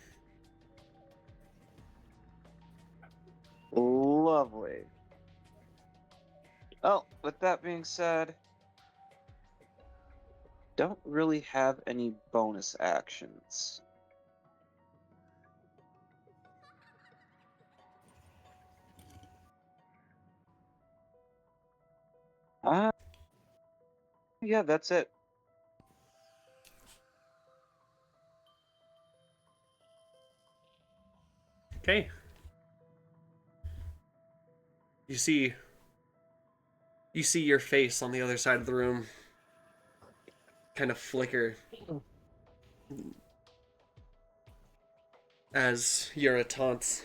Lovely. Oh, with that being said, don't really have any bonus actions. Yeah, that's it. Okay. You see your face on the other side of the room kind of flicker as Yura taunts.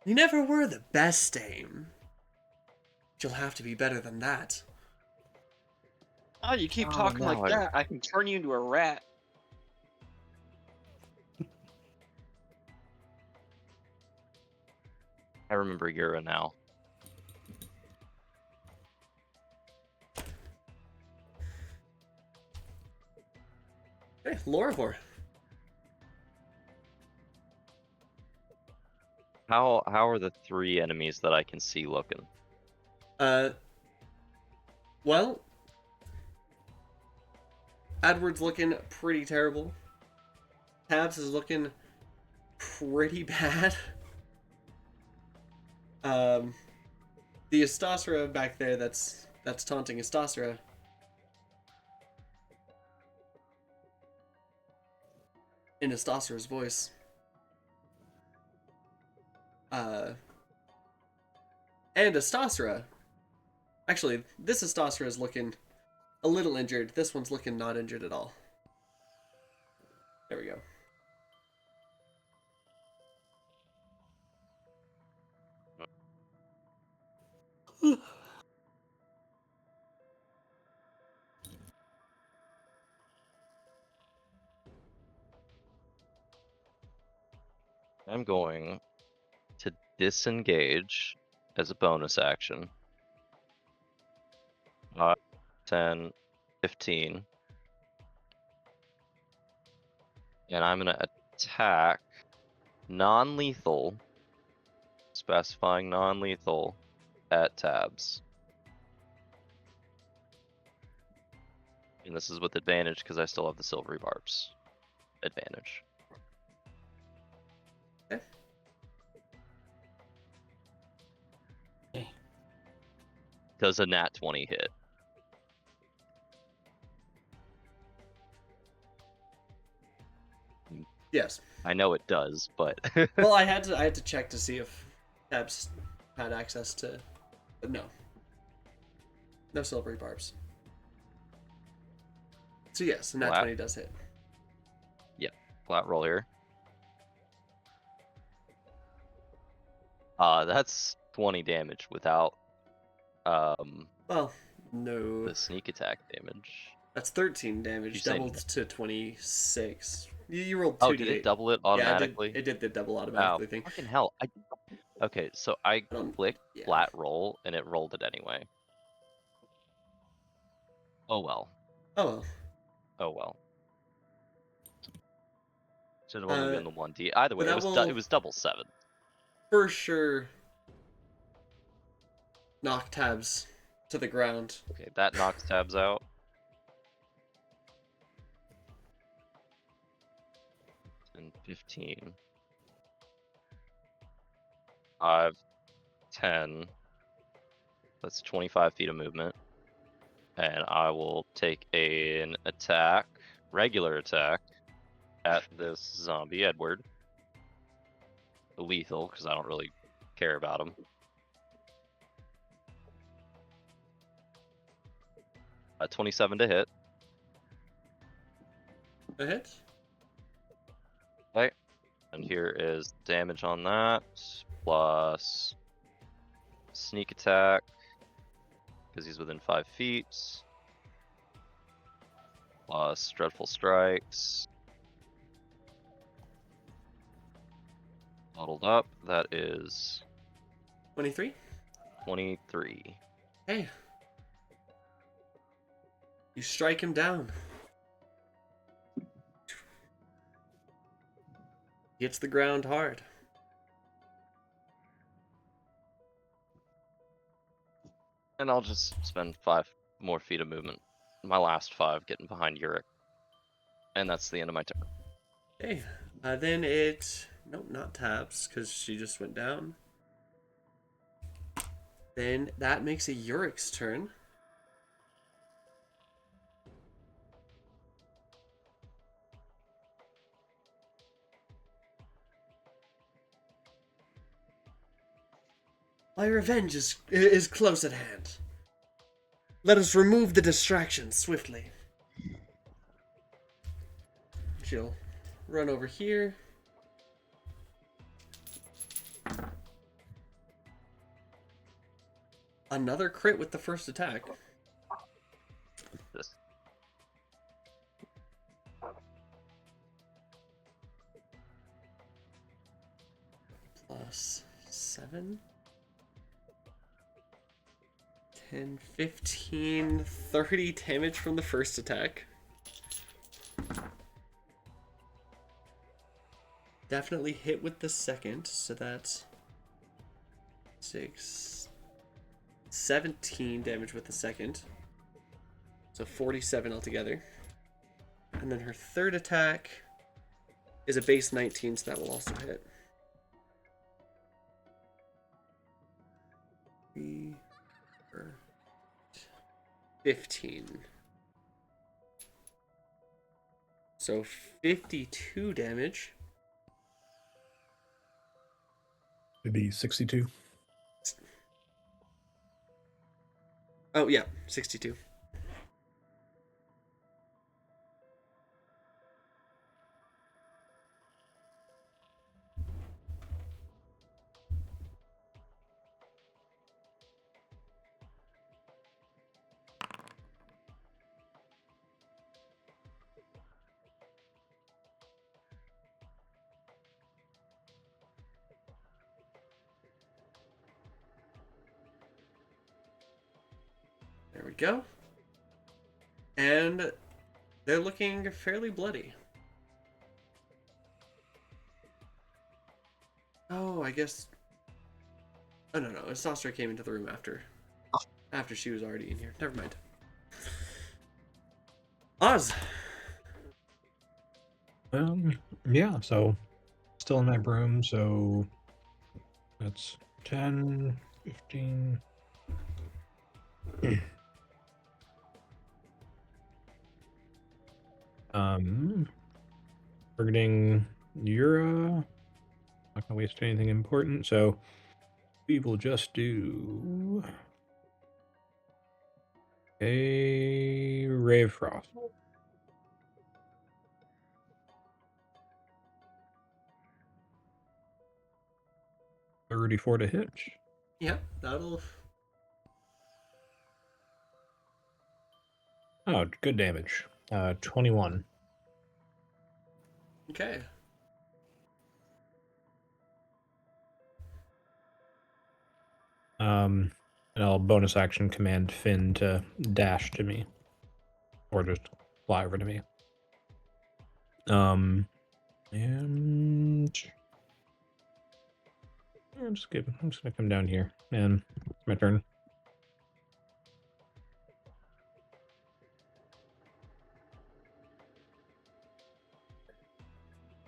You never were the best aim. But you'll have to be better than that. Oh, you keep Oh, talking no, like that, I can turn you into a rat. I remember Yura now. Hey, Lorivor. How are the 3 enemies that I can see looking? Well, Edward's looking pretty terrible. Tabs is looking pretty bad. The Astasra back there that's taunting Astasra. In Astasra's voice. And Astasra. Actually, this Astasra is looking a little injured. This one's looking not injured at all. There we go. I'm going to disengage as a bonus action. 5, 10, 15. And I'm going to attack non-lethal, specifying non-lethal, at Tabs. And this is with advantage because I still have the silvery barbs. Advantage. Okay. Okay. Does a nat 20 hit? Yes. I know it does, but Well, I had to check to see if Tabs had access to, but no. No silvery barbs. So yes, and that Flat. 20 does hit. flat roll here. That's 20 damage without Well, no. the sneak attack damage. That's 13 damage, You say doubled to 26. You rolled 2d8. Oh, did it double it automatically? Yeah, it did the double automatically Wow, thing. fucking hell. Okay, so I don't- clicked yeah. flat roll and it rolled it anyway. Oh well. Oh, Oh well. Should have only been the 1d. Either way, but that it was double 7. for sure knock Tabs to the ground. Okay, that knocks Tabs out. And 15. 5, 10, That's 25 feet of movement. And I will take an attack, regular attack, at this zombie, Edward. Lethal, because I don't really care about him. A 27 to hit. A hit. Okay. And here is damage on that, plus sneak attack, because he's within 5 feet, plus dreadful strikes. Modeled up, that is 23. 23. Hey. You strike him down. Hits the ground hard. And I'll just spend 5 more feet of movement. My last 5 getting behind Uric. And that's the end of my turn. Okay. Then it... Nope, not Tabs, because she just went down. Then that makes it Uric's turn. My revenge is close at hand. Let us remove the distractions swiftly. She'll run over here. Another crit with the first attack. This. Plus 7. 10, 15, 30 damage from the first attack. Definitely hit with the second, so that's 6, 17 damage with the second. So 47 altogether. And then her third attack is a base 19, so that will also hit. 3, 4, 15. So 52 damage. It'd be 62. Oh, yeah, 62. There we go. And they're looking fairly bloody. Oh, I guess... Oh, no. Sastra came into the room after she was already in here. Never mind. Oz! Yeah, so still in that room, so that's 10, 15. Targeting Yura. Not gonna waste anything important, so we will just do a Ray of Frost. $34 to hit. Yep, that'll... Oh, good damage. 21. Okay. And I'll bonus action command Finn to dash to me. Or just fly over to me. And I'm just gonna come down here. And it's my turn.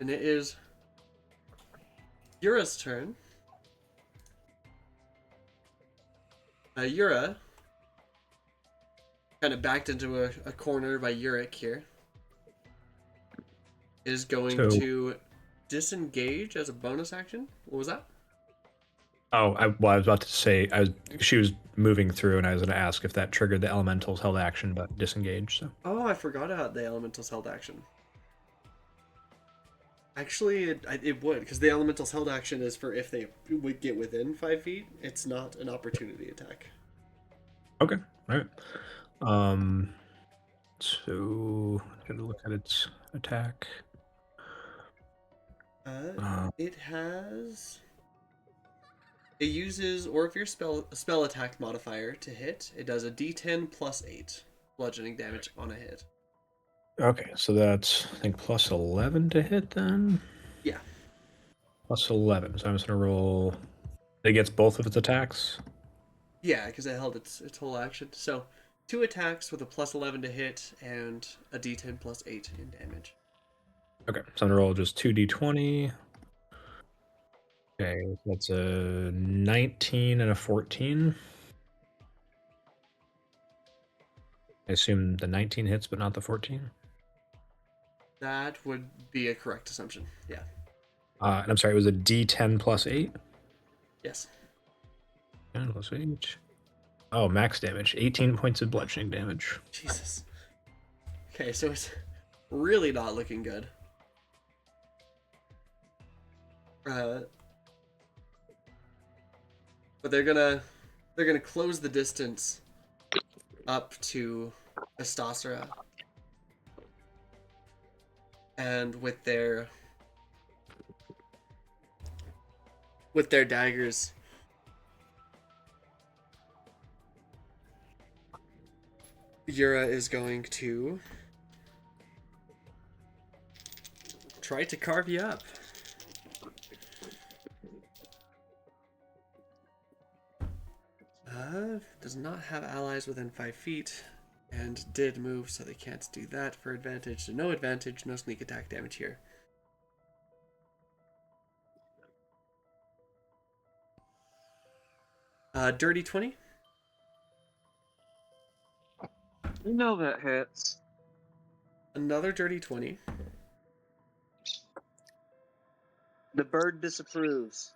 And it is Yura's turn. Yura, kind of backed into a corner by Yurik here, is going to disengage as a bonus action. What was that? Oh, I was about to say, she was moving through, and I was going to ask if that triggered the elemental's held action, but disengage. So. Oh, I forgot about the elemental's held action. Actually, it would, because the elemental's held action is for if they would get within 5 feet. It's not an opportunity attack. Okay, all right. So gotta look at its attack. It uses, or if your spell attack modifier to hit, it does a D10 plus 8 bludgeoning damage on a hit. Okay, so that's, I think, plus 11 to hit then? Yeah. Plus 11, so I'm just gonna roll... It gets both of its attacks? Yeah, because it held its whole action. So, 2 attacks with a plus 11 to hit, and a D10 plus 8 in damage. Okay, so I'm gonna roll just 2d20. Okay, that's a 19 and a 14. I assume the 19 hits, but not the 14? That would be a correct assumption, yeah. And I'm sorry, it was a d10 plus 8? Yes. 10 plus 8. Oh, max damage. 18 points of bludgeoning damage. Jesus. Okay, so it's really not looking good. But they're gonna close the distance up to Astasra, and with their daggers, Yura is going to try to carve you up. Does not have allies within 5 feet, and did move, so they can't do that for advantage. So no advantage, no sneak attack damage here. Dirty 20. You know that hits. Another dirty 20. The bird disapproves.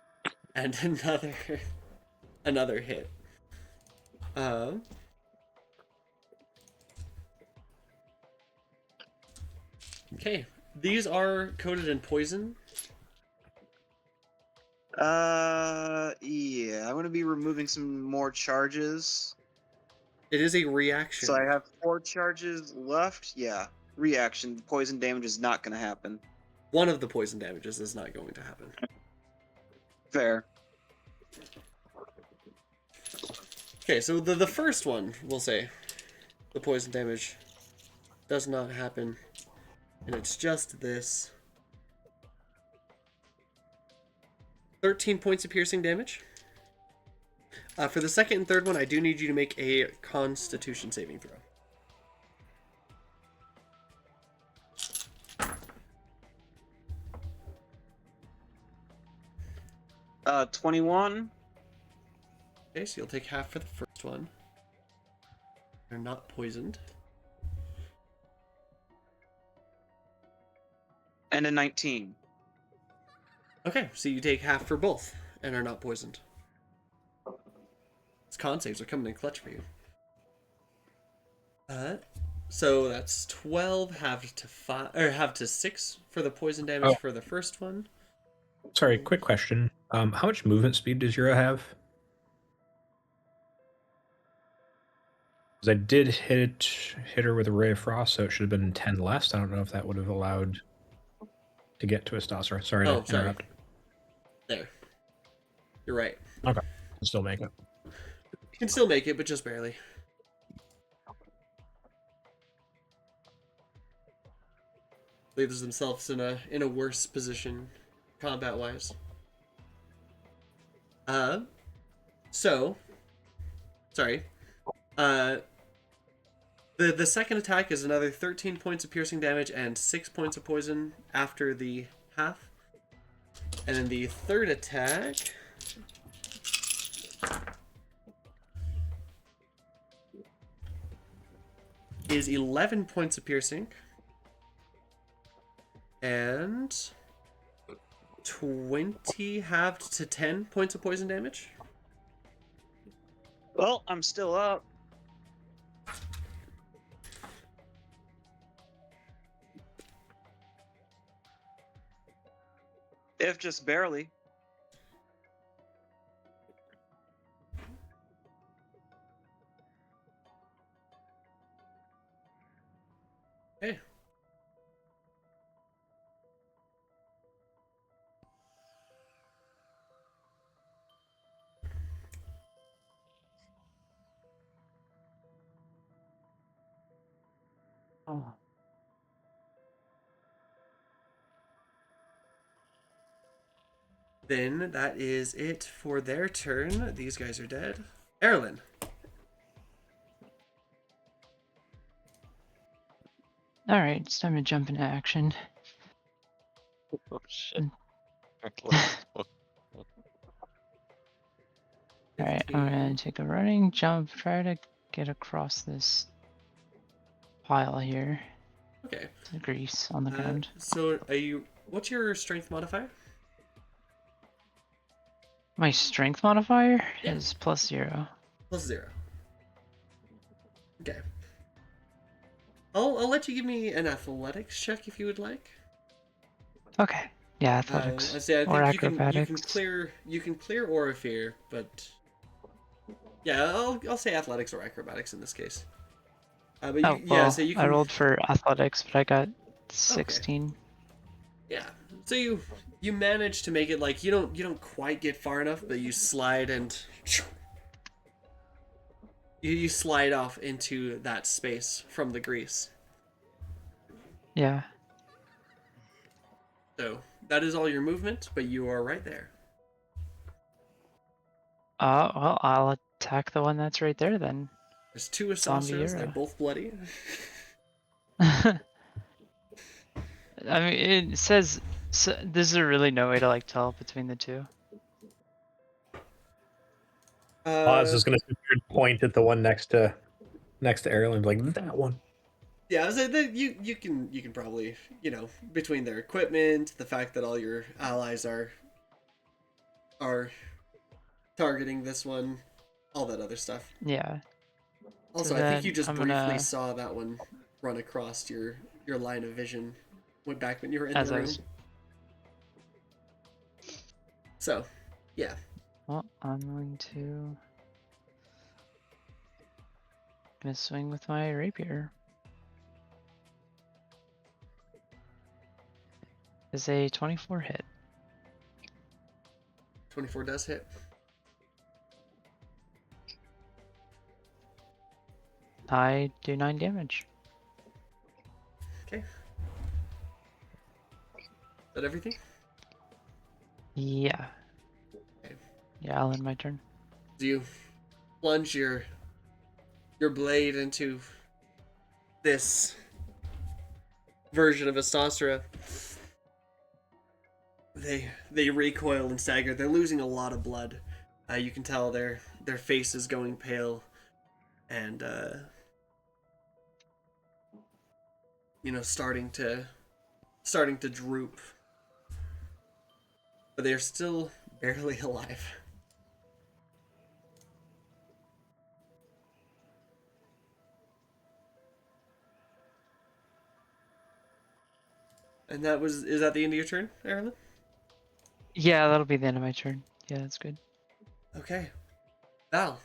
And another hit. Okay, these are coated in poison. Yeah, I'm gonna be removing some more charges. It is a reaction. So I have 4 charges left. Yeah, reaction. Poison damage is not gonna happen. One of the poison damages is not going to happen. Fair. Okay, so the first one, we'll say, the poison damage does not happen, and it's just this. 13 points of piercing damage. For the second and third one, I do need you to make a Constitution saving throw. 21. Okay, so you'll take half for the first one. They're not poisoned. And a 19. Okay, so you take half for both and are not poisoned. These con saves are coming in clutch for you. So that's 12 halved to 5 or halved to 6 for the poison damage for the first one. Sorry, quick question. How much movement speed does Yura have? Because I did hit her with a Ray of Frost, so it should have been 10 less. I don't know if that would have allowed to get to Astasra. Sorry to interrupt. There. You're right. Okay. Can still make it. You can still make it, but just barely. Leaves themselves in a worse position, combat-wise. Sorry. The second attack is another 13 points of piercing damage and 6 points of poison after the half. And then the third attack is 11 points of piercing. And 20 halved to 10 points of poison damage. Well, I'm still up. If just barely. Okay. Oh. Then that is it for their turn. These guys are dead. Eberron. All right, it's time to jump into action. Oh shit. All right, I'm gonna take a running jump, try to get across this pile here. Okay. The grease on the ground. So are you? What's your strength modifier? My strength modifier Yeah. is +0. +0. Okay. I'll let you give me an athletics check if you would like. Okay. Yeah, athletics I say I or think acrobatics. you can clear Aura Fear, but yeah, I'll say athletics or acrobatics in this case. But Oh, you, well, so you I can. rolled for athletics, but I got 16. Yeah. So you manage to make it like you don't quite get far enough, but you slide and you slide off into that space from the grease. Yeah. So that is all your movement, but you are right there. Well, I'll attack the one that's right there then. There's two Zombie Asastras, they're era. both bloody. I mean, it says so, there's really no way to like tell between the two. Oz is going to point at the one next to Errol and be like, that one. Yeah, so you can probably, between their equipment, the fact that all your allies are targeting this one, all that other stuff. Yeah. Also, So I think you then just I'm briefly gonna- saw that one run across your line of vision went back when you were in As the I room. was- So, yeah. Well, I'm going to swing with my rapier. Is a 24 hit. 24 does hit. I do 9 damage. Okay. Is that everything? Yeah. Okay. Yeah, I'll end my turn. Do you plunge your blade into this version of Astastra? They recoil and stagger. They're losing a lot of blood. You can tell their face is going pale, and starting to droop. But they're still barely alive. And is that the end of your turn, Eberron? Yeah, that'll be the end of my turn. Yeah, that's good. Okay. Val.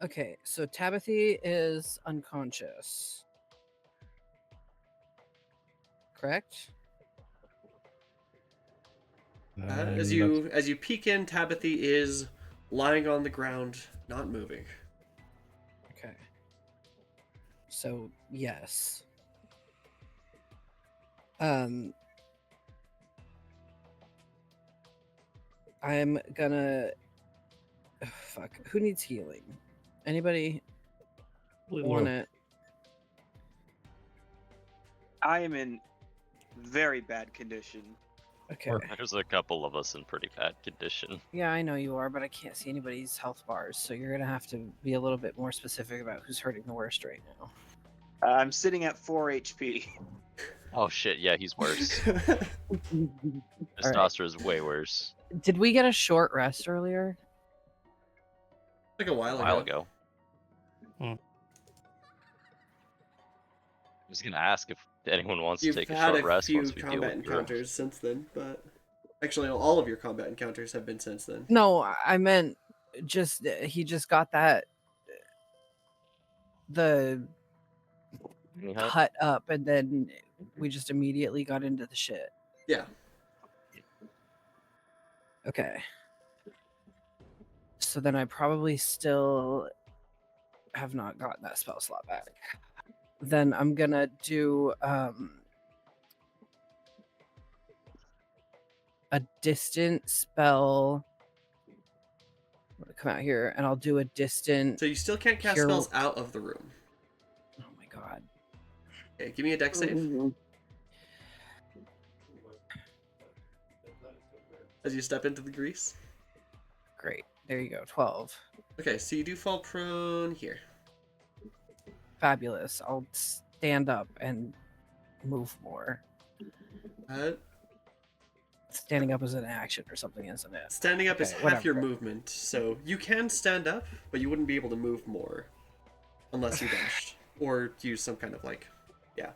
Okay, so Tabithy is unconscious. Correct? As you peek in, Tabithy is lying on the ground, not moving. Okay. So, yes. I'm gonna... fuck. Who needs healing? Anybody want it? I am in very bad condition. Okay. Or- There's a couple of us in pretty bad condition. Yeah, I know you are, but I can't see anybody's health bars, so you're gonna have to be a little bit more specific about who's hurting the worst right now. I'm sitting at 4 HP. Oh shit, yeah, he's worse. All right. Testosterone is way worse. Did we get a short rest earlier? Like a A while while ago. ago. I was gonna ask if anyone wants You've to take a had short a rest few once we deal combat with the encounters since then, but actually, all of your combat encounters have been since then. No, I meant just he just got the hut. hut up, and then we just immediately got into the shit. Yeah. Okay. So then I probably still have not gotten that spell slot back. Then I'm gonna do a distant spell. I'm gonna come out here and I'll do a distant. So you still can't cast Cure- spells out of the room. Oh my god. Okay, give me a deck save as you step into the grease. Great. There you go. 12. Okay, so you do fall prone here. Fabulous. I'll stand up and move more. Standing up is an action or something, isn't it? Standing up is Okay, half your whatever. movement, so you can stand up, but you wouldn't be able to move more unless you dashed or use some kind of yeah.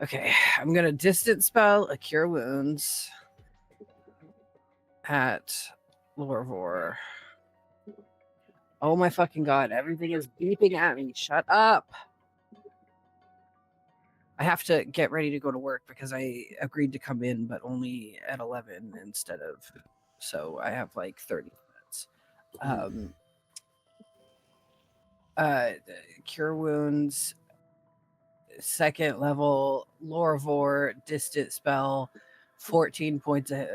Okay, I'm gonna distant spell a cure wounds at Lorvor. Oh my fucking god, everything is beeping at me. Shut up. I have to get ready to go to work because I agreed to come in, but only at 11 instead of. So I have like 30 minutes. Cure wounds, second level, Lorvor, distant spell, 14 points of.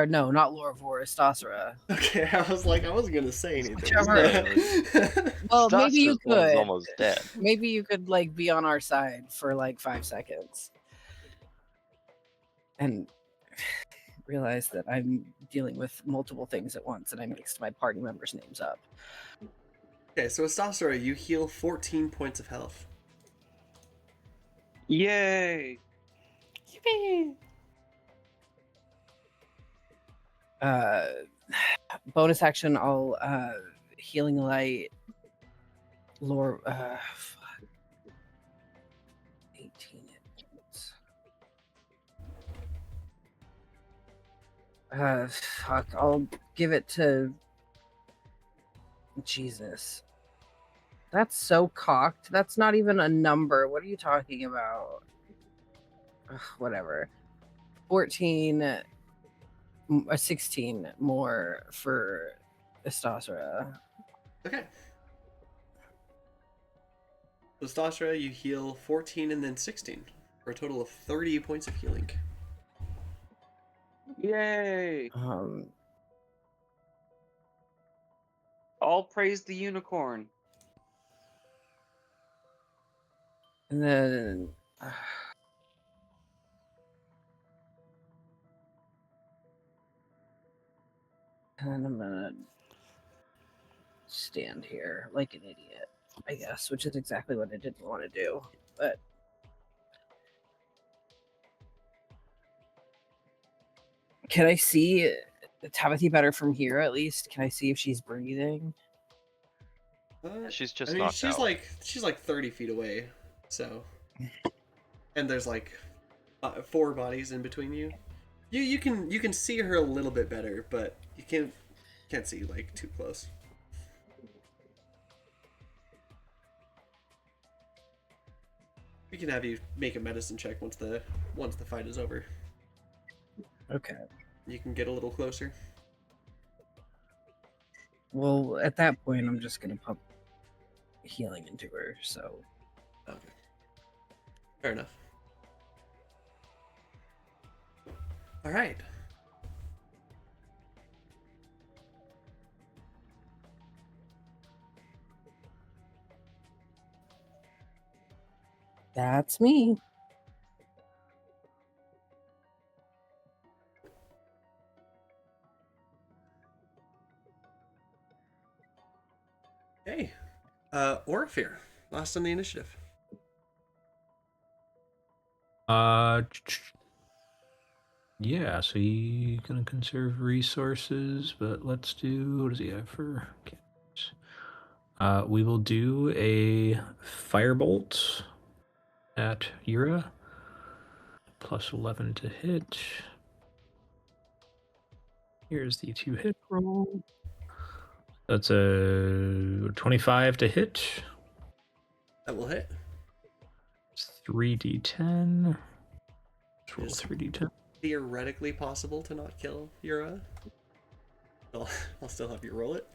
No, not Lorvor, Stasra. Okay, I was like, I wasn't gonna say anything. Whichever. Well, maybe you Testosterone's could. almost dead. Maybe you could be on our side for 5 seconds. And realize that I'm dealing with multiple things at once and I mixed my party members' names up. Okay, so with Stasra, you heal 14 points of health. Yay! Yippee! Bonus action, I'll healing light lore 18 hits. Fuck, I'll give it to Jesus. That's so cocked. That's not even a number. What are you talking about? Ugh, whatever. 14 16 more for Estasra. Okay. So Stasra, you heal 14 and then 16 for a total of 30 points of healing. Yay! All praise the unicorn. And then and I'm gonna stand here like an idiot, I guess, which is exactly what I didn't want to do. But can I see Tabitha better from here at least? Can I see if she's breathing? She's just I mean, knocked she's out. she's 30 feet away, so, and there's 4 bodies in between you. You can see her a little bit better, but you can't see too close. We can have you make a medicine check once the fight is over. Okay. You can get a little closer. Well, at that point, I'm just gonna pump healing into her. So. Okay. Fair enough. All right. That's me. Hey, Orifir, last on the initiative. Yeah, so he's gonna conserve resources, but let's do, what does he have for cannons? We will do a firebolt at Yura. Plus 11 to hit. Here's the 2 hit roll. That's a 25 to hit. That will hit. 3d10. Let's roll Is 3d10. theoretically possible to not kill Yura. I'll still have you roll it.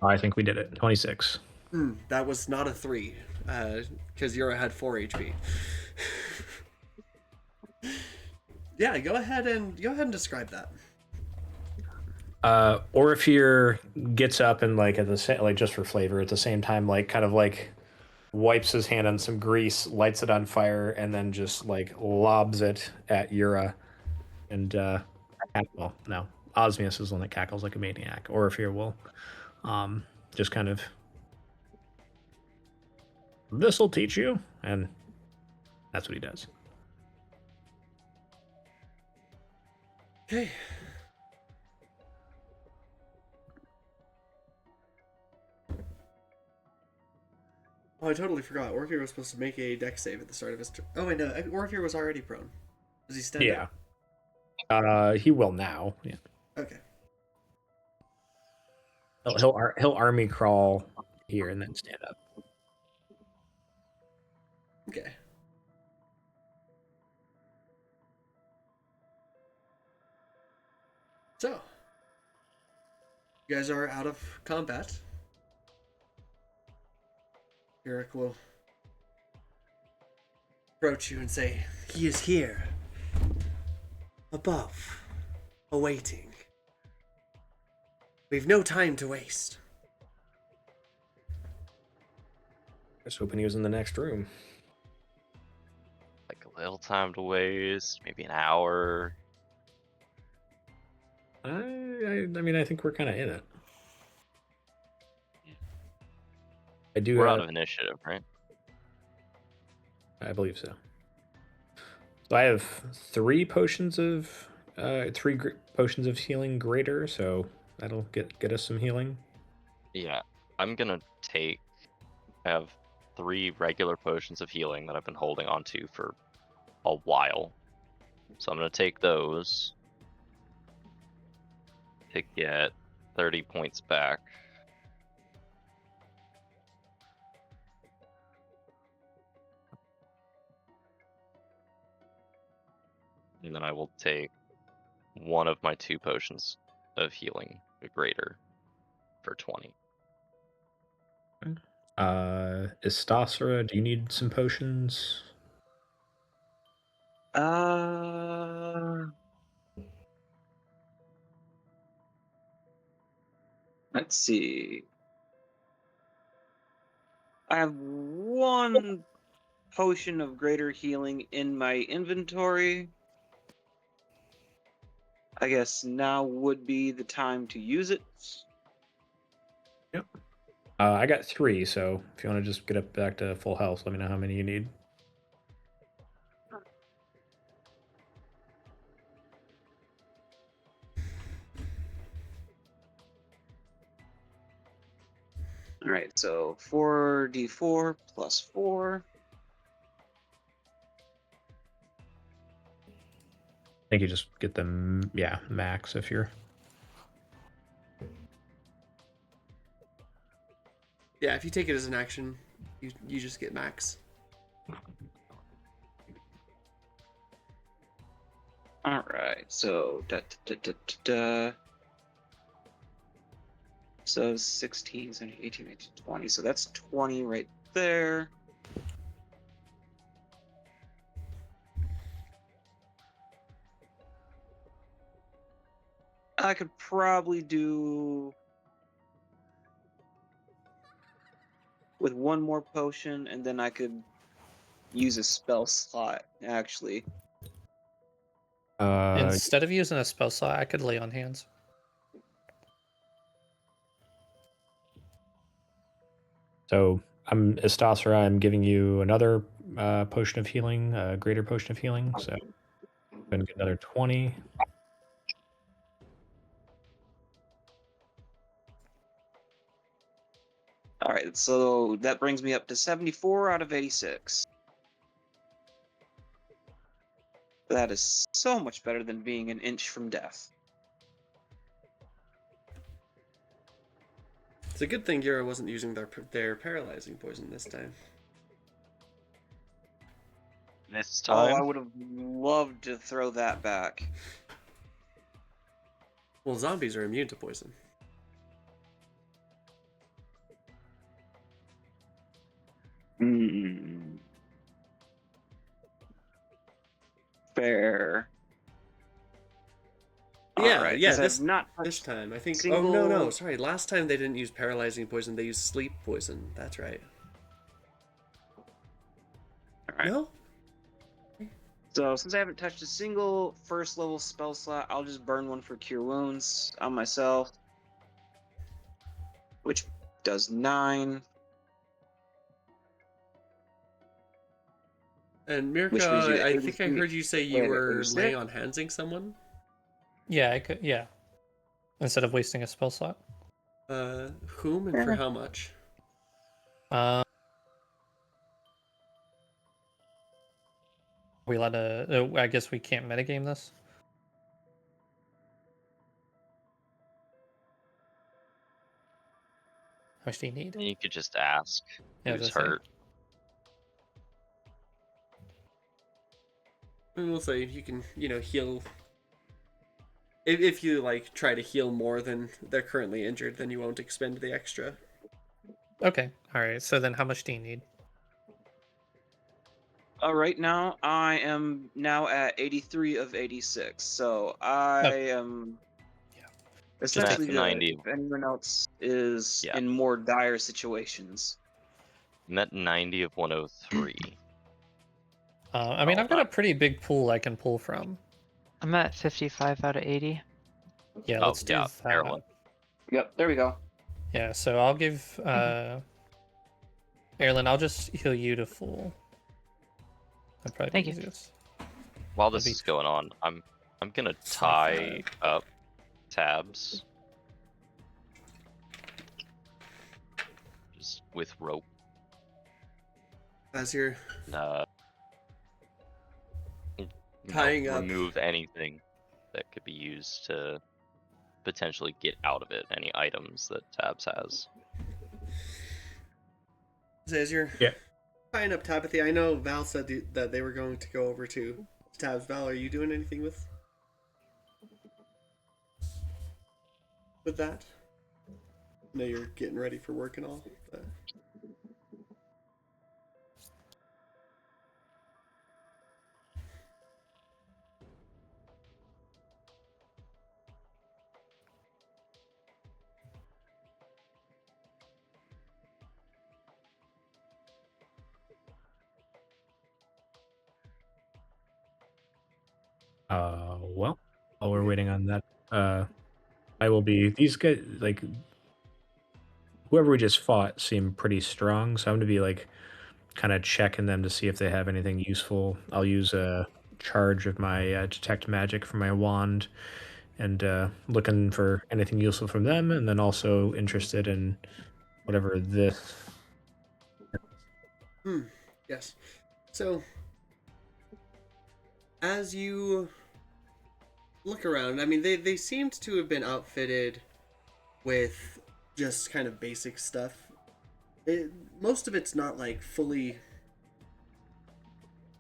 I think we did it. 26. That was not a 3, because Yura had 4 HP. Yeah, go ahead and describe that. Orifir gets up and like at the same, like just for flavor, at the same time, like kind of like wipes his hand on some grease, lights it on fire, and then just like lobs it at Yura. And well, no, Osmius is the one that cackles like a maniac. Orifir will just kind of, this'll teach you, and that's what he does. Okay. Oh, I totally forgot. Orifir was supposed to make a dex save at the start of his turn. Oh wait, no, Orifir was already prone. Does he stand up? Yeah. He will now. Yeah. Okay. He'll army crawl here and then stand up. Okay. So, you guys are out of combat. Eric will approach you and say, "He is here, above, awaiting. We've no time to waste." I was hoping he was in the next room. Like a little time to waste, maybe an hour. I mean, I think we're kind of in it. I do. We're out of initiative, right? I believe so. So I have 3 potions of potions of healing greater, so that'll get us some healing. Yeah, I'm gonna take. I have 3 regular potions of healing that I've been holding on to for a while, so I'm gonna take those to get 30 points back. And then I will take one of my 2 potions of healing greater for 20. Istasra, do you need some potions? Let's see. I have 1 potion of greater healing in my inventory. I guess now would be the time to use it. Yep. I got 3, so if you want to just get up back to full health, let me know how many you need. All right, so 4d4 plus 4. I think you just get them, yeah, max if you're. Yeah, if you take it as an action, you just get max. All right, so So 16, 17, 18, 19, 20. So that's 20 right there. I could probably do with one more potion, and then I could use a spell slot, actually. Instead of using a spell slot, I could lay on hands. So I'm Istasra, I'm giving you another potion of healing, a greater potion of healing. So I'm going to get another 20. All right, so that brings me up to 74 out of 86. That is so much better than being an inch from death. It's a good thing Yura wasn't using their paralyzing poison this time. This Oh, I time, would have loved to throw that back. Well, zombies are immune to poison. Fair. Yeah, Alright, yeah. 'cause I've not This time, I think. Oh single- no, sorry. Last time they didn't use paralyzing poison; they used sleep poison. That's right. Alright. No. So since I haven't touched a single first level spell slot, I'll just burn one for Cure Wounds on myself, which does 9. And Which brings you Mirka, to I think I 83. heard you say you Wait, were 86? laying on handsing someone. Yeah, I could. Yeah, instead of wasting a spell slot. Whom and for how much? We let a. I guess we can't metagame this. How much do you need? you could just ask Yeah, who's that's right. hurt. And we'll say you can, heal. If you like try to heal more than they're currently injured, then you won't expend the extra. Okay. All right. So then, how much do you need? Right now, I am now at 83 of 86. So I am essentially That's good 90. if anyone else is Yeah. in more dire situations. I'm at 90 of 103. I mean, Oh, I've got a not- pretty big pool I can pull from. I'm at 55 out of 80. Yeah, Oh, let's do yeah, that. Carolyn. Yep, there we go. Yeah, so I'll give Erlen, I'll just heal you to full. That'd probably Thank be you. easiest. While this That'd be- is going on, I'm gonna It's tie like up tabs. Just with rope. As you're And, Tying up. remove anything that could be used to potentially get out of it. Any items that tabs has. as you're Yeah. tying up Tabitha, I know Val said that they were going to go over to Tabs. Val, are you doing anything with that? I know you're getting ready for work and all, but... Well, while we're waiting on that, I will be. These guys, like, whoever we just fought, seem pretty strong. So I'm gonna be like, kind of checking them to see if they have anything useful. I'll use a charge of my detect magic from my wand, and looking for anything useful from them, and then also interested in whatever this. Yes. So, as you look around, I mean, they seemed to have been outfitted with just kind of basic stuff. Most of it's not like fully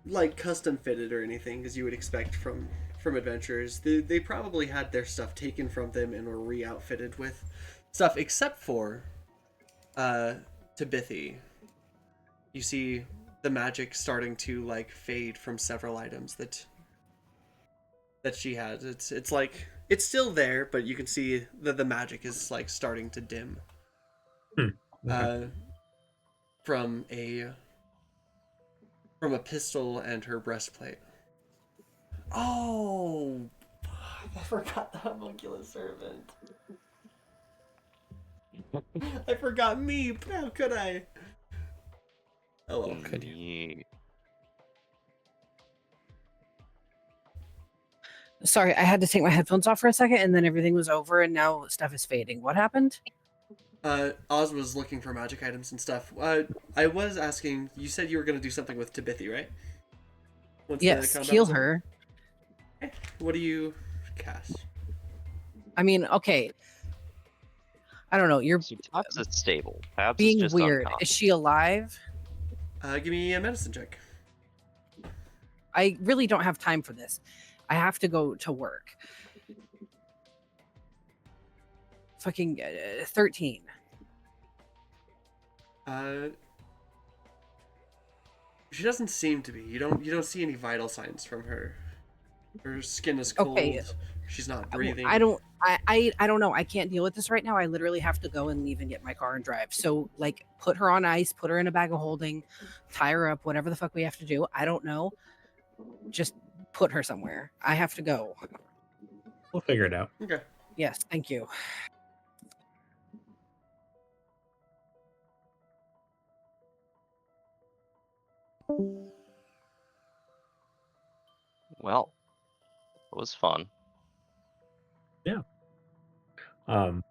like custom fitted or anything, as you would expect from adventurers. They probably had their stuff taken from them and were re-outfitted with stuff, except for Tabithy. You see the magic starting to like fade from several items that she has. It's like it's still there, but you can see that the magic is like starting to dim. Okay. from a pistol and her breastplate. Oh, I forgot the homunculus servant. I forgot Meep. How could I? Oh well. Could you? Neat. Sorry, I had to take my headphones off for a second, and then everything was over, and now stuff is fading. What happened? Oz was looking for magic items and stuff. I was asking. You said you were gonna do something with Tibithi, right? Once the Yes, combat heal was over? her. Okay. What do you cast? I mean, okay. I don't know. You're So Tabs is stable. Tabs is being just weird. uncommon. Is she alive? Give me a medicine check. I really don't have time for this. I have to go to work. Fucking 13. She doesn't seem to be. You don't see any vital signs from her. Her skin is cold. Okay. She's not breathing. I don't know. I can't deal with this right now. I literally have to go and leave and get my car and drive. So like put her on ice, put her in a bag of holding, tie her up, whatever the fuck we have to do. I don't know. Just put her somewhere. I have to go. We'll figure it out. Okay. Yes, thank you. Well, it was fun. Um,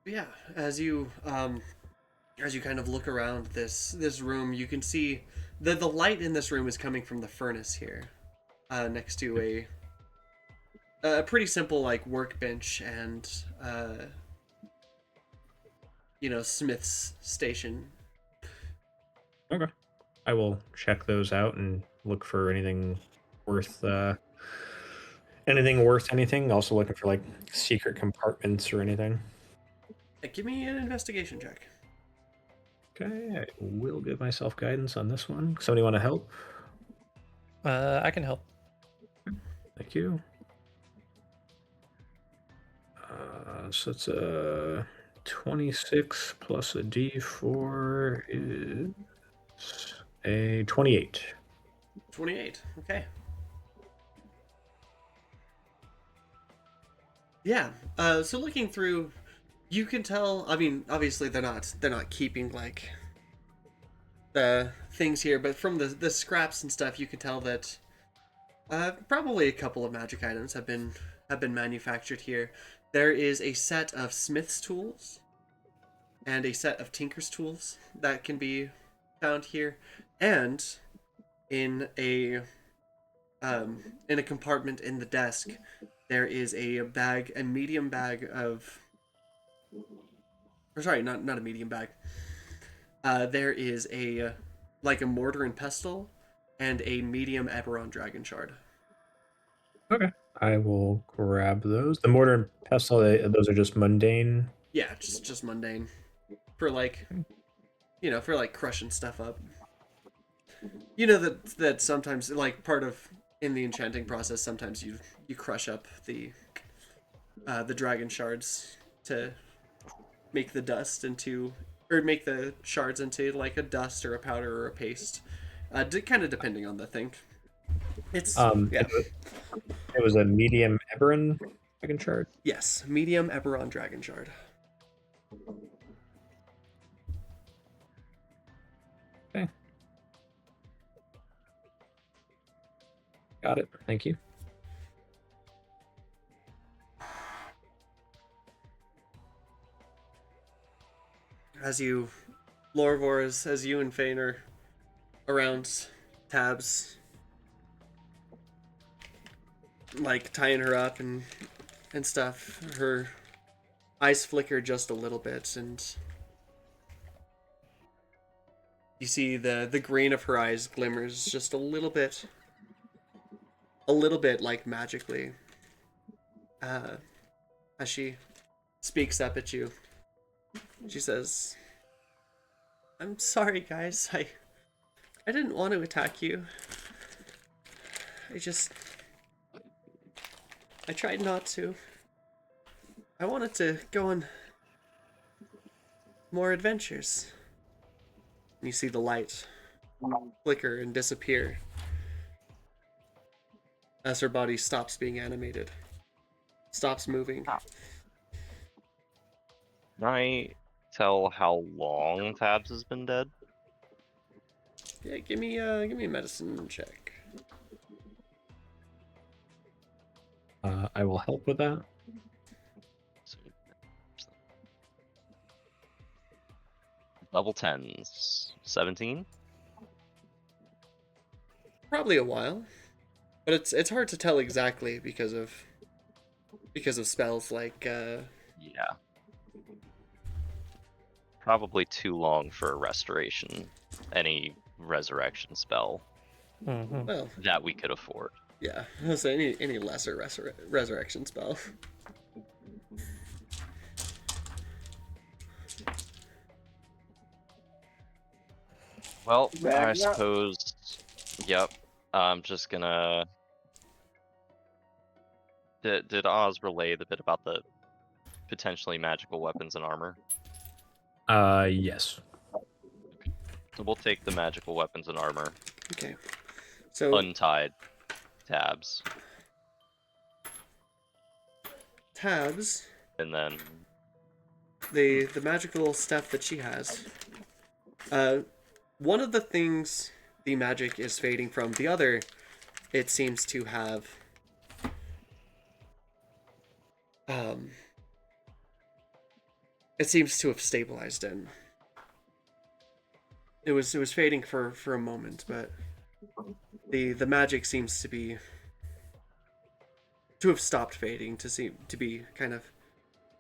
Yeah, as you kind of look around this room, you can see the light in this room is coming from the furnace here, next to a pretty simple like workbench and smith's station. okay. I will check those out and look for anything worth anything. Also looking for like secret compartments or anything. Give me an investigation check. Okay, I will give myself guidance on this one. Somebody want to help? I can help. Thank you. So it's a 26 plus a D4 is a 28. 28. Okay. Yeah. So looking through, you can tell. I mean, obviously they're not keeping like the things here, but from the scraps and stuff, you can tell that probably a couple of magic items have been manufactured here. There is a set of smith's tools and a set of tinker's tools that can be found here, and in a compartment in the desk, there is a medium bag of. Or sorry, not a medium bag. There is a mortar and pestle, and a medium Eberron dragon shard. Okay. I will grab those. The mortar and pestle, those are just mundane. Yeah, just mundane, for crushing stuff up. You know that sometimes part of in the enchanting process, sometimes you crush up the dragon shards to make the dust into, or make the shards into like a dust or a powder or a paste, kind of depending on the thing. It's yeah. It was a medium Eberron dragon shard. Yes, medium Eberron dragon shard. Okay. Got it. Thank you. As you, Lorvor, as you and Fane are around Tabs, like tying her up and stuff, her eyes flicker just a little bit, and you see the green of her eyes glimmers just a little bit like magically, as she speaks up at you. She says, "I'm sorry, guys. I didn't want to attack you. I tried not to. I wanted to go and more adventures. You see the light flicker and disappear as her body stops being animated, stops moving. Can I tell how long Tabs has been dead? Yeah, give me a medicine check. I will help with that. Level 10s. 17? Probably a while, but it's hard to tell exactly because of spells like Yeah. Probably too long for a restoration. Any resurrection spell Mm-hmm. well, that we could afford. yeah. So any lesser resurrection spell. Well, Back I up. suppose. Yep. I'm just gonna. Did Oz relay the bit about the potentially magical weapons and armor? Yes. So we'll take the magical weapons and armor. Okay. So Untied Tabs. Tabs, And then. the magical stuff that she has. One of the things the magic is fading from, the other, it seems to have. It seems to have stabilized in. It was fading for a moment, but the magic seems to have stopped fading, to be kind of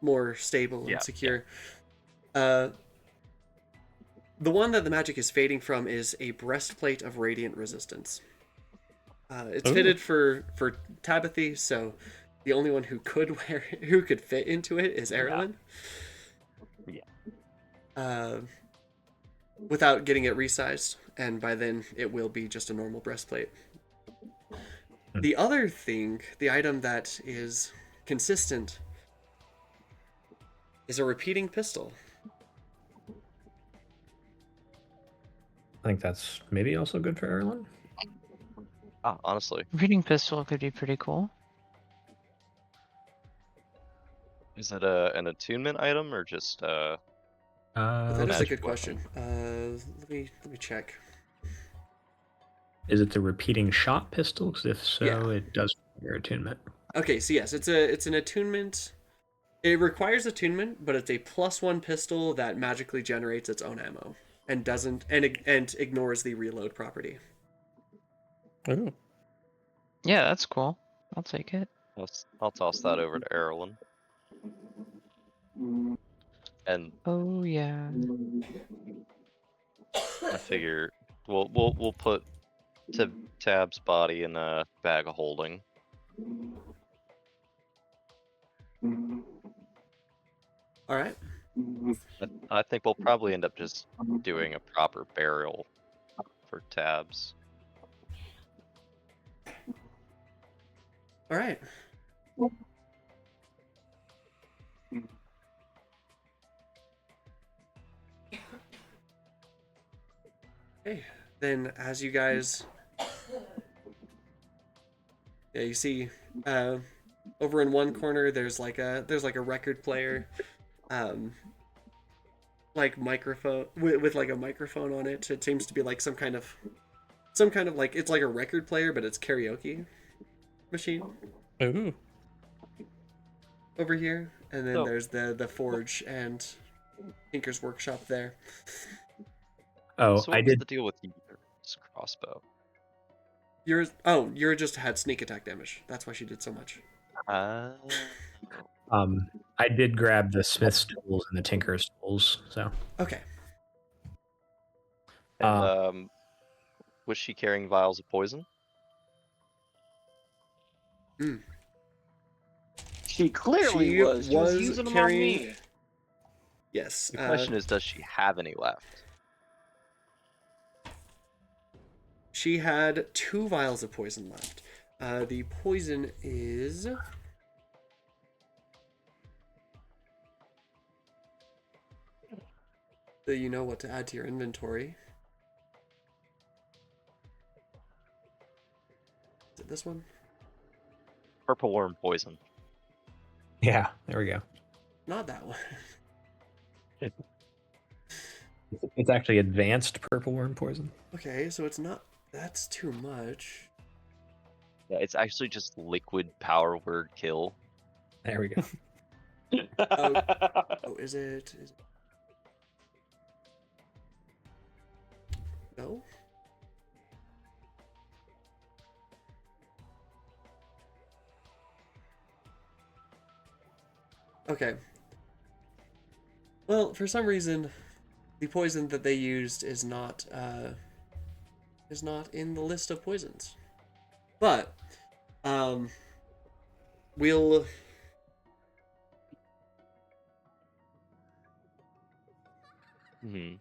more stable and secure. The one that the magic is fading from is a breastplate of radiant resistance. It's fitted for Tabithy, so the only one who could fit into it is Eberron. Yeah. Without getting it resized, and by then it will be just a normal breastplate. The other thing, the item that is consistent, is a repeating pistol. I think that's maybe also good for Erlen. Honestly. Reading pistol could be pretty cool. Is it an attunement item or just That is a magic good weapon? question. Let me check. Is it the repeating shot pistol? Because if so, Yeah. it does require attunement. Okay, so yes, it's an attunement. It requires attunement, but it's a +1 pistol that magically generates its own ammo and ignores the reload property. Ooh. Yeah, that's cool. I'll take it. I'll toss that over to Erlen. And Oh yeah. I figure we'll put Tab's body in a bag of holding. All right. I think we'll probably end up just doing a proper burial for Tabs. All right. Okay. Then, as you guys, yeah, you see, over in one corner there's like a record player, like microphone with like a microphone on it. It seems to be like some kind of like, it's like a record player, but it's karaoke machine. Ooh. Over here, and then Oh. there's the forge and Tinker's workshop there. Oh, So I what was did. the deal with Yure's crossbow? Yours just had sneak attack damage. That's why she did so much. I did grab the Smith's tools and the Tinker's tools. So Okay. And was she carrying vials of poison? She clearly She was. She was was using them carrying- on me. Yes. The question is, does she have any left? She had 2 vials of poison left. The poison is... so you know what to add to your inventory. Is it this one? Purple worm poison. Yeah, there we go. Not that one. It's actually advanced purple worm poison. Okay, so it's not. That's too much. Yeah, it's actually just liquid power word kill. There we go. Oh, is it? No? Okay. Well, for some reason, the poison that they used is not in the list of poisons. But we'll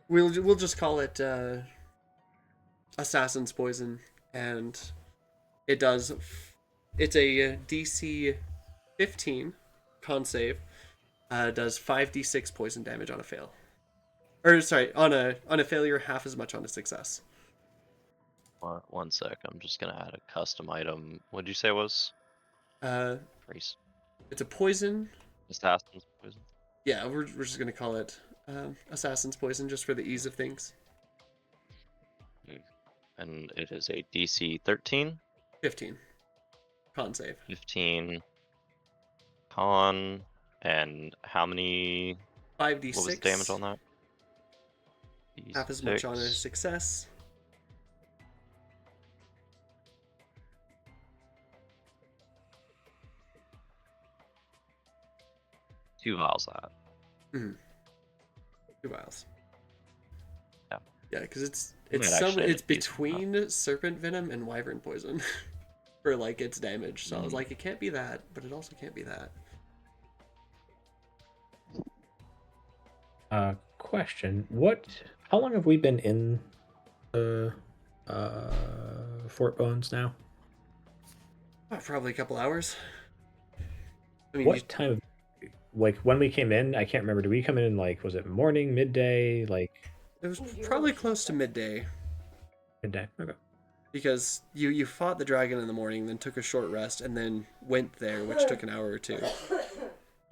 we'll just call it assassin's poison, and it's a DC 15 con save. Does 5d6 poison damage on a fail. Or sorry, on a failure, half as much on a success. One sec, I'm just gonna add a custom item. What did you say it was? Race. It's a poison. Assassin's poison. Yeah, we're just gonna call it assassin's poison just for the ease of things. And it is a DC 13. 15. Con save. 15. Con. And how many? 5d6. What was the damage on that? Half as much on a success. Two vials of that. Mm-hmm. 2 vials. Yeah. Yeah, because it's between serpent venom and wyvern poison for like its damage. So I was like, it can't be that, but it also can't be that. Question: How long have we been in the Fort Bones now? Probably a couple hours. I mean, what time? Like when we came in, I can't remember. Did we come in like, was it morning, midday? Like it was probably close to midday. Midday. Okay. Because you fought the dragon in the morning, then took a short rest, and then went there, which took an hour or two.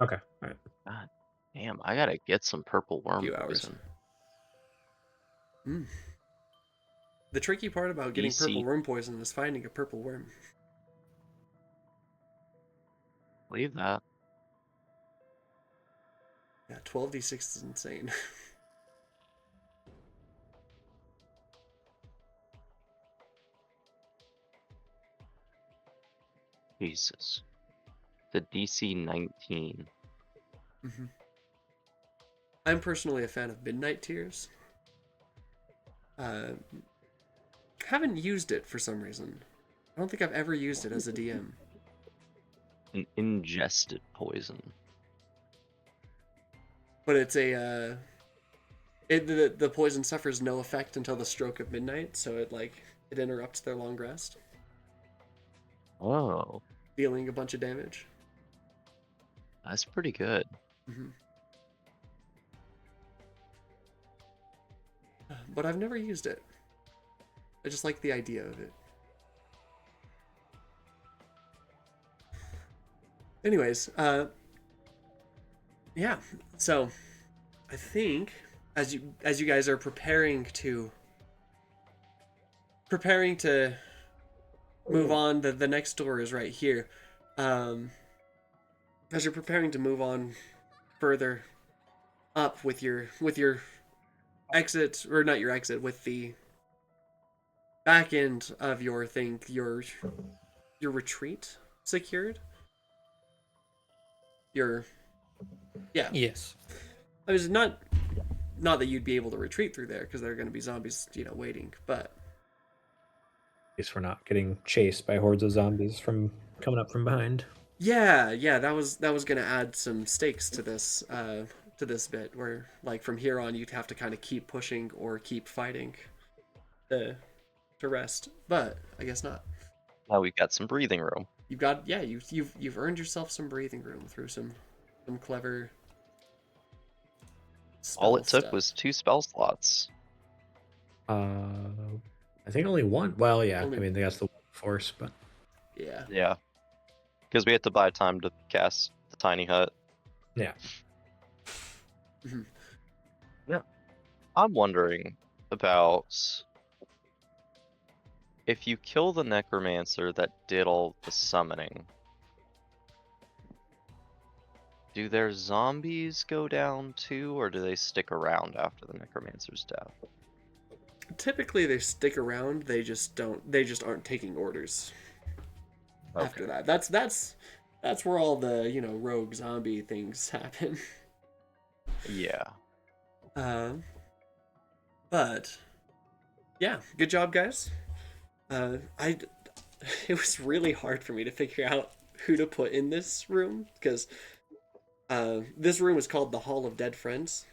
Okay. All right. God damn, I gotta get some purple worm Few hours. poison. The tricky part about getting DC. purple worm poison is finding a purple worm. Believe that. Yeah, 12d6 is insane. Jesus. The DC 19. Mm-hmm. I'm personally a fan of Midnight Tears. Haven't used it for some reason. I don't think I've ever used it as a DM. An ingested poison. But it's the poison suffers no effect until the stroke of midnight, so it interrupts their long rest. Oh. Dealing a bunch of damage. That's pretty good. Mm-hmm. But I've never used it. I just like the idea of it. Anyways, yeah. So, I think as you guys are preparing to move on, the next door is right here. As you're preparing to move on further up with your exit, or not your exit, with the back end of your thing, your retreat secured. Yes. I was not that you'd be able to retreat through there because there are going to be zombies, waiting. But at least we're not getting chased by hordes of zombies from coming up from behind. yeah, that was going to add some stakes to this bit, where like from here on you'd have to kind of keep pushing or keep fighting to rest. But I guess not. Now we've got some breathing room. You've earned yourself some breathing room through some clever All it spell took stuff. was 2 spell slots. I think only one. Well, yeah. Only- I mean, that's the one force, but Yeah. Yeah. Because we had to buy time to cast the tiny hut. yeah. I'm wondering about if you kill the necromancer that did all the summoning, do their zombies go down too, or do they stick around after the necromancer's death? Typically they stick around. They just don't. They just aren't taking orders after that. That's where all the rogue zombie things happen. Yeah. But yeah, good job, guys. It was really hard for me to figure out who to put in this room because this room is called the Hall of Dead Friends,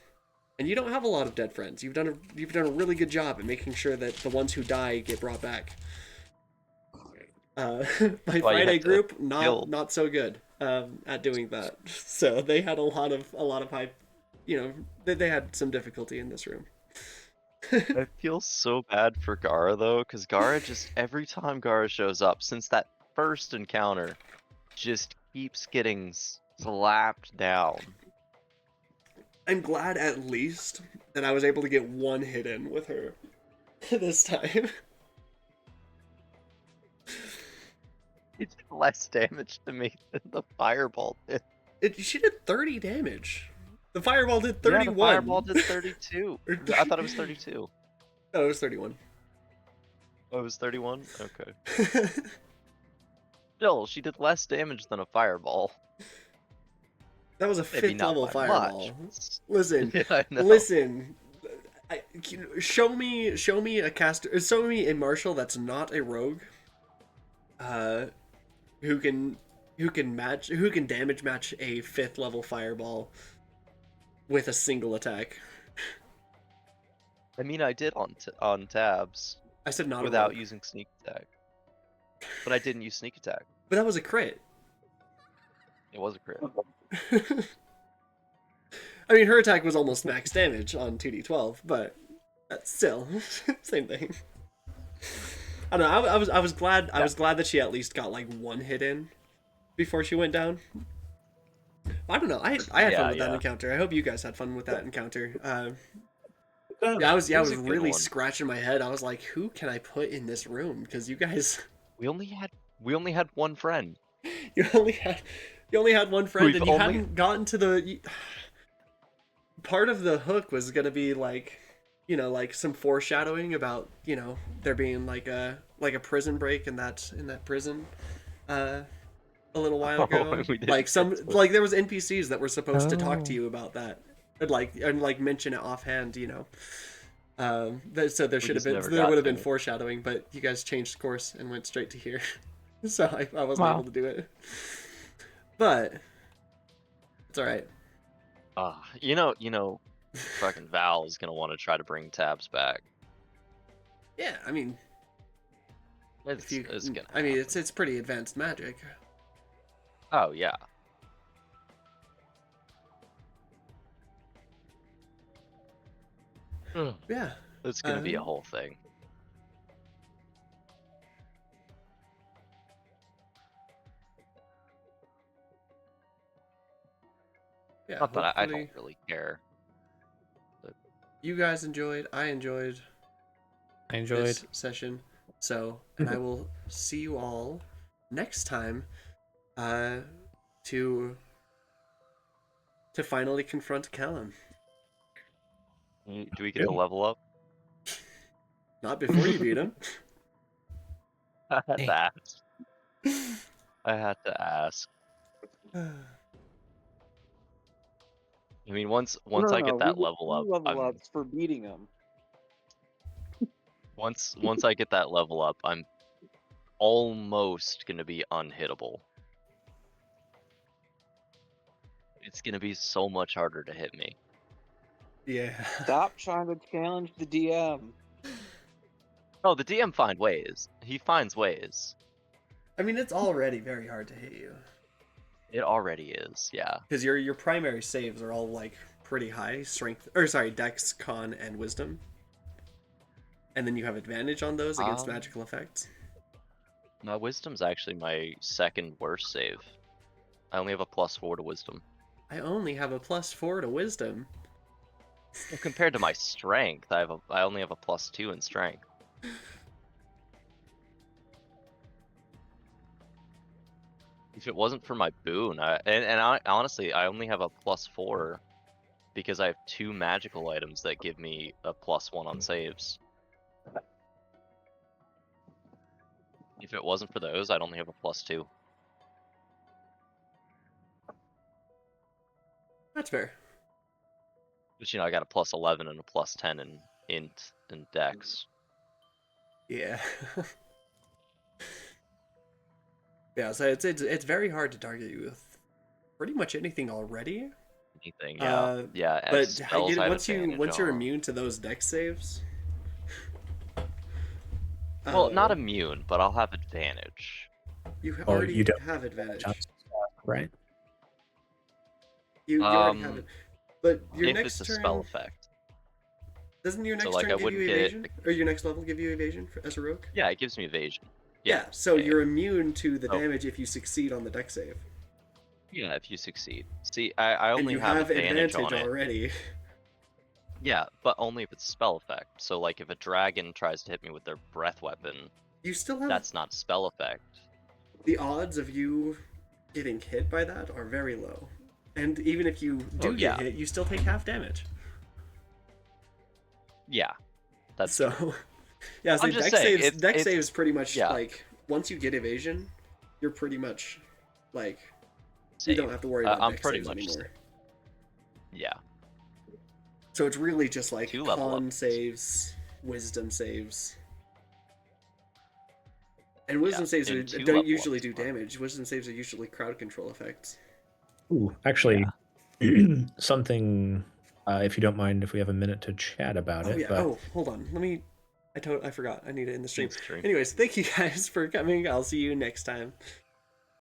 and you don't have a lot of dead friends. You've done a really good job at making sure that the ones who die get brought back. My Friday group not so good at doing that, so they had a lot of high, they had some difficulty in this room. I feel so bad for Gara though, because Gara just every time Gara shows up since that first encounter, just keeps getting slapped down. I'm glad at least that I was able to get one hit in with her this time. It did less damage to me than the fireball did. She did 30 damage. The fireball did 31. Yeah, the fireball did 32. I thought it was 32. No, it was 31. Oh, it was 31? Okay. Still, she did less damage than a fireball. That was a Maybe 5th not level by fireball. much. Listen, Yeah, I know. listen. Show me a caster. Show me a marshal that's not a rogue. Who can damage match a 5th level fireball with a single attack. I mean, I did on tabs I said not without a rogue. using sneak attack. But I didn't use sneak attack. But that was a crit. It was a crit. I mean, her attack was almost max damage on 2d12, but still, same thing. I don't know. I was glad. I was glad that she at least got like one hit in before she went down. I don't know. I had fun with that encounter. I hope you guys had fun with that encounter. I was really scratching my head. I was like, who can I put in this room? Because you guys, we only had one friend. you only had one friend, and you only... hadn't gotten to the. Part of the hook was gonna be like, like some foreshadowing about there being like a prison break in that prison, a little while ago. Like there was NPCs that were supposed to talk to you about that, and like mention it offhand, so there would have been foreshadowing, but you guys changed course and went straight to here, so I wasn't able to do it. But it's all right. Fucking Val is gonna want to try to bring tabs back. Yeah, I mean, it's gonna. I mean, it's pretty advanced magic. Oh yeah. Yeah. It's gonna be a whole thing. Yeah, not that I don't really care. But... You guys enjoyed. I enjoyed this session. So, and I will see you all next time to finally confront Callum. Do we get to level up? Not before you beat him. I had to ask. I mean, once I get that level up, ups for beating him. Once I get that level up, I'm almost gonna be unhittable. It's gonna be so much harder to hit me. Yeah. Stop trying to challenge the DM. Oh, the DM finds ways. He finds ways. I mean, it's already very hard to hit you. It already is, yeah. Because your primary saves are all like pretty high dex, con, and wisdom. And then you have advantage on those against magical effects. My wisdom's actually my second worst save. I only have a +4 to wisdom. I only have a +4 to wisdom. Well, compared to my strength, I only have a +2 in strength. If it wasn't for my boon, honestly, I only have a +4 because I have 2 magical items that give me a +1 on saves. If it wasn't for those, I'd only have a +2. That's fair. But I got a +11 and a +10 in int and dex. Yeah. Yeah, so it's very hard to target you with pretty much anything already. Anything, yeah. Yeah, but spells I have advantage once you're on. immune to those dex saves. Well, not immune, but I'll have advantage. You already have advantage. Right. You already have it. But your if next it's a turn, spell effect. Doesn't your next like, turn I give you wouldn't get- evasion? Or your next level give you evasion as a rogue? Yeah, it gives me evasion. Yeah, so yeah. you're immune to the Oh. damage if you succeed on the dex save. Yeah, if you succeed. See, I And only you have advantage on it. already. Yeah, but only if it's a spell effect. So like if a dragon tries to hit me with their breath weapon, You still have that's not spell effect. the odds of you getting hit by that are very low. And even if you do get hit, you still take half damage. Yeah. That's so true. yeah, so I'm just dex saying, dex saves pretty much yeah. like once you get evasion, you're pretty much like Safe. you don't have to worry about I'm dex pretty saves much anymore. safe. Yeah. So it's really just like 2 level con ups. saves, wisdom saves. And wisdom saves and 2 don't level usually ups. do damage. Wisdom saves are usually crowd control effects. Ooh, actually, something. If you don't mind, if we have a minute to chat about Oh it. yeah. But Oh, hold on. I forgot. I need it in the stream. Stream. Anyways, thank you guys for coming. I'll see you next time.